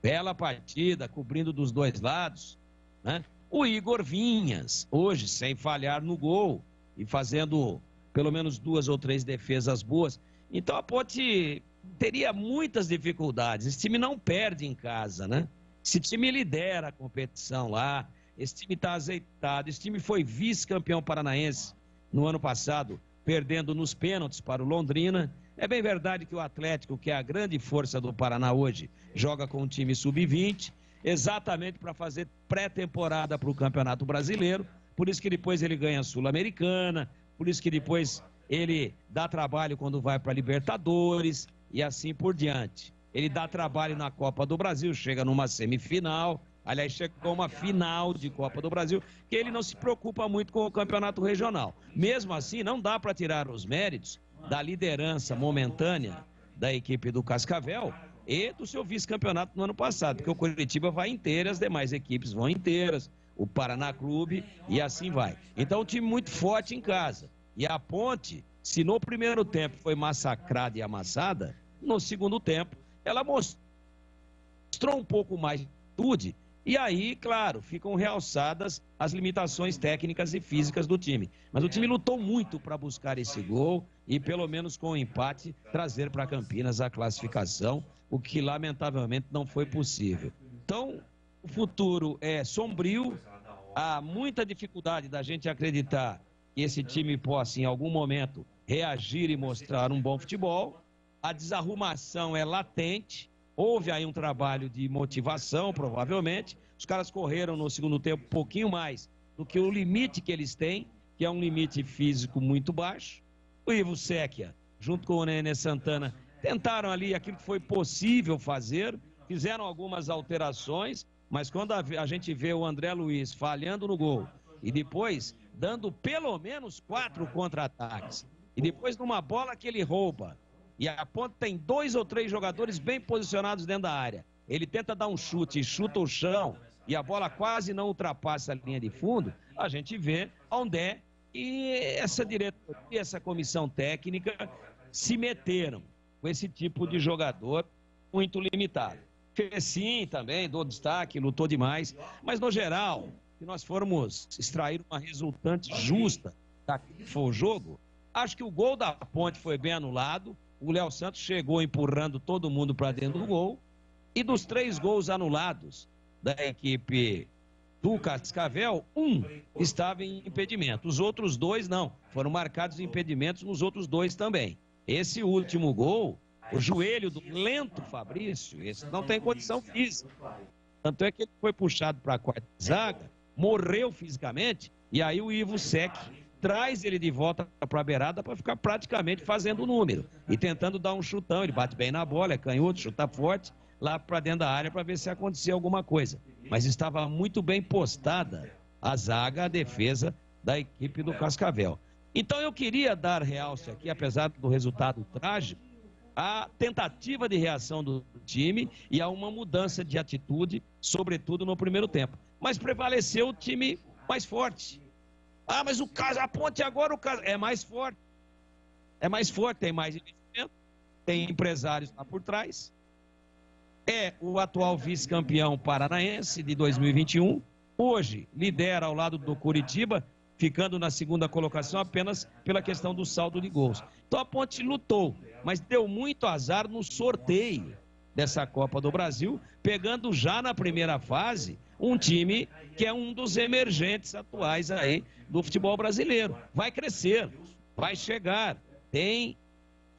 bela partida, cobrindo dos dois lados, né? O Igor Vinhas, hoje, sem falhar no gol e fazendo pelo menos 2 ou 3 defesas boas. Então a Ponte teria muitas dificuldades. Esse time não perde em casa, né? Esse time lidera a competição lá, esse time está azeitado, esse time foi vice-campeão paranaense no ano passado, perdendo nos pênaltis para o Londrina. É bem verdade que o Atlético, que é a grande força do Paraná hoje, joga com um time sub-20, exatamente para fazer pré-temporada para o Campeonato Brasileiro, por isso que depois ele ganha a Sul-Americana, por isso que depois ele dá trabalho quando vai para a Libertadores e assim por diante. Ele dá trabalho na Copa do Brasil, chega numa semifinal, aliás, chegou uma final de Copa do Brasil, que ele não se preocupa muito com o Campeonato Regional. Mesmo assim, não dá para tirar os méritos da liderança momentânea da equipe do Cascavel e do seu vice-campeonato no ano passado, porque o Coritiba vai inteiro, as demais equipes vão inteiras, o Paraná Clube e assim vai. Então, um time muito forte em casa. E a Ponte, se no primeiro tempo foi massacrada e amassada, no segundo tempo ela mostrou um pouco mais de atitude. E aí, claro, ficam realçadas as limitações técnicas e físicas do time. Mas o time lutou muito para buscar esse gol e, pelo menos com o empate, trazer para Campinas a classificação, o que lamentavelmente não foi possível. Então, o futuro é sombrio, há muita dificuldade da gente acreditar que esse time possa, em algum momento, reagir e mostrar um bom futebol. A desarrumação é latente. Houve aí um trabalho de motivação, provavelmente. Os caras correram no segundo tempo um pouquinho mais do que o limite que eles têm, que é um limite físico muito baixo. O Ivo Secchia, junto com o Nenê Santana, tentaram ali aquilo que foi possível fazer, fizeram algumas alterações, mas quando a gente vê o André Luiz falhando no gol e depois dando pelo menos 4 contra-ataques, e depois numa bola que ele rouba, e a Ponte tem 2 ou 3 jogadores bem posicionados dentro da área. Ele tenta dar um chute e chuta o chão e a bola quase não ultrapassa a linha de fundo. A gente vê onde é que essa diretoria, essa comissão técnica se meteram com esse tipo de jogador muito limitado. Fez sim também, dou destaque, lutou demais. Mas no geral, se nós formos extrair uma resultante justa daquilo que foi o jogo, acho que o gol da Ponte foi bem anulado. O Léo Santos chegou empurrando todo mundo para dentro do gol. E dos 3 gols anulados da equipe do Cascavel, 1 estava em impedimento. Os outros 2 não. Foram marcados impedimentos nos outros 2 também. Esse último gol, o joelho do lento Fabrício, esse não tem condição física. Tanto é que ele foi puxado para a quarta zaga, morreu fisicamente, e aí o Ivo Secchia traz ele de volta para a beirada para ficar praticamente fazendo o número e tentando dar um chutão. Ele bate bem na bola, é canhoto, chuta forte lá para dentro da área para ver se acontecia alguma coisa. Mas estava muito bem postada a zaga, a defesa da equipe do Cascavel. Então eu queria dar realce aqui, apesar do resultado trágico, a tentativa de reação do time e a uma mudança de atitude, sobretudo no primeiro tempo. Mas prevaleceu o time mais forte. Ah, mas a Ponte agora é mais forte. É mais forte, tem mais investimento, tem empresários lá por trás. É o atual vice-campeão paranaense de 2021. Hoje lidera ao lado do Coritiba, ficando na segunda colocação apenas pela questão do saldo de gols. Então a Ponte lutou, mas deu muito azar no sorteio. dessa Copa do Brasil, pegando já na primeira fase um time que é um dos emergentes atuais aí do futebol brasileiro. Vai crescer, vai chegar, tem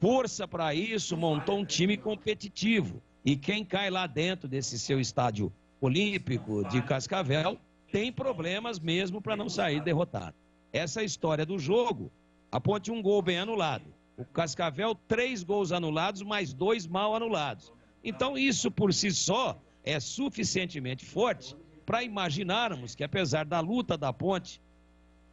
força para isso, montou um time competitivo. E quem cai lá dentro desse seu estádio olímpico de Cascavel tem problemas mesmo para não sair derrotado. Essa é a história do jogo. A Ponte, um gol bem anulado. O Cascavel, 3 gols anulados, mais 2 mal anulados. Então, isso por si só é suficientemente forte para imaginarmos que, apesar da luta da Ponte,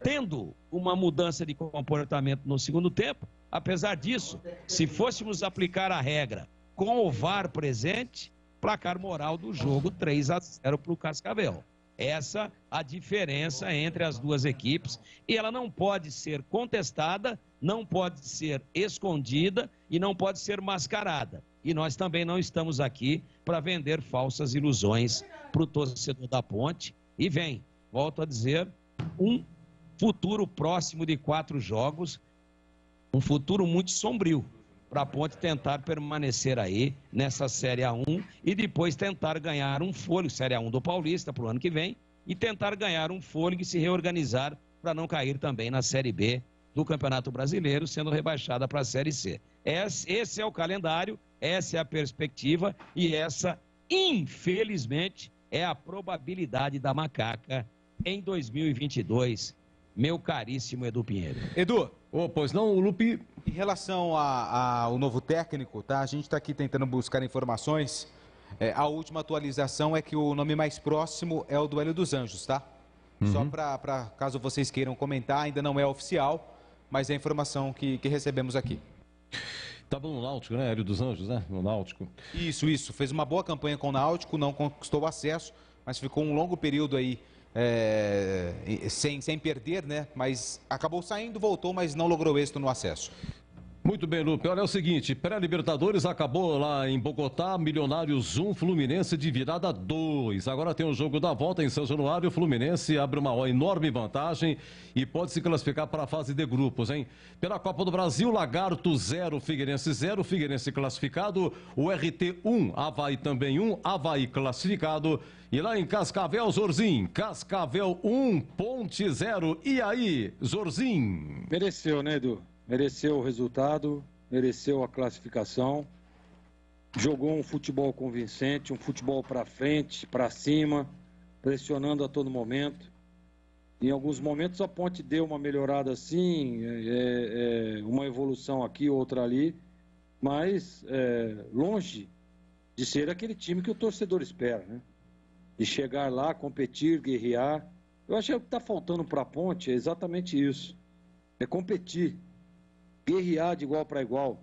tendo uma mudança de comportamento no segundo tempo, apesar disso, se fôssemos aplicar a regra com o VAR presente, placar moral do jogo 3-0 para o Cascavel. Essa a diferença entre as duas equipes e ela não pode ser contestada, não pode ser escondida e não pode ser mascarada. E nós também não estamos aqui para vender falsas ilusões para o torcedor da Ponte. E vem, volto a dizer, um futuro próximo de 4 jogos, um futuro muito sombrio para a Ponte tentar permanecer aí nessa Série A1 e depois tentar ganhar um fôlego, Série A1 do Paulista para o ano que vem, e tentar ganhar um fôlego e se reorganizar para não cair também na Série B do Campeonato Brasileiro, sendo rebaixada para a Série C. Esse é o calendário, essa é a perspectiva e essa, infelizmente, é a probabilidade da Macaca em 2022. Meu caríssimo Edu Pinheiro. Edu. Pois não, o Lupe... Em relação ao novo técnico, tá? A gente está aqui tentando buscar informações. A última atualização é que o nome mais próximo é o do Hélio dos Anjos, tá? Só para caso vocês queiram comentar, ainda não é oficial, mas é a informação que recebemos aqui. Estava no Náutico, né? Hélio dos Anjos, né? No Náutico. Isso. Fez uma boa campanha com o Náutico, não conquistou o acesso, mas ficou um longo período aí sem perder, né? Mas acabou saindo, voltou, mas não logrou êxito no acesso. Muito bem, Lupe. Olha, é o seguinte, pré-Libertadores acabou lá em Bogotá, Milionários 1, Fluminense de virada 2. Agora tem o jogo da volta em São Januário, o Fluminense abre uma enorme vantagem e pode se classificar para a fase de grupos, hein? Pela Copa do Brasil, Lagarto 0, Figueirense 0, Figueirense classificado, o RT 1, Avaí também 1, Avaí classificado. E lá em Cascavel, Zorzin, Cascavel 1, Ponte 0. E aí, Zorzin? Mereceu, né, Edu? Mereceu o resultado, mereceu a classificação, jogou um futebol convincente, um futebol para frente, para cima, pressionando a todo momento. Em alguns momentos a Ponte deu uma melhorada assim, uma evolução aqui, outra ali, mas longe de ser aquele time que o torcedor espera, né? De chegar lá, competir, guerrear. Eu acho que o que está faltando para a Ponte é exatamente isso, é competir. Guerrear de igual para igual.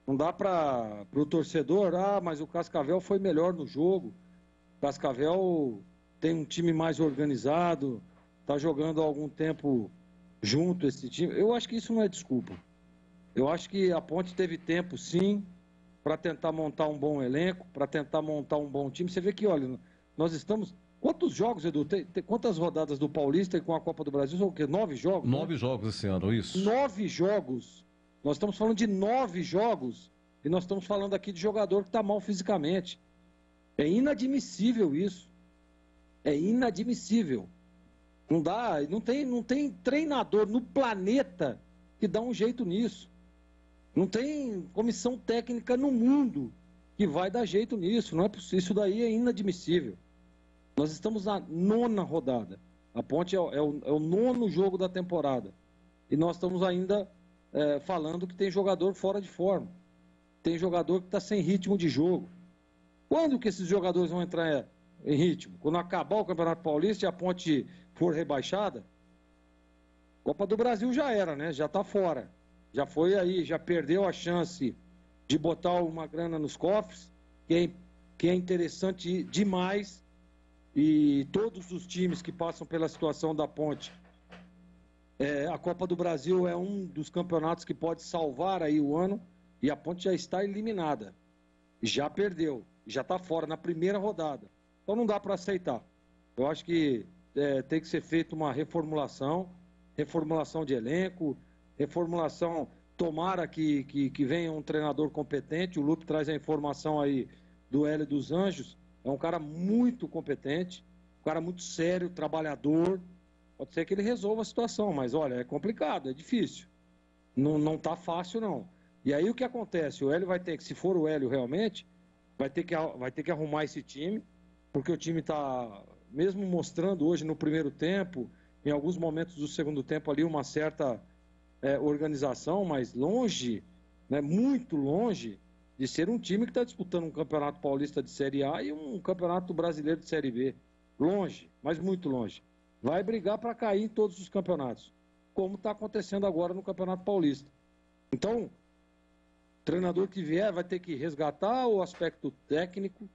Não dá para o torcedor, mas o Cascavel foi melhor no jogo. O Cascavel tem um time mais organizado, está jogando há algum tempo junto esse time. Eu acho que isso não é desculpa. Eu acho que a Ponte teve tempo, sim, para tentar montar um bom elenco, para tentar montar um bom time. Você vê que, olha, nós estamos... Quantos jogos, Edu? Quantas rodadas do Paulista e com a Copa do Brasil? São o quê? 9 jogos? 9 jogos esse ano, isso. 9 jogos. Nós estamos falando de 9 jogos e nós estamos falando aqui de jogador que está mal fisicamente. É inadmissível isso. É inadmissível. Não dá, não tem treinador no planeta que dá um jeito nisso. Não tem comissão técnica no mundo que vai dar jeito nisso. Não é possível. Isso daí é inadmissível. Nós estamos na 9ª rodada. A Ponte é o 9º jogo da temporada. E nós estamos ainda falando que tem jogador fora de forma. Tem jogador que está sem ritmo de jogo. Quando que esses jogadores vão entrar em ritmo? Quando acabar o Campeonato Paulista e a Ponte for rebaixada? Copa do Brasil já era, né? Já está fora. Já foi aí, já perdeu a chance de botar uma grana nos cofres, que é interessante demais. E todos os times que passam pela situação da Ponte, a Copa do Brasil é um dos campeonatos que pode salvar aí o ano, e a Ponte já está eliminada, já perdeu, já está fora na primeira rodada, então não dá para aceitar. Eu acho que tem que ser feita uma reformulação de elenco, tomara que venha um treinador competente. O Lupe traz a informação aí do Hélio dos Anjos, é um cara muito competente, um cara muito sério, trabalhador. Pode ser que ele resolva a situação, mas olha, é complicado, é difícil. Não tá fácil, não. E aí o que acontece? O Hélio vai ter que, se for o Hélio realmente, vai ter que arrumar esse time, porque o time está, mesmo mostrando hoje no primeiro tempo, em alguns momentos do segundo tempo ali, uma certa organização, mas longe, né, muito longe de ser um time que está disputando um campeonato paulista de Série A e um campeonato brasileiro de Série B. Longe, mas muito longe. Vai brigar para cair em todos os campeonatos, como está acontecendo agora no Campeonato Paulista. Então, o treinador que vier vai ter que resgatar o aspecto técnico,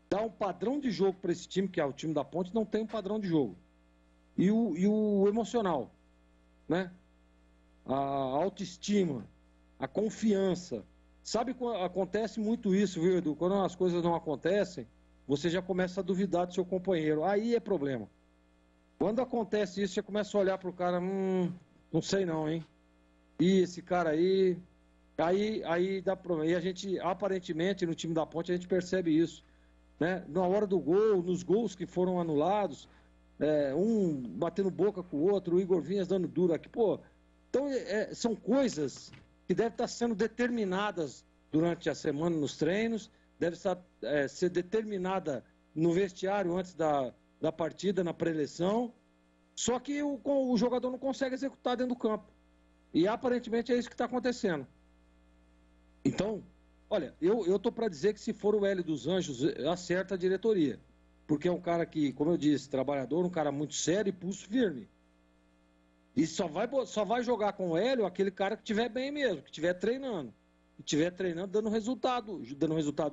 dar um padrão de jogo para esse time, que é o time da Ponte, não tem um padrão de jogo. E o emocional, né? A autoestima, a confiança. Sabe, acontece muito isso, viu, Edu? Quando as coisas não acontecem, você já começa a duvidar do seu companheiro. Aí é problema. Quando acontece isso, você começa a olhar para o cara, não sei não, hein? E esse cara aí dá problema. E a gente, aparentemente, no time da Ponte, a gente percebe isso, né? Na hora do gol, nos gols que foram anulados, um batendo boca com o outro, o Igor Vinhas dando duro aqui, pô. Então, são coisas que devem estar sendo determinadas durante a semana nos treinos, deve ser determinada no vestiário antes da partida, na pré-eleição, só que o jogador não consegue executar dentro do campo. E aparentemente é isso que está acontecendo. Então, olha, eu estou para dizer que se for o Hélio dos Anjos, acerta a diretoria. Porque é um cara que, como eu disse, trabalhador, um cara muito sério e pulso firme. E só vai jogar com o Hélio aquele cara que estiver bem mesmo, que estiver treinando. Que estiver treinando, dando resultado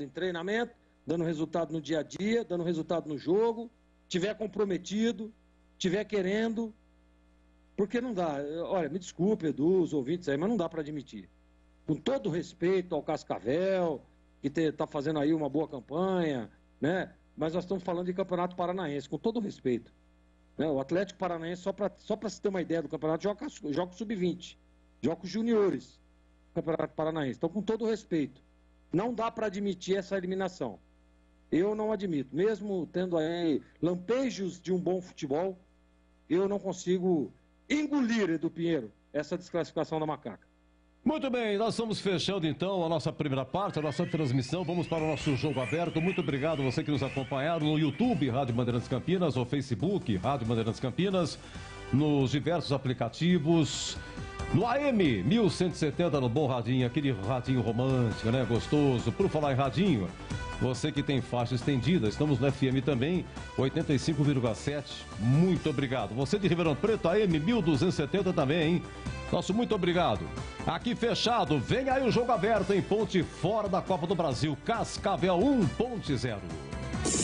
em treinamento, dando resultado no dia a dia, dando resultado no jogo, estiver comprometido, estiver querendo. Porque não dá. Olha, me desculpe, Edu, os ouvintes aí, mas não dá para admitir. Com todo respeito ao Cascavel, que está fazendo aí uma boa campanha, né? Mas nós estamos falando de Campeonato Paranaense, com todo respeito. Né? O Atlético Paranaense, só para se ter uma ideia do campeonato, joga o Sub-20, joga os juniores do Campeonato Paranaense. Então, com todo respeito, não dá para admitir essa eliminação. Eu não admito. Mesmo tendo aí lampejos de um bom futebol, eu não consigo engolir, Edu Pinheiro, essa desclassificação da Macaca. Muito bem, nós estamos fechando então a nossa primeira parte, a nossa transmissão. Vamos para o nosso jogo aberto. Muito obrigado a você que nos acompanharam no YouTube, Rádio Bandeirantes Campinas, ou Facebook, Rádio Bandeirantes Campinas, nos diversos aplicativos, no AM 1170, no Bom Radinho, aquele radinho romântico, né? Gostoso. Por falar em radinho, você que tem faixa estendida, estamos no FM também, 85,7. Muito obrigado. Você de Ribeirão Preto, AM 1270 também, hein? Nosso muito obrigado. Aqui fechado, vem aí o jogo aberto em Ponte, fora da Copa do Brasil, Cascavel 1.0.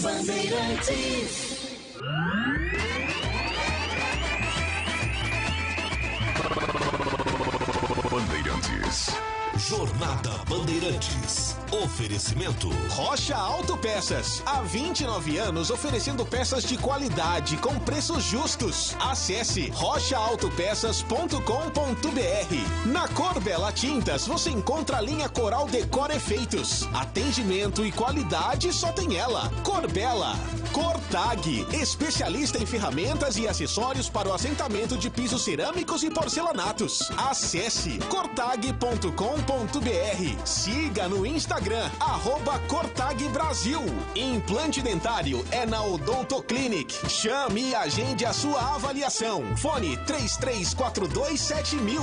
Bandeirantes. Bandeirantes. Jornada Bandeirantes. Oferecimento Rocha Autopeças. Há 29 anos oferecendo peças de qualidade com preços justos. Acesse rochaautopeças.com.br. Na Cor Bela Tintas você encontra a linha Coral Decor Efeitos. Atendimento e qualidade só tem ela. Cor Bela. Cortag, especialista em ferramentas e acessórios para o assentamento de pisos cerâmicos e porcelanatos. Acesse cortag.com.br. Siga no Instagram, @Cortag Brasil. Implante dentário é na Odontoclinic. Chame e agende a sua avaliação. Fone 33427000.